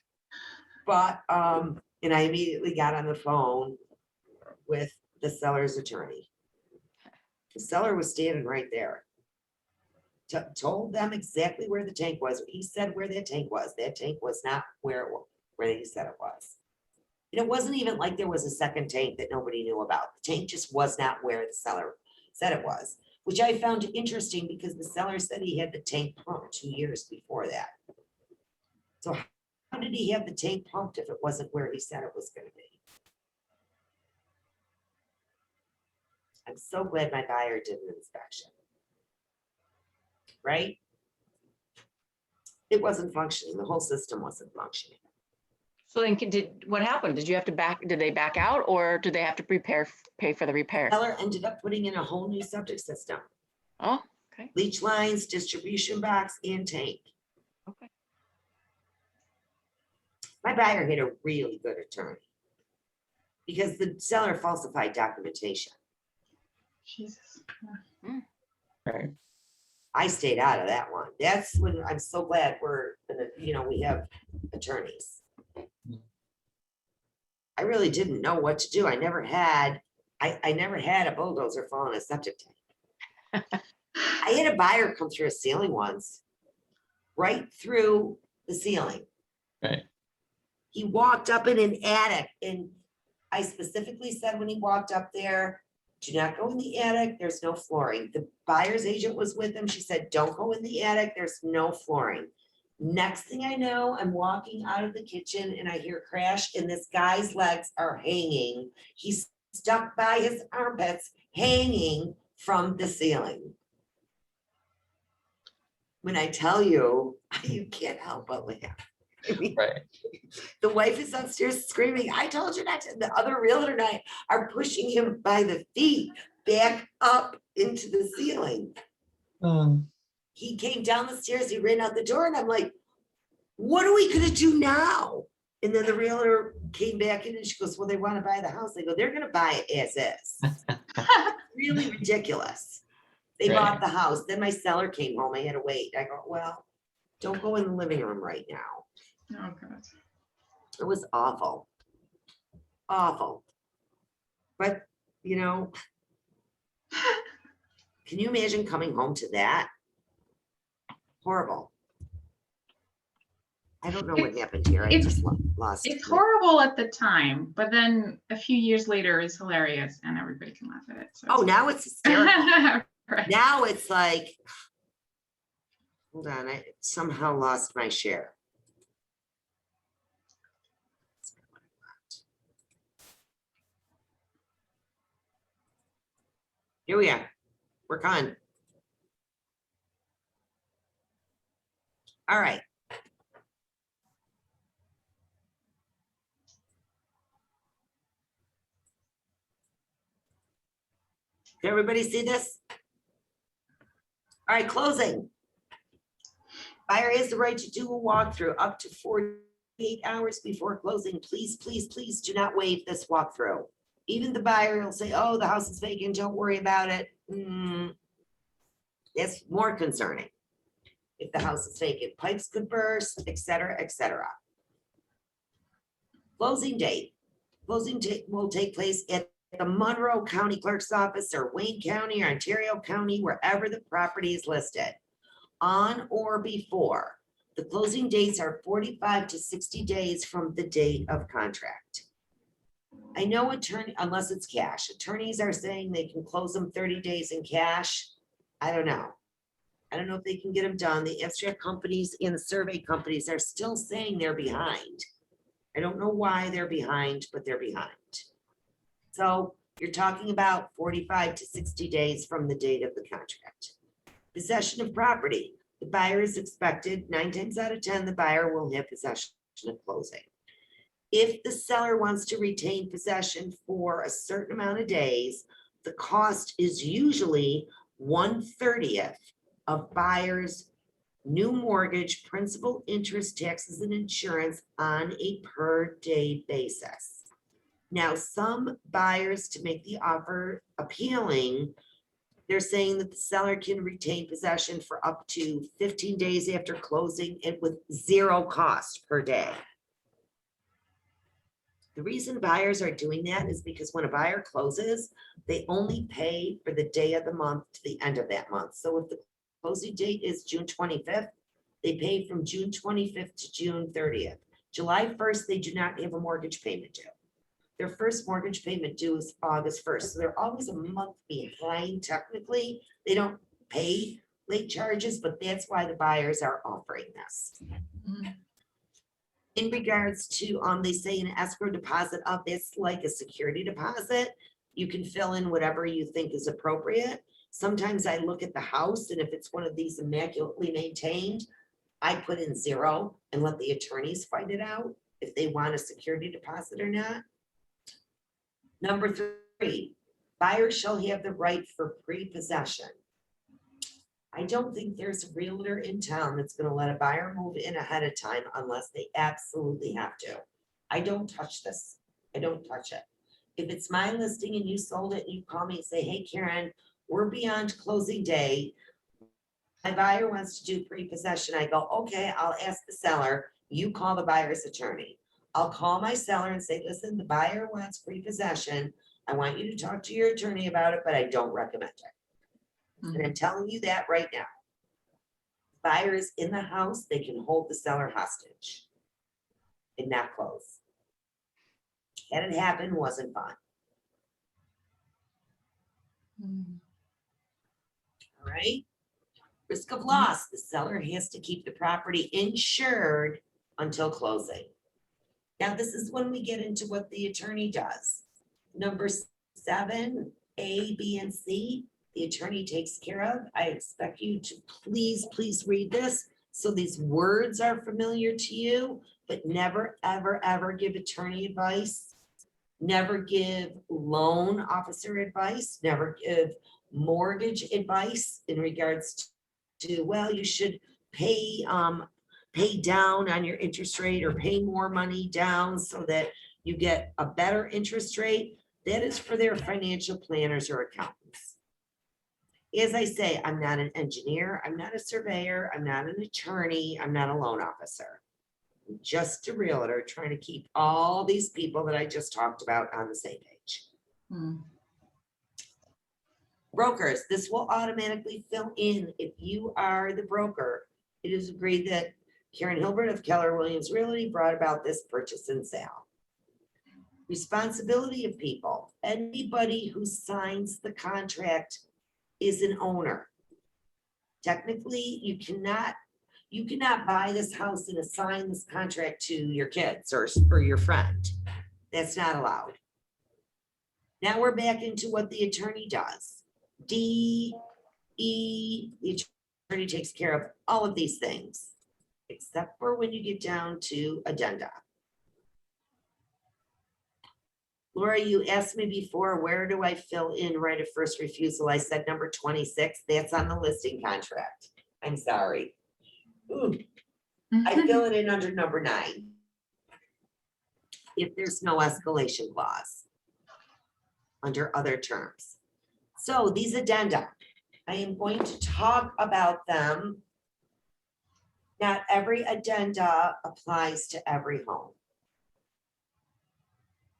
S1: But, and I immediately got on the phone with the seller's attorney. The seller was standing right there. Told them exactly where the tank was. He said where that tank was. That tank was not where he said it was. And it wasn't even like there was a second tank that nobody knew about. The tank just was not where the seller said it was, which I found interesting because the seller said he had the tank pumped 2 years before that. So how did he have the tank pumped if it wasn't where he said it was going to be? I'm so glad my buyer did an inspection. Right? It wasn't functioning. The whole system wasn't functioning.
S2: So then what happened? Did they back out or did they have to pay for the repair?
S1: Keller ended up putting in a whole new septic system.
S2: Oh, okay.
S1: Leach lines, distribution box, and tank.
S2: Okay.
S1: My buyer had a really good attorney because the seller falsified documentation.
S4: Jesus.
S5: Right.
S1: I stayed out of that one. That's when I'm so glad we have attorneys. I really didn't know what to do. I never had a bulldozer fall in a septic tank. I had a buyer come through a ceiling once, right through the ceiling.
S5: Right.
S1: He walked up in an attic, and I specifically said when he walked up there, do not go in the attic, there's no flooring. The buyer's agent was with him. She said, don't go in the attic, there's no flooring. Next thing I know, I'm walking out of the kitchen and I hear crash and this guy's legs are hanging. He's stuck by his armpits, hanging from the ceiling. When I tell you, you can't help but laugh. I mean,
S5: Right.
S1: the wife is upstairs screaming, I told you not to. The other realtor and I are pushing him by the feet back up into the ceiling. He came down the stairs, he ran out the door, and I'm like, what are we gonna do now? And then the realtor came back in and she goes, well, they want to buy the house. They go, they're gonna buy it as is. Really ridiculous. They
S5: Right.
S1: bought the house. Then my seller came home. I had to wait. I go, well, don't go in the living room right now.
S4: Oh, God.
S1: It was awful. Awful. But, can you imagine coming home to that? Horrible. I don't know what happened here. I
S4: it's-
S1: just lost.
S4: It's horrible at the time, but then a few years later it's hilarious and everybody can laugh at it. So
S1: Oh, now it's hysterical.
S4: right.
S1: Now it's like, hold on, I somehow lost my share. Here we are. We're gone. All right. Did everybody see this? All right, closing. Buyer has the right to do a walkthrough up to 48 hours before closing. Please, please, please do not waive this walkthrough. Even the buyer will say, oh, the house is vacant, don't worry about it. That's more concerning. if the house is vacant, pipes could burst, et cetera, et cetera. Closing date. Closing date will take place at the Monroe County Clerk's Office or Wayne County or Ontario County, wherever the property is listed. On or before. The closing dates are 45 to 60 days from the date of contract. I know attorney, unless it's cash, attorneys are saying they can close them 30 days in cash. I don't know. I don't know if they can get them done. The abstract companies and the survey companies are still saying they're behind. I don't know why they're behind, but they're behind. So you're talking about 45 to 60 days from the date of the contract. Possession of property. The buyer is expected, 9 times out of 10, the buyer will have possession at closing. If the seller wants to retain possession for a certain amount of days, the cost is usually 1/30 of buyer's new mortgage, principal, interest, taxes, and insurance on a per day basis. Now, some buyers, to make the offer appealing, they're saying that the seller can retain possession for up to 15 days after closing it with 0 cost per day. The reason buyers are doing that is because when a buyer closes, they only pay for the day of the month to the end of that month. So if the closing date is June 25th, they pay from June 25th to June 30th. July 1st, they do not have a mortgage payment due. Their first mortgage payment due is August 1st. So they're always a month behind technically. They don't pay late charges, but that's why the buyers are offering this. In regards to, they say an escrow deposit of this, like a security deposit, you can fill in whatever you think is appropriate. Sometimes I look at the house, and if it's one of these immaculately maintained, I put in 0 and let the attorneys find it out if they want a security deposit or not. Number 3, buyers shall have the right for pre-possession. I don't think there's a realtor in town that's going to let a buyer move in ahead of time unless they absolutely have to. I don't touch this. I don't touch it. If it's my listing and you sold it and you call me and say, hey, Karen, we're beyond closing day. My buyer wants to do pre-possession. I go, okay, I'll ask the seller. You call the buyer's attorney. I'll call my seller and say, listen, the buyer wants pre-possession. I want you to talk to your attorney about it, but I don't recommend it. And I'm telling you that right now. Buyer is in the house, they can hold the seller hostage and not close. Had it happen, wasn't fun. All right. Risk of loss, the seller has to keep the property insured until closing. Now, this is when we get into what the attorney does. Number 7, A, B, and C, the attorney takes care of. I expect you to please read this so these words are familiar to you, but never, ever, ever give attorney advice. Never give loan officer advice. Never give mortgage advice in regards to, well, you should pay down on your interest rate or pay more money down so that you get a better interest rate. That is for their financial planners or accountants. As I say, I'm not an engineer, I'm not a surveyor, I'm not an attorney, I'm not a loan officer. I'm just a realtor trying to keep all these people that I just talked about on the same page. Brokers, this will automatically fill in if you are the broker. It is agreed that Karen Hilbert of Keller Williams Realty brought about this purchase and sale. Responsibility of people. Anybody who signs the contract is an owner. Technically, you cannot buy this house and assign this contract to your kids or for your friend. That's not allowed. Now we're back into what the attorney does. D, E, the attorney takes care of all of these things, except for when you get down to addenda. Laura, you asked me before, where do I fill in right of first refusal? I said number 26, that's on the listing contract. I'm sorry. Ooh, I fill it in under number 9. If there's no escalation clause under other terms. So these addenda, I am going to talk about them Not every addenda applies to every home.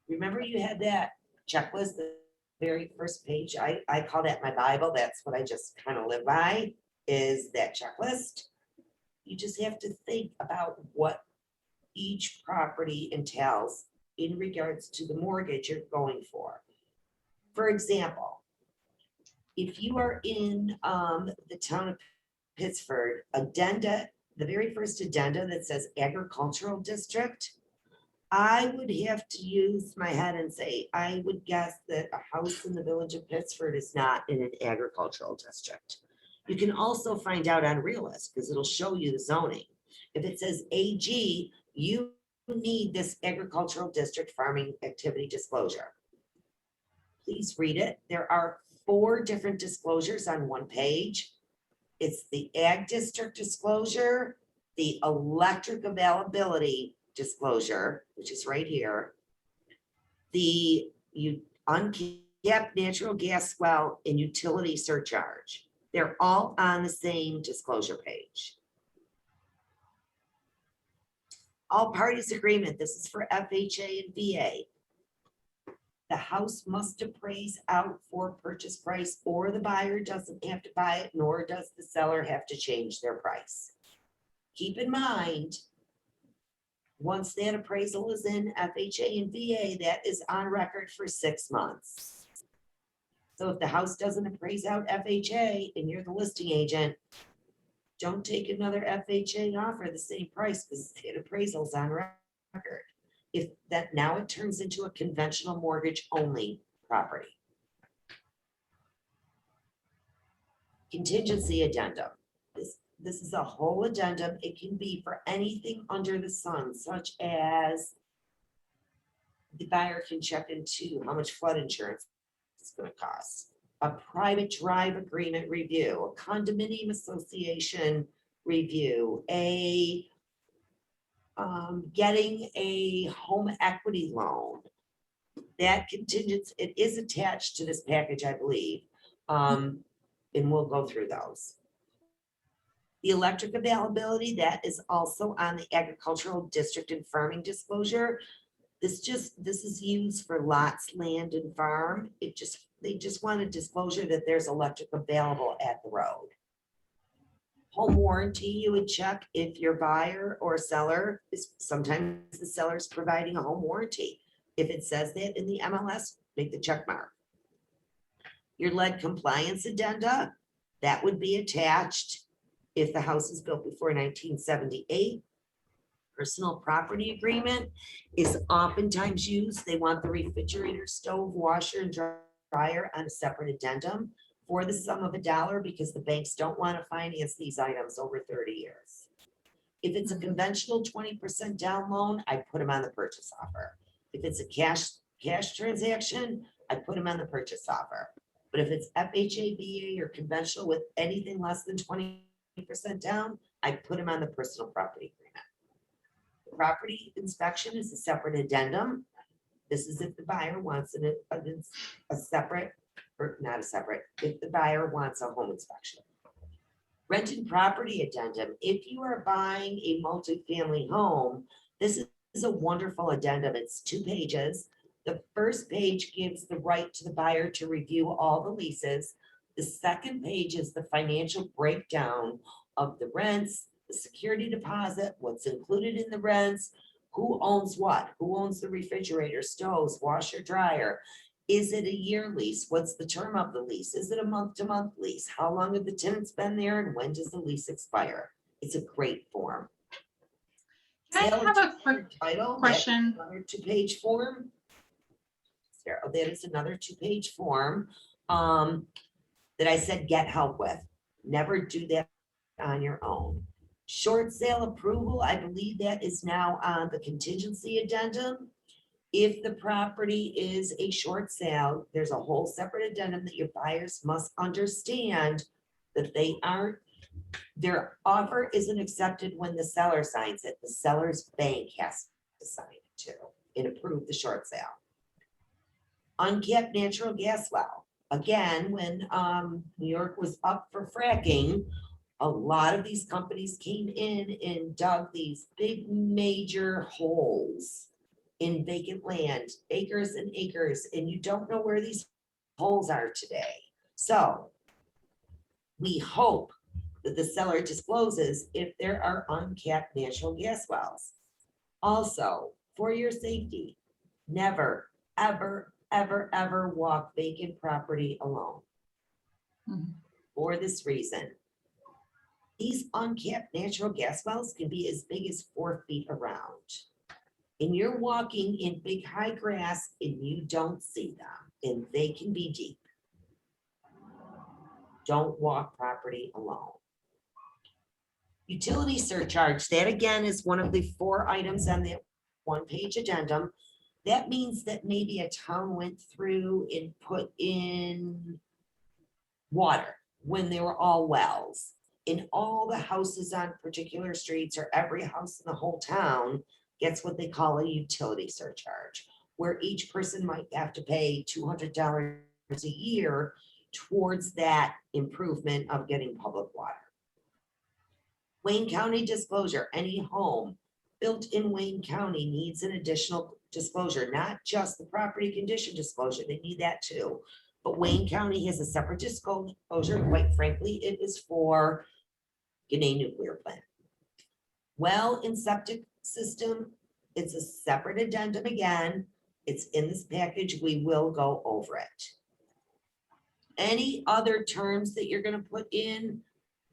S1: Remember you had that checklist, the very first page? I call that my Bible. That's what I just kind of live by, is that checklist. You just have to think about what each property entails in regards to the mortgage you're going for. For example, if you are in the town of Pittsford, addenda, the very first addenda that says agricultural district, I would have to use my head and say, I would guess that a house in the village of Pittsford is not in an agricultural district. You can also find out on Realist because it'll show you the zoning. If it says AG, you need this agricultural district farming activity disclosure. Please read it. There are 4 different disclosures on one page. It's the ag district disclosure, the electric availability disclosure, which is right here, the uncapped natural gas well and utility surcharge. They're all on the same disclosure page. All parties agreement, this is for FHA and VA. The house must appraise out for purchase price, or the buyer doesn't have to buy it, nor does the seller have to change their price. Keep in mind, once that appraisal is in FHA and VA, that is on record for 6 months. So if the house doesn't appraise out FHA and you're the listing agent, don't take another FHA offer the same price because the appraisal's on record. If that, now it turns into a conventional mortgage only property. Contingency addendum. This is a whole addendum. It can be for anything under the sun, such as the buyer can check into how much flood insurance it's going to cost, a private drive agreement review, a condominium association review, a getting a home equity loan. That contingency, it is attached to this package, I believe, and we'll go through those. The electric availability, that is also on the agricultural district and farming disclosure. This is used for lots, land, and farm. They just want a disclosure that there's electric available at the road. Home warranty, you would check if your buyer or seller is, sometimes the seller is providing a home warranty. If it says that in the MLS, make the check mark. Your lead compliance addenda, that would be attached if the house is built before 1978. Personal property agreement is oftentimes used. They want the refrigerator, stove, washer, and dryer on a separate addendum for the sum of $1 because the banks don't want to finance these items over 30 years. If it's a conventional 20% down loan, I put them on the purchase offer. If it's a cash transaction, I put them on the purchase offer. But if it's FHA, VA, or conventional with anything less than 20% down, I put them on the personal property agreement. The property inspection is a separate addendum. This is if the buyer wants a separate, or not a separate, if the buyer wants a home inspection. Rented property addendum. If you are buying a multifamily home, this is a wonderful addendum. It's 2 pages. The first page gives the right to the buyer to review all the leases. The second page is the financial breakdown of the rents, the security deposit, what's included in the rents, who owns what, who owns the refrigerator, stoves, washer, dryer. Is it a year lease? What's the term of the lease? Is it a month-to-month lease? How long have the tenants been there and when does the lease expire? It's a great form.
S4: Can I have a quick
S1: Title,
S4: question?
S1: another 2-page form. That is another 2-page form that I said get help with. Never do that on your own. Short sale approval, I believe that is now on the contingency addendum. If the property is a short sale, there's a whole separate addendum that your buyers must understand that their offer isn't accepted when the seller signs it. The seller's bank has to sign it too and approve the short sale. Uncapped natural gas well. Again, when New York was up for fracking, A lot of these companies came in and dug these big major holes in vacant land, acres and acres, and you don't know where these holes are today. So we hope that the seller discloses if there are uncapped natural gas wells. Also, for your safety, never, ever, ever, ever walk vacant property alone.
S4: Mhm.
S1: For this reason, these uncapped natural gas wells can be as big as 4 feet around. And you're walking in big high grass and you don't see them, and they can be deep. Don't walk property alone. Utility surcharge, that again is one of the 4 items on the 1-page addendum. That means that maybe a town went through and put in water when they were all wells. In all the houses on particular streets, or every house in the whole town gets what they call a utility surcharge, where each person might have to pay $200 a year towards that improvement of getting public water. Wayne County disclosure, any home built in Wayne County needs an additional disclosure, not just the property condition disclosure, they need that too. But Wayne County has a separate disclosure, quite frankly, it is for Ginna nuclear plant. Well, in septic system, it's a separate addendum again, it's in this package, we will go over it. Any other terms that you're gonna put in,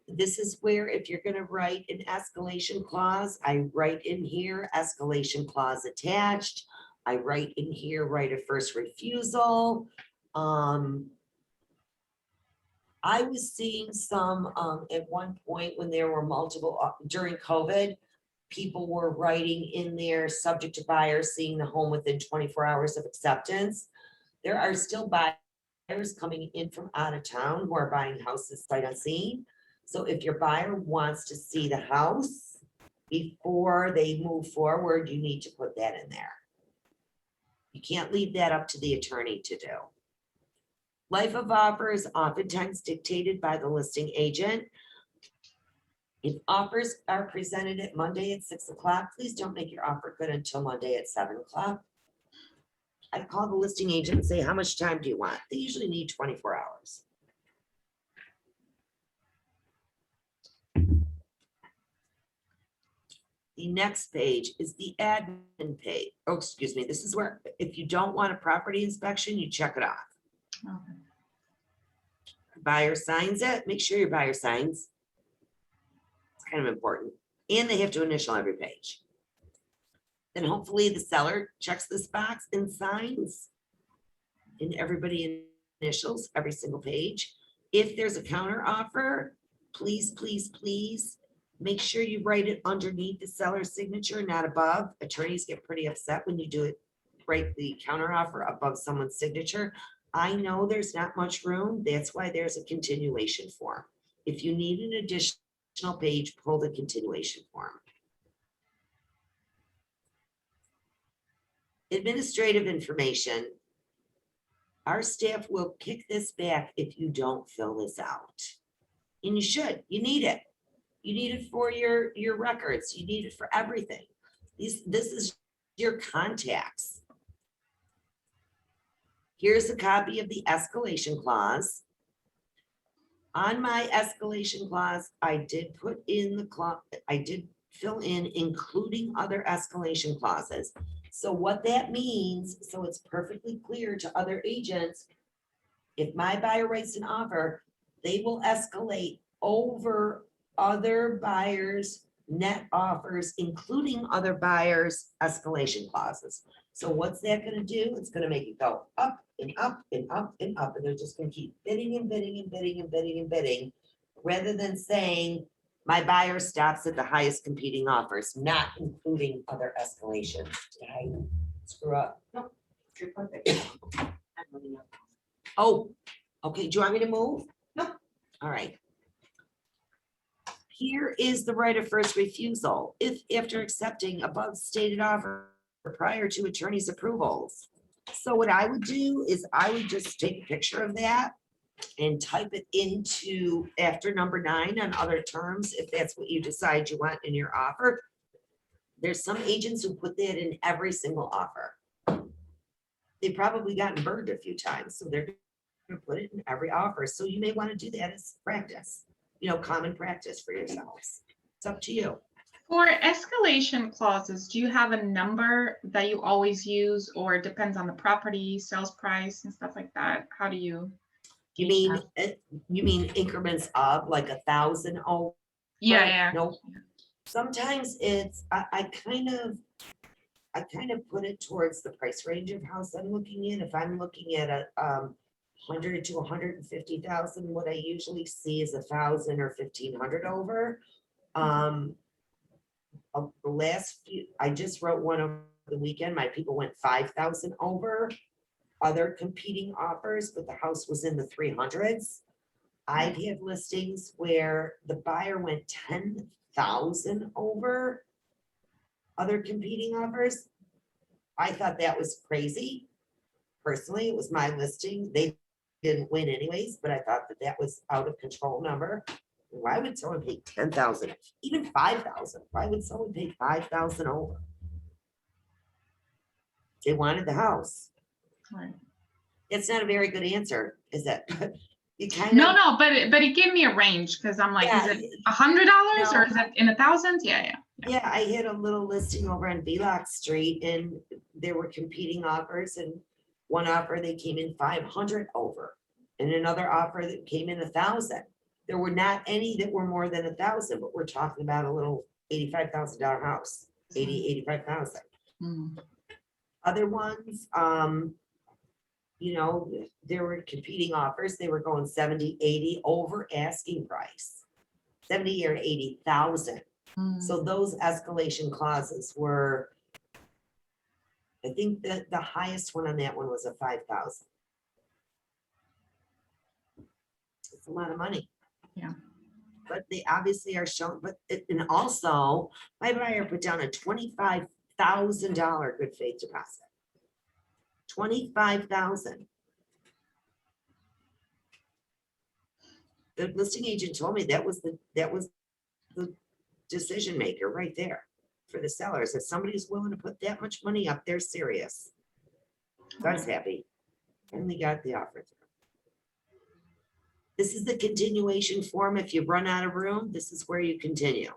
S1: this is where if you're gonna write an escalation clause, I write in here, escalation clause attached. I write in here, right of first refusal. I was seeing some, at one point when there were multiple, during COVID, people were writing in there, subject to buyer seeing the home within 24 hours of acceptance. There are still buyers coming in from out of town who are buying houses sight unseen. So if your buyer wants to see the house before they move forward, you need to put that in there. You can't leave that up to the attorney to do. Life of offer is oftentimes dictated by the listing agent. If offers are presented at Monday at 6 o'clock, please don't make your offer good until Monday at 7 o'clock. I call the listing agent and say, how much time do you want? They usually need 24 hours. The next page is the admin page. Oh, excuse me. This is where, if you don't want a property inspection, you check it off.
S4: Okay.
S1: Buyer signs it. Make sure your buyer signs. It's kind of important. And they have to initial every page. Then hopefully the seller checks this box and signs. And everybody initials every single page. If there's a counter offer, please, please, please make sure you write it underneath the seller's signature, not above. Attorneys get pretty upset when you do it, write the counter offer above someone's signature. I know there's not much room. That's why there's a continuation form. If you need an additional page, pull the continuation form. Administrative information. Our staff will kick this back if you don't fill this out. And you should, you need it. You need it for your records. You need it for everything. This is your contacts. Here's a copy of the escalation clause. On my escalation clause, I did put in the clause, I did fill in including other escalation clauses. So what that means, so it's perfectly clear to other agents, if my buyer writes an offer, they will escalate over other buyers' net offers, including other buyers' escalation clauses. So what's that gonna do? It's gonna make it go up and up and up and up, and they're just gonna keep bidding and bidding and bidding and bidding and bidding, rather than saying, my buyer stops at the highest competing offers, not including other escalations. Did I screw up? No, you're perfect. Oh, okay, do you want me to move? No. All right. Here is the right of first refusal. If after accepting above stated offer prior to attorney's approvals. So what I would do is I would just take a picture of that and type it into after number 9 on other terms, if that's what you decide you want in your offer. There's some agents who put that in every single offer. They've probably gotten burned a few times, so they're gonna put it in every offer. So you may want to do that as practice, common practice for yourselves. It's up to you.
S4: For escalation clauses, do you have a number that you always use, or it depends on the property, sales price and stuff like that? How do you?
S1: You
S4: gauge
S1: mean,
S4: that?
S1: you mean increments of like 1,000? Oh,
S4: Yeah, yeah.
S1: no. Sometimes it's, I kind of put it towards the price range of house I'm looking at. If I'm looking at a 100 to 150,000, what I usually see is 1,000 or 1,500 over. The last few, I just wrote one over the weekend. My people went 5,000 over other competing offers, but the house was in the 300s. I've had listings where the buyer went 10,000 over other competing offers. I thought that was crazy. Personally, it was my listing. They didn't win anyways, but I thought that was out of control number. Why would someone pay 10,000, even 5,000? Why would someone pay 5,000 over? They wanted the house.
S4: Right.
S1: It's not a very good answer, is it? You kind
S4: No,
S1: of,
S4: no, but it gave me a range, because I'm like,
S1: Yeah,
S4: is it $100
S1: no.
S4: or is it in the thousands? Yeah, yeah.
S1: yeah, I hit a little listing over on Velox Street, and there were competing offers, and one offer they came in 500 over, and another offer that came in 1,000. There were not any that were more than 1,000, but we're talking about a little $85,000 house, 85,000.
S4: Mm.
S1: Other ones, there were competing offers. They were going 70, 80 over asking price, 70 or 80,000.
S4: Mm.
S1: So those escalation clauses were, I think that the highest one on that one was a 5,000. It's a lot of money.
S4: Yeah.
S1: But they obviously are shown, and also my buyer put down a $25,000 good faith deposit. 25,000. The listing agent told me that was the decision maker right there for the sellers. If somebody's willing to put that much money up, they're serious. I was happy. Finally got the offer. This is the continuation form. If you run out of room, this is where you continue.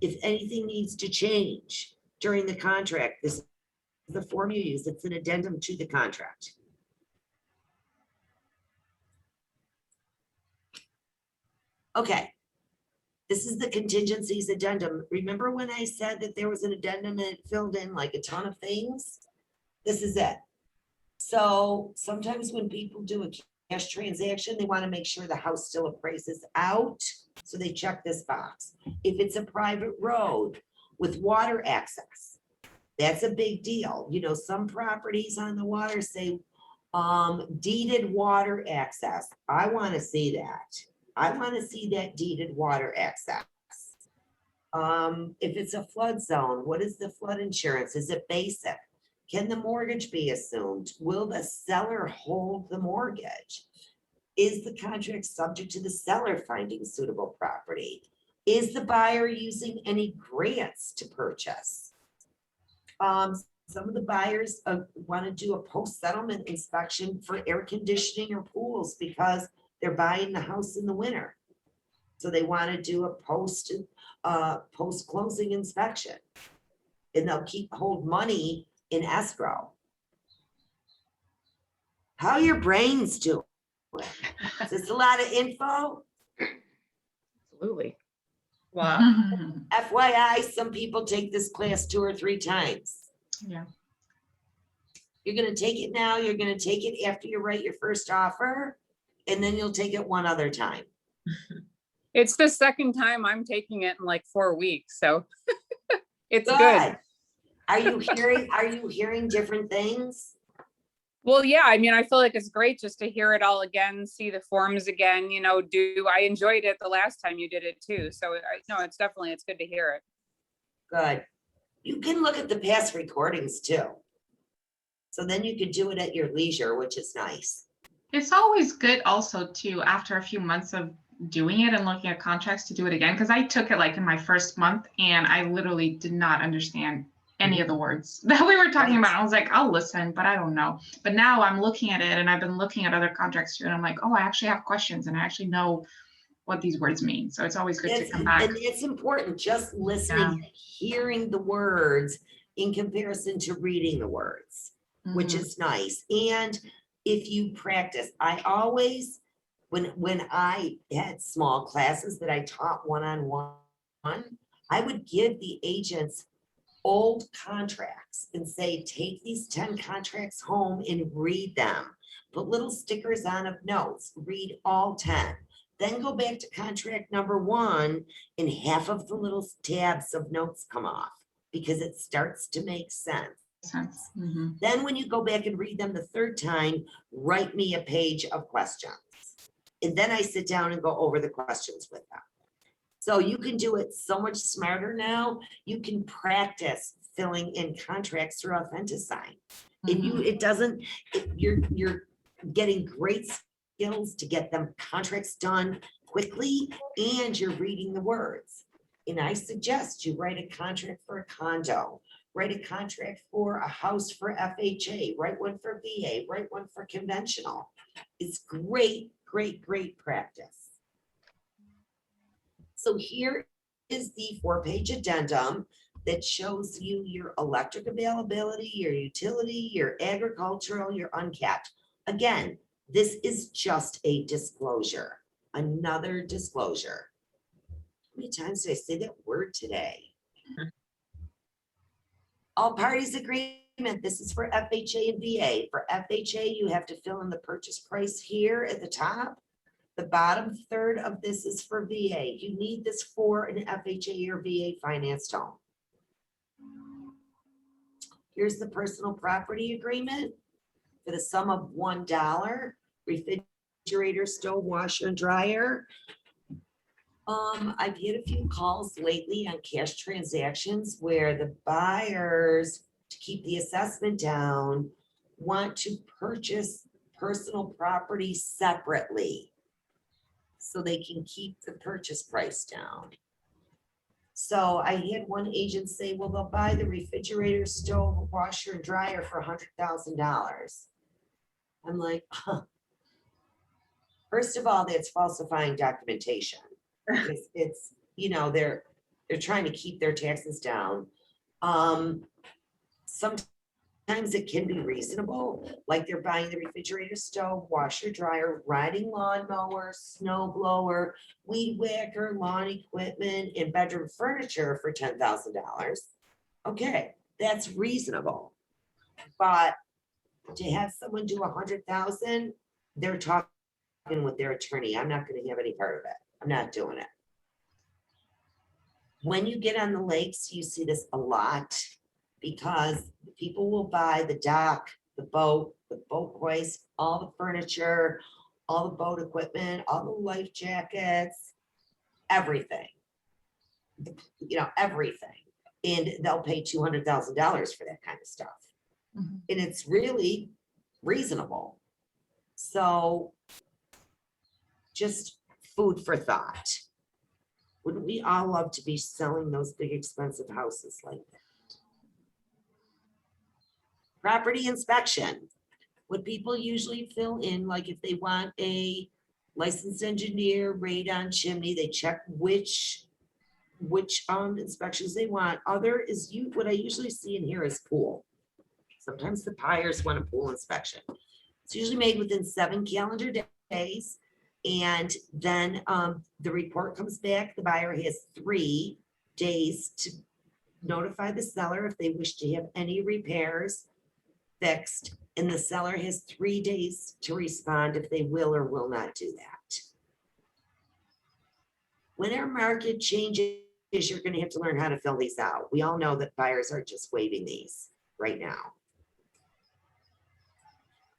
S1: If anything needs to change during the contract, this is the form you use. It's an addendum to the contract. Okay. This is the contingencies addendum. Remember when I said that there was an addendum and it filled in like a ton of things? This is it. So sometimes when people do a cash transaction, they want to make sure the house still appraises out. So they check this box. If it's a private road with water access, that's a big deal. Some properties on the water say deeded water access. I want to see that. I want to see that deeded water access. If it's a flood zone, what is the flood insurance? Is it basic? Can the mortgage be assumed? Will the seller hold the mortgage? Is the contract subject to the seller finding suitable property? Is the buyer using any grants to purchase? Some of the buyers want to do a post-settlement inspection for air conditioning or pools because they're buying the house in the winter. So they want to do a post-closing inspection. And they'll hold money in escrow. How are your brains doing? Is this a lot of info?
S2: Absolutely.
S8: Wow.
S1: FYI, some people take this class 2 or 3 times.
S4: Yeah.
S1: You're going to take it now. You're going to take it after you write your first offer, and then you'll take it one other time.
S6: It's the second time I'm taking it in like 4 weeks, so it's good.
S1: Are you hearing different things?
S6: Well, yeah, I mean, I feel like it's great just to hear it all again, see the forms again, I enjoyed it the last time you did it too. So it's good to hear it.
S1: Good. You can look at the past recordings too. So then you could do it at your leisure, which is nice.
S4: It's always good also to, after a few months of doing it and looking at contracts, to do it again, because I took it like in my first month and I literally did not understand any of the words that we were talking
S1: Right.
S4: about. I was like, I'll listen, but I don't know. But now I'm looking at it and I've been looking at other contracts too, and I'm like, oh, I actually have questions and I actually know what these words mean. So it's always good to come back.
S1: And it's important, just listening, hearing the words in comparison to reading the words, which
S4: Mhm.
S1: is nice. And if you practice, I always, when I had small classes that I taught one-on-one, I would give the agents old contracts and say, take these 10 contracts home and read them. Put little stickers on of notes, read all 10. Then go back to contract number 1 and half of the little tabs of notes come off because it starts to make sense.
S4: Sense. Mhm.
S1: Then when you go back and read them the third time, write me a page of questions. And then I sit down and go over the questions with them. So you can do it so much smarter now. You can practice filling in contracts through AuthentiSign. If you, it doesn't, you're getting great skills to get them contracts done quickly, and you're reading the words. And I suggest you write a contract for a condo, write a contract for a house for FHA, write one for VA, write one for conventional. It's great, great, great practice. So here is the 4-page addendum that shows you your electric availability, your utility, your agricultural, your uncapped. Again, this is just a disclosure, another disclosure. How many times did I say that word today? All parties agreement. This is for FHA and VA. For FHA, you have to fill in the purchase price here at the top. The bottom third of this is for VA. You need this for an FHA or VA financed home. Here's the personal property agreement for the sum of $1, refrigerator, stove, washer, and dryer. I've had a few calls lately on cash transactions where the buyers, to keep the assessment down, want to purchase personal property separately so they can keep the purchase price down. So I had one agent say, well, they'll buy the refrigerator, stove, washer, and dryer for $100,000. I'm like, huh. First of all, that's falsifying documentation. Because it's, you know, they're trying to keep their taxes down. Sometimes it can be reasonable, like they're buying the refrigerator, stove, washer, dryer, riding lawnmower, snow blower, weed whacker, lawn equipment, and bedroom furniture for $10,000. Okay, that's reasonable. But to have someone do 100,000, they're talking with their attorney. I'm not going to have any part of it. I'm not doing it. When you get on the lakes, you see this a lot because people will buy the dock, the boat hoist, all the furniture, all the boat equipment, all the life jackets, everything. You know, everything. And they'll pay $200,000 for that kind of stuff.
S4: Mhm.
S1: And it's really reasonable. So just food for thought. Wouldn't we all love to be selling those big expensive houses like that? Property inspection. What people usually fill in, like if they want a licensed engineer, radon, chimney, they check which inspections they want. Other is what I usually see in here is pool. Sometimes the buyers want a pool inspection. It's usually made within 7 calendar days. And then the report comes back. The buyer has 3 days to notify the seller if they wish to have any repairs fixed. And the seller has 3 days to respond if they will or will not do that. When our market changes, you're going to have to learn how to fill these out. We all know that buyers are just waiving these right now.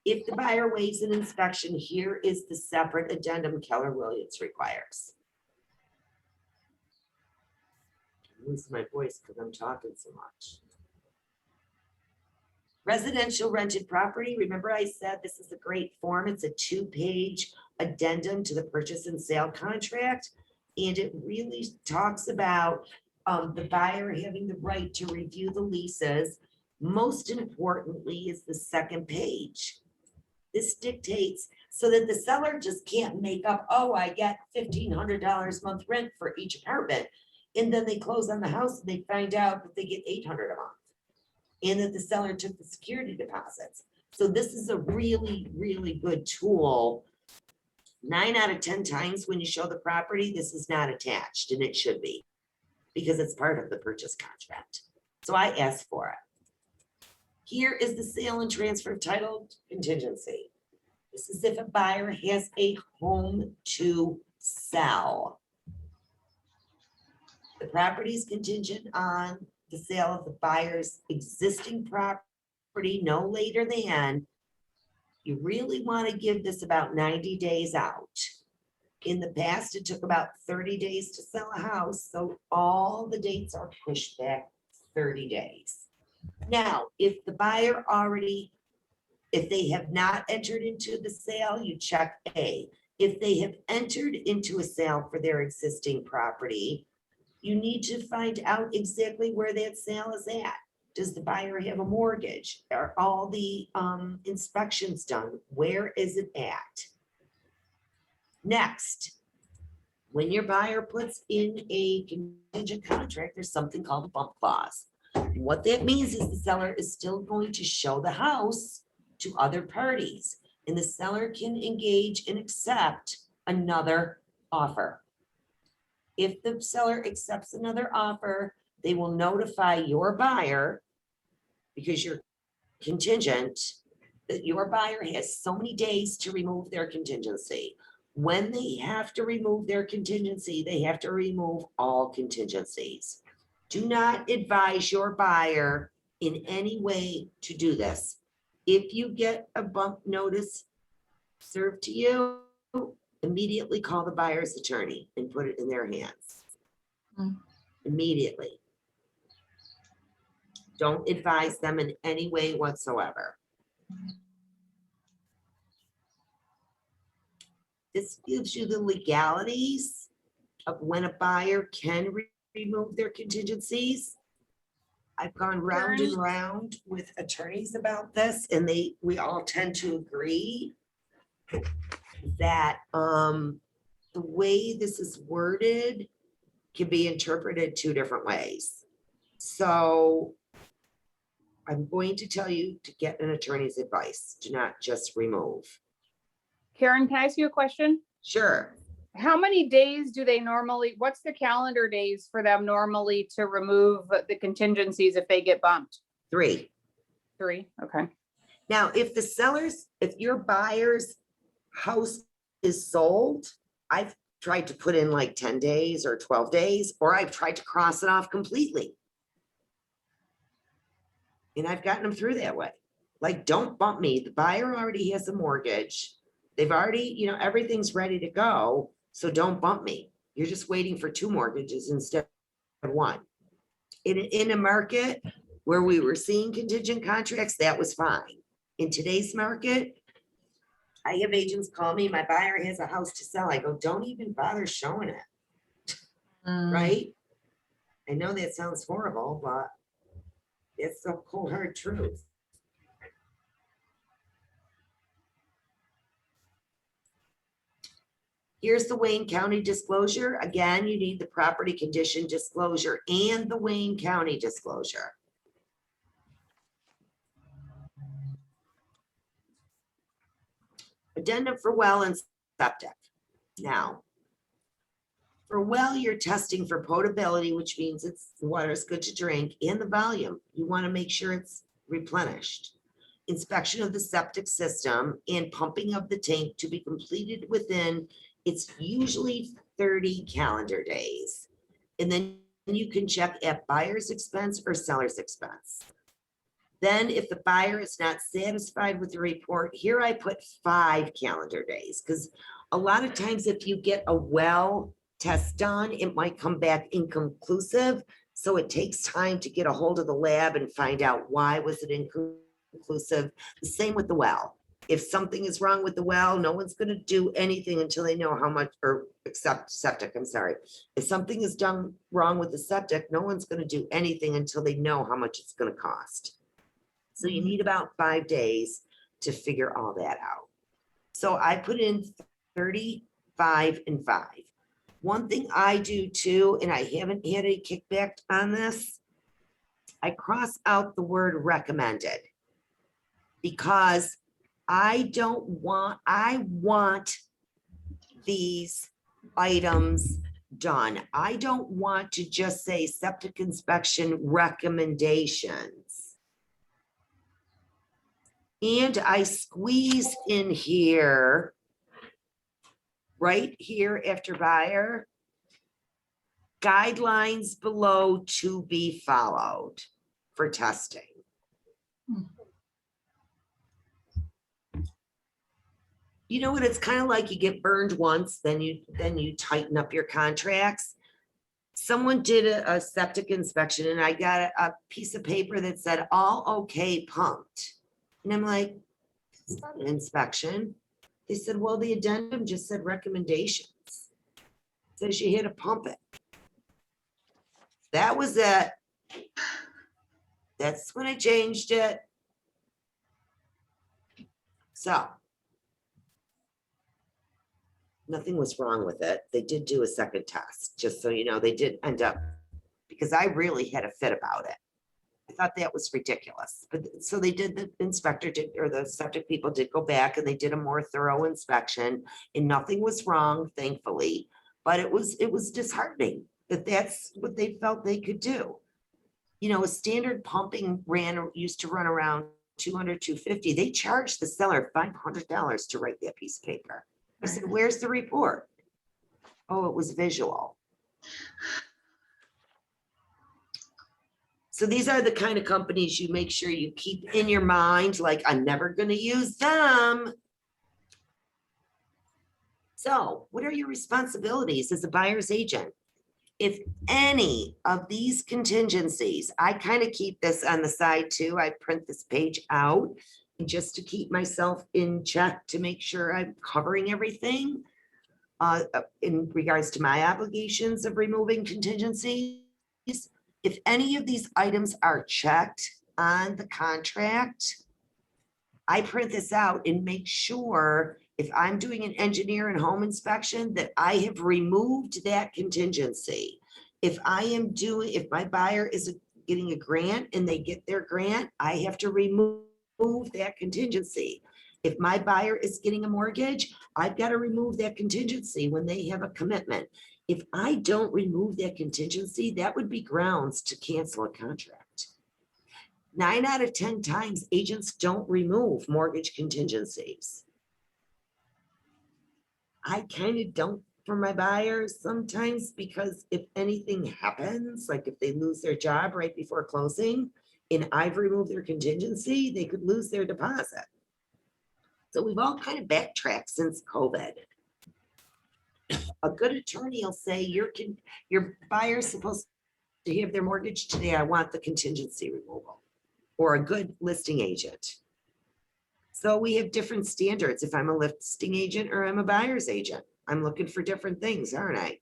S1: If the buyer waives an inspection, here is the separate addendum Keller Williams requires. I lose my voice because I'm talking so much. Residential rented property, remember I said this is a great form, it's a 2-page addendum to the purchase and sale contract. And it really talks about the buyer having the right to review the leases. Most importantly is the second page. This dictates so that the seller just can't make up, oh, I get $1,500 a month rent for each apartment. And then they close on the house and they find out that they get $800 a month. And that the seller took the security deposits. So this is a really, really good tool. 9 out of 10 times when you show the property, this is not attached, and it should be, because it's part of the purchase contract. So I asked for it. Here is the sale and transfer of title contingency. This is if a buyer has a home to sell. The property is contingent on the sale of the buyer's existing property no later than, you really want to give this about 90 days out. In the past, it took about 30 days to sell a house, so all the dates are pushed back 30 days. Now, if the buyer already, if they have not entered into the sale, you check A. If they have entered into a sale for their existing property, you need to find out exactly where that sale is at. Does the buyer have a mortgage? Are all the inspections done? Where is it at? Next, when your buyer puts in a contingent contract, there's something called a bump clause. What that means is the seller is still going to show the house to other parties, and the seller can engage and accept another offer. If the seller accepts another offer, they will notify your buyer, because you're contingent, that your buyer has so many days to remove their contingency. When they have to remove their contingency, they have to remove all contingencies. Do not advise your buyer in any way to do this. If you get a bump notice served to you, immediately call the buyer's attorney and put it in their hands. Immediately. Don't advise them in any way whatsoever. This gives you the legalities of when a buyer can remove their contingencies. I've gone round and round with attorneys about this, and we all tend to agree that the way this is worded can be interpreted 2 different ways. So I'm going to tell you to get an attorney's advice. Do not just remove.
S6: Karen, can I ask you a question?
S1: Sure.
S6: How many days do they normally, what's the calendar days for them normally to remove the contingencies if they get bumped?
S1: 3.
S6: 3, okay.
S1: Now, if your buyer's house is sold, I've tried to put in like 10 days or 12 days, or I've tried to cross it off completely. And I've gotten them through that way. Like, don't bump me. The buyer already has a mortgage. They've already, everything's ready to go. So don't bump me. You're just waiting for 2 mortgages instead of 1. In a market where we were seeing contingent contracts, that was fine. In today's market, I have agents call me, my buyer has a house to sell. I go, don't even bother showing it. Right? I know that sounds horrible, but it's the cold hard truth. Here's the Wayne County disclosure. Again, you need the property condition disclosure and the Wayne County disclosure. Addendum for well and septic. Now, for well, you're testing for potability, which means the water is good to drink, and the volume. You want to make sure it's replenished. Inspection of the septic system and pumping of the tank to be completed within, it's usually 30 calendar days. And then you can check at buyer's expense or seller's expense. Then if the buyer is not satisfied with the report, here I put 5 calendar days, because a lot of times if you get a well test done, it might come back inconclusive. So it takes time to get a hold of the lab and find out why was it inconclusive. inclusive. The same with the well. If something is wrong with the well, no one's gonna do anything until they know how much, or except septic, I'm sorry. If something is done wrong with the septic, no one's gonna do anything until they know how much it's gonna cost. So you need about 5 days to figure all that out. So I put in 30, 5, and 5. One thing I do too, and I haven't had a kickback on this, I cross out the word recommended. Because I want these items done. I don't want to just say septic inspection recommendations. And I squeezed in here, right here after buyer, guidelines below to be followed for testing. You know what? It's kind of like you get burned once, then you tighten up your contracts. Someone did a septic inspection and I got a piece of paper that said all okay pumped. And I'm like, it's not an inspection. They said, well, the addendum just said recommendations. Says you had to pump it. That was it. That's when I changed it. So. Nothing was wrong with it. They did do a second test, just so you know, they did end up, because I really had a fit about it. I thought that was ridiculous, but so they did, the inspector did, or the septic people did go back and they did a more thorough inspection and nothing was wrong, thankfully. But it was disheartening that that's what they felt they could do. You know, a standard pumping used to run around $200, $250. They charged the seller $500 to write that piece of paper. I said, where's the report? Oh, it was visual. So these are the kind of companies you make sure you keep in your mind, like, I'm never going to use them. So what are your responsibilities as a buyer's agent? If any of these contingencies, I kind of keep this on the side too. I print this page out just to keep myself in check, to make sure I'm covering everything in regards to my obligations of removing contingencies. If any of these items are checked on the contract, I print this out and make sure if I'm doing an engineer and home inspection that I have removed that contingency. If my buyer is getting a grant and they get their grant, I have to remove that contingency. If my buyer is getting a mortgage, I've got to remove that contingency when they have a commitment. If I don't remove that contingency, that would be grounds to cancel a contract. 9 out of 10 times, agents don't remove mortgage contingencies. I kind of don't for my buyers sometimes, because if anything happens, like if they lose their job right before closing, and I've removed their contingency, they could lose their deposit. So we've all kind of backtracked since COVID. A good attorney will say your buyer's supposed to have their mortgage today. I want the contingency removal, or a good listing agent. So we have different standards. If I'm a listing agent or I'm a buyer's agent, I'm looking for different things, aren't I?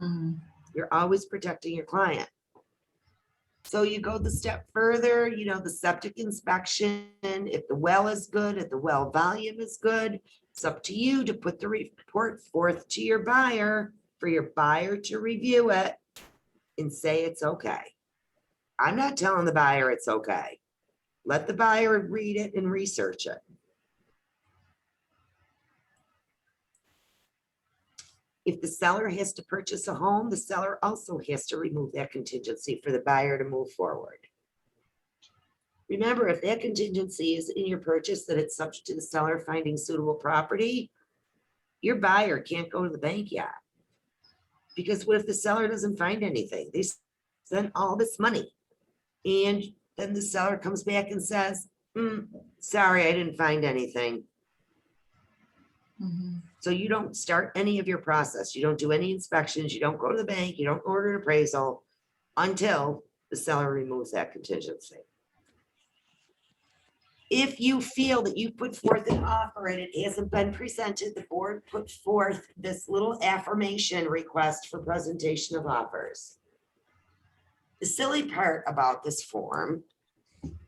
S4: Mm-hmm.
S1: You're always protecting your client. So you go the step further, you know, the septic inspection, if the well is good, if the well volume is good, it's up to you to put the report forth to your buyer for your buyer to review it and say it's okay. I'm not telling the buyer it's okay. Let the buyer read it and research it. If the seller has to purchase a home, the seller also has to remove that contingency for the buyer to move forward. Remember, if that contingency is in your purchase that it's subject to the seller finding suitable property, your buyer can't go to the bank yet. Because what if the seller doesn't find anything? They spent all this money. And then the seller comes back and says, sorry, I didn't find anything.
S4: Mm-hmm.
S1: So you don't start any of your process. You don't do any inspections. You don't go to the bank. You don't order an appraisal until the seller removes that contingency. if you feel that you put forth an offer and it hasn't been presented, the board put forth this little affirmation request for presentation of offers. The silly part about this form,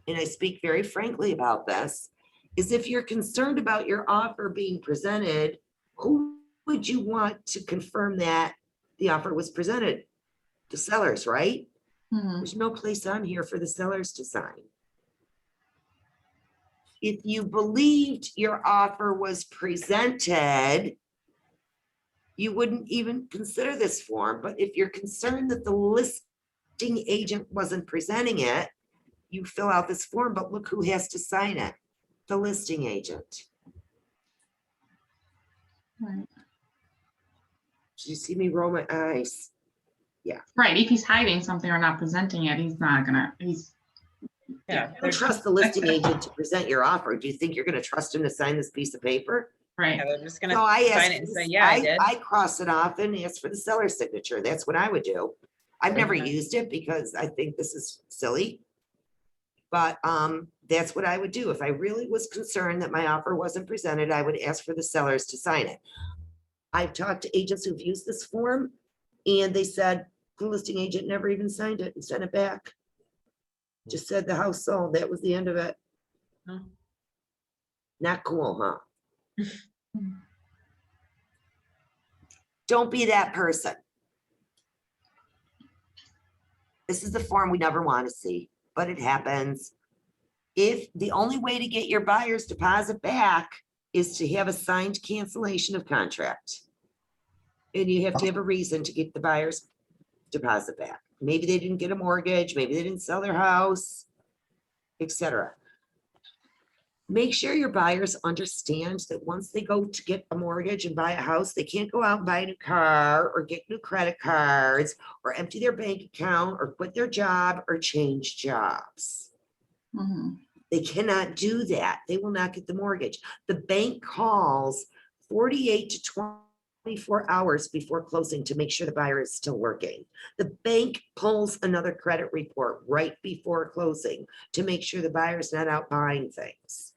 S1: and I speak very frankly about this, is if you're concerned about your offer being presented, who would you want to confirm that the offer was presented? The sellers, right?
S4: Mhm.
S1: There's no place on here for the sellers to sign. If you believed your offer was presented, you wouldn't even consider this form. But if you're concerned that the listing agent wasn't presenting it, you fill out this form, but look who has to sign it, the listing agent.
S4: Right.
S1: Did you see me roll my eyes?
S4: Right, if he's hiding something or not presenting it, he's not gonna, he's,
S8: Yeah.
S1: You don't trust the listing agent to present your offer. Do you think you're gonna trust him to sign this piece of paper?
S4: right.
S8: Yeah, they're just gonna
S1: So I
S8: sign
S1: asked,
S8: it and
S1: for
S8: say,
S1: this-
S8: yeah, I did.
S1: I cross it off and ask for the seller's signature. That's what I would do. I've never
S8: Okay.
S1: used it because I think this is silly. But that's what I would do. If I really was concerned that my offer wasn't presented, I would ask for the sellers to sign it. I've talked to agents who've used this form and they said the listing agent never even signed it and sent it back. Just said the house sold. That was the end of it.
S8: Oh.
S1: Not cool, huh? Don't be that person. This is the form we never want to see, but it happens. If the only way to get your buyer's deposit back is to have a signed cancellation of contract. And you have to have a reason to get the buyer's deposit back. Maybe they didn't get a mortgage, maybe they didn't sell their house, etc. Make sure your buyers understand that once they go to get a mortgage and buy a house, they can't go out and buy a new car or get new credit cards or empty their bank account or quit their job or change jobs.
S4: Mhm.
S1: They cannot do that. They will not get the mortgage. The bank calls 48 to 24 hours before closing to make sure the buyer is still working. The bank pulls another credit report right before closing to make sure the buyer's not out buying things.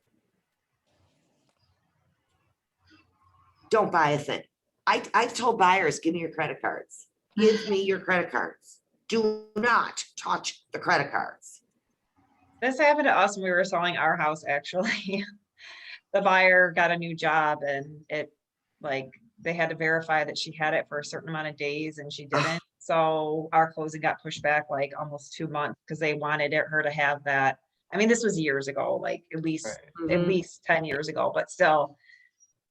S1: Don't buy a thing. I've told buyers, give me your credit cards. Give me your credit cards. Do not touch the credit cards.
S8: This happened to us when we were selling our house, actually. The buyer got a new job and it, like, they had to verify that she had it for a certain amount of days and she didn't. So our closing got pushed back like almost 2 months because they wanted her to have that. I mean, this was years ago, like at least 10 years ago, but still,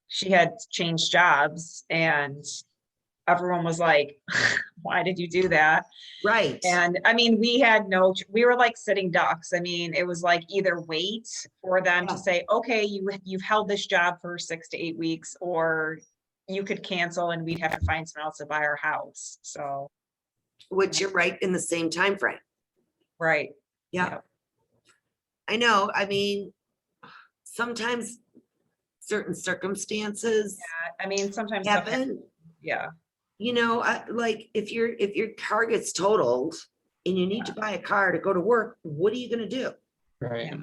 S8: she had changed jobs and everyone was like, why did you do that?
S1: Right.
S8: And I mean, we were like sitting ducks. I mean, it was like either wait for them to
S1: Yeah.
S8: say, okay, you've held this job for 6 to 8 weeks, or you could cancel and we'd have to find someone else to buy our house. So,
S1: Which you're right in the same time frame.
S8: right.
S1: Yeah.
S8: Yep.
S1: I know. I mean, sometimes certain circumstances
S8: I mean, sometimes stuff
S1: happen.
S8: yeah.
S1: You know, like if your car gets totaled and you need to buy a car to go to work, what are you going to do?
S5: Right.
S8: Yeah.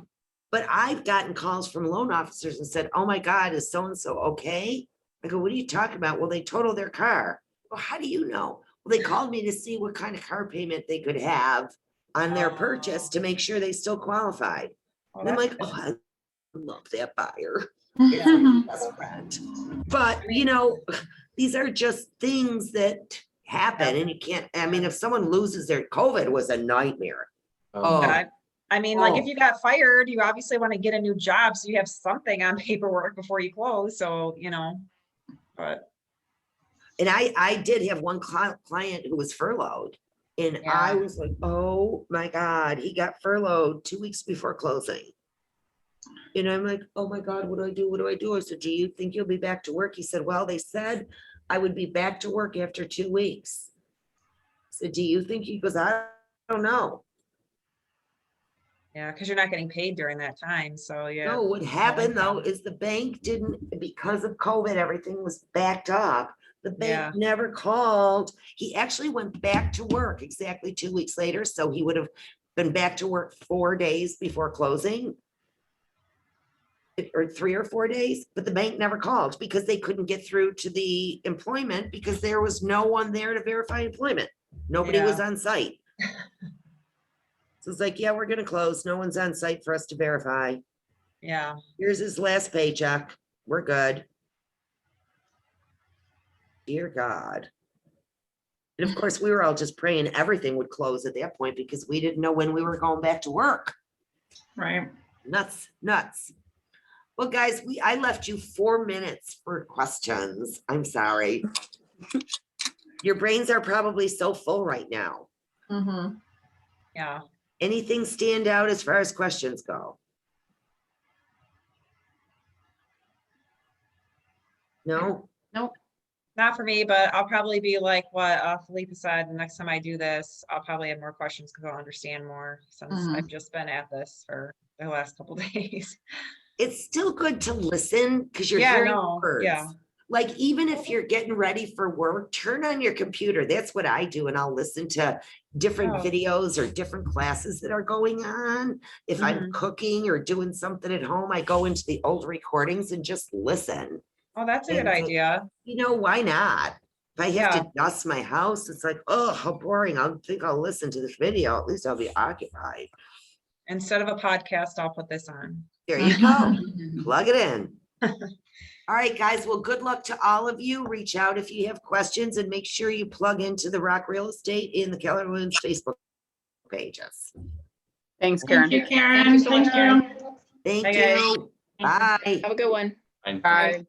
S1: But I've gotten calls from loan officers and said, oh my God, is so-and-so okay? I go, what are you talking about? Well, they totaled their car. Well, how do you know? Well, they called me to see what kind of car payment they could have on their purchase to make sure they still qualified.
S8: Well,
S1: And I'm
S8: that's
S1: like,
S8: good.
S1: oh, I love that buyer. It's
S4: Mhm.
S1: my best friend. But, you know, these are just things that happen and you can't, I mean, if someone loses their COVID was a nightmare. Oh,
S8: I mean, like if
S1: Oh.
S8: you got fired, you obviously want to get a new job, so you have something on paperwork before you close. So, you know, but
S1: and I did have one client who was furloughed. And I
S8: Yeah.
S1: was like, oh my God, he got furloughed 2 weeks before closing. And I'm like, oh my God, what do I do? What do I do? I said, do you think you'll be back to work? He said, well, they said I would be back to work after 2 weeks. I said, do you think? He goes, I don't know.
S8: yeah, because you're not getting paid during that time. So yeah.
S1: No, what happened though is the bank didn't, because of COVID, everything was backed up. The
S8: Yeah.
S1: bank never called. He actually went back to work exactly 2 weeks later. So he would have been back to work 4 days before closing. or 3 or 4 days, but the bank never called because they couldn't get through to the employment because there was no one there to verify employment. Nobody was on site. So it's like, yeah, we're gonna close. No one's on site for us to verify.
S8: Yeah.
S1: Here's his last paycheck. We're good. Dear God. And of course, we were all just praying everything would close at that point because we didn't know when we were going back to work.
S4: Right.
S1: Nuts, nuts. Well, guys, I left you 4 minutes for questions. I'm sorry. Your brains are probably so full right now.
S4: Mm-hmm.
S8: Yeah.
S1: Anything stand out as far as questions go? No?
S8: Not for me, but I'll probably be like what Felipe said, the next time I do this, I'll probably have more questions because I'll understand more since
S4: Mhm.
S8: I've just been at this for the last couple days.
S1: It's still good to listen because you're
S8: Yeah,
S1: hearing
S8: no,
S1: words.
S8: yeah.
S1: Like even if you're getting ready for work, turn on your computer. That's what I do. And I'll listen to different
S8: Oh.
S1: videos or different classes that are going on. If I'm
S8: Mhm.
S1: cooking or doing something at home, I go into the old recordings and just listen.
S8: Oh, that's a good
S1: And so,
S8: idea.
S1: you know, why not? If I have
S8: Yeah.
S1: to dust my house, it's like, oh, how boring. I think I'll listen to this video. At least I'll be occupied.
S8: Instead of a podcast, I'll put this on.
S1: There you go. Plug it in. All right, guys. Well, good luck to all of you. Reach out if you have questions and make sure you plug into the Rock Real Estate in the Keller Williams Facebook pages.
S6: Thanks, Karen.
S4: Thank you, Karen.
S2: so much,
S4: Thank you.
S1: Thank
S8: Bye, guys.
S1: you. Bye.
S2: Have a good one.
S6: Bye.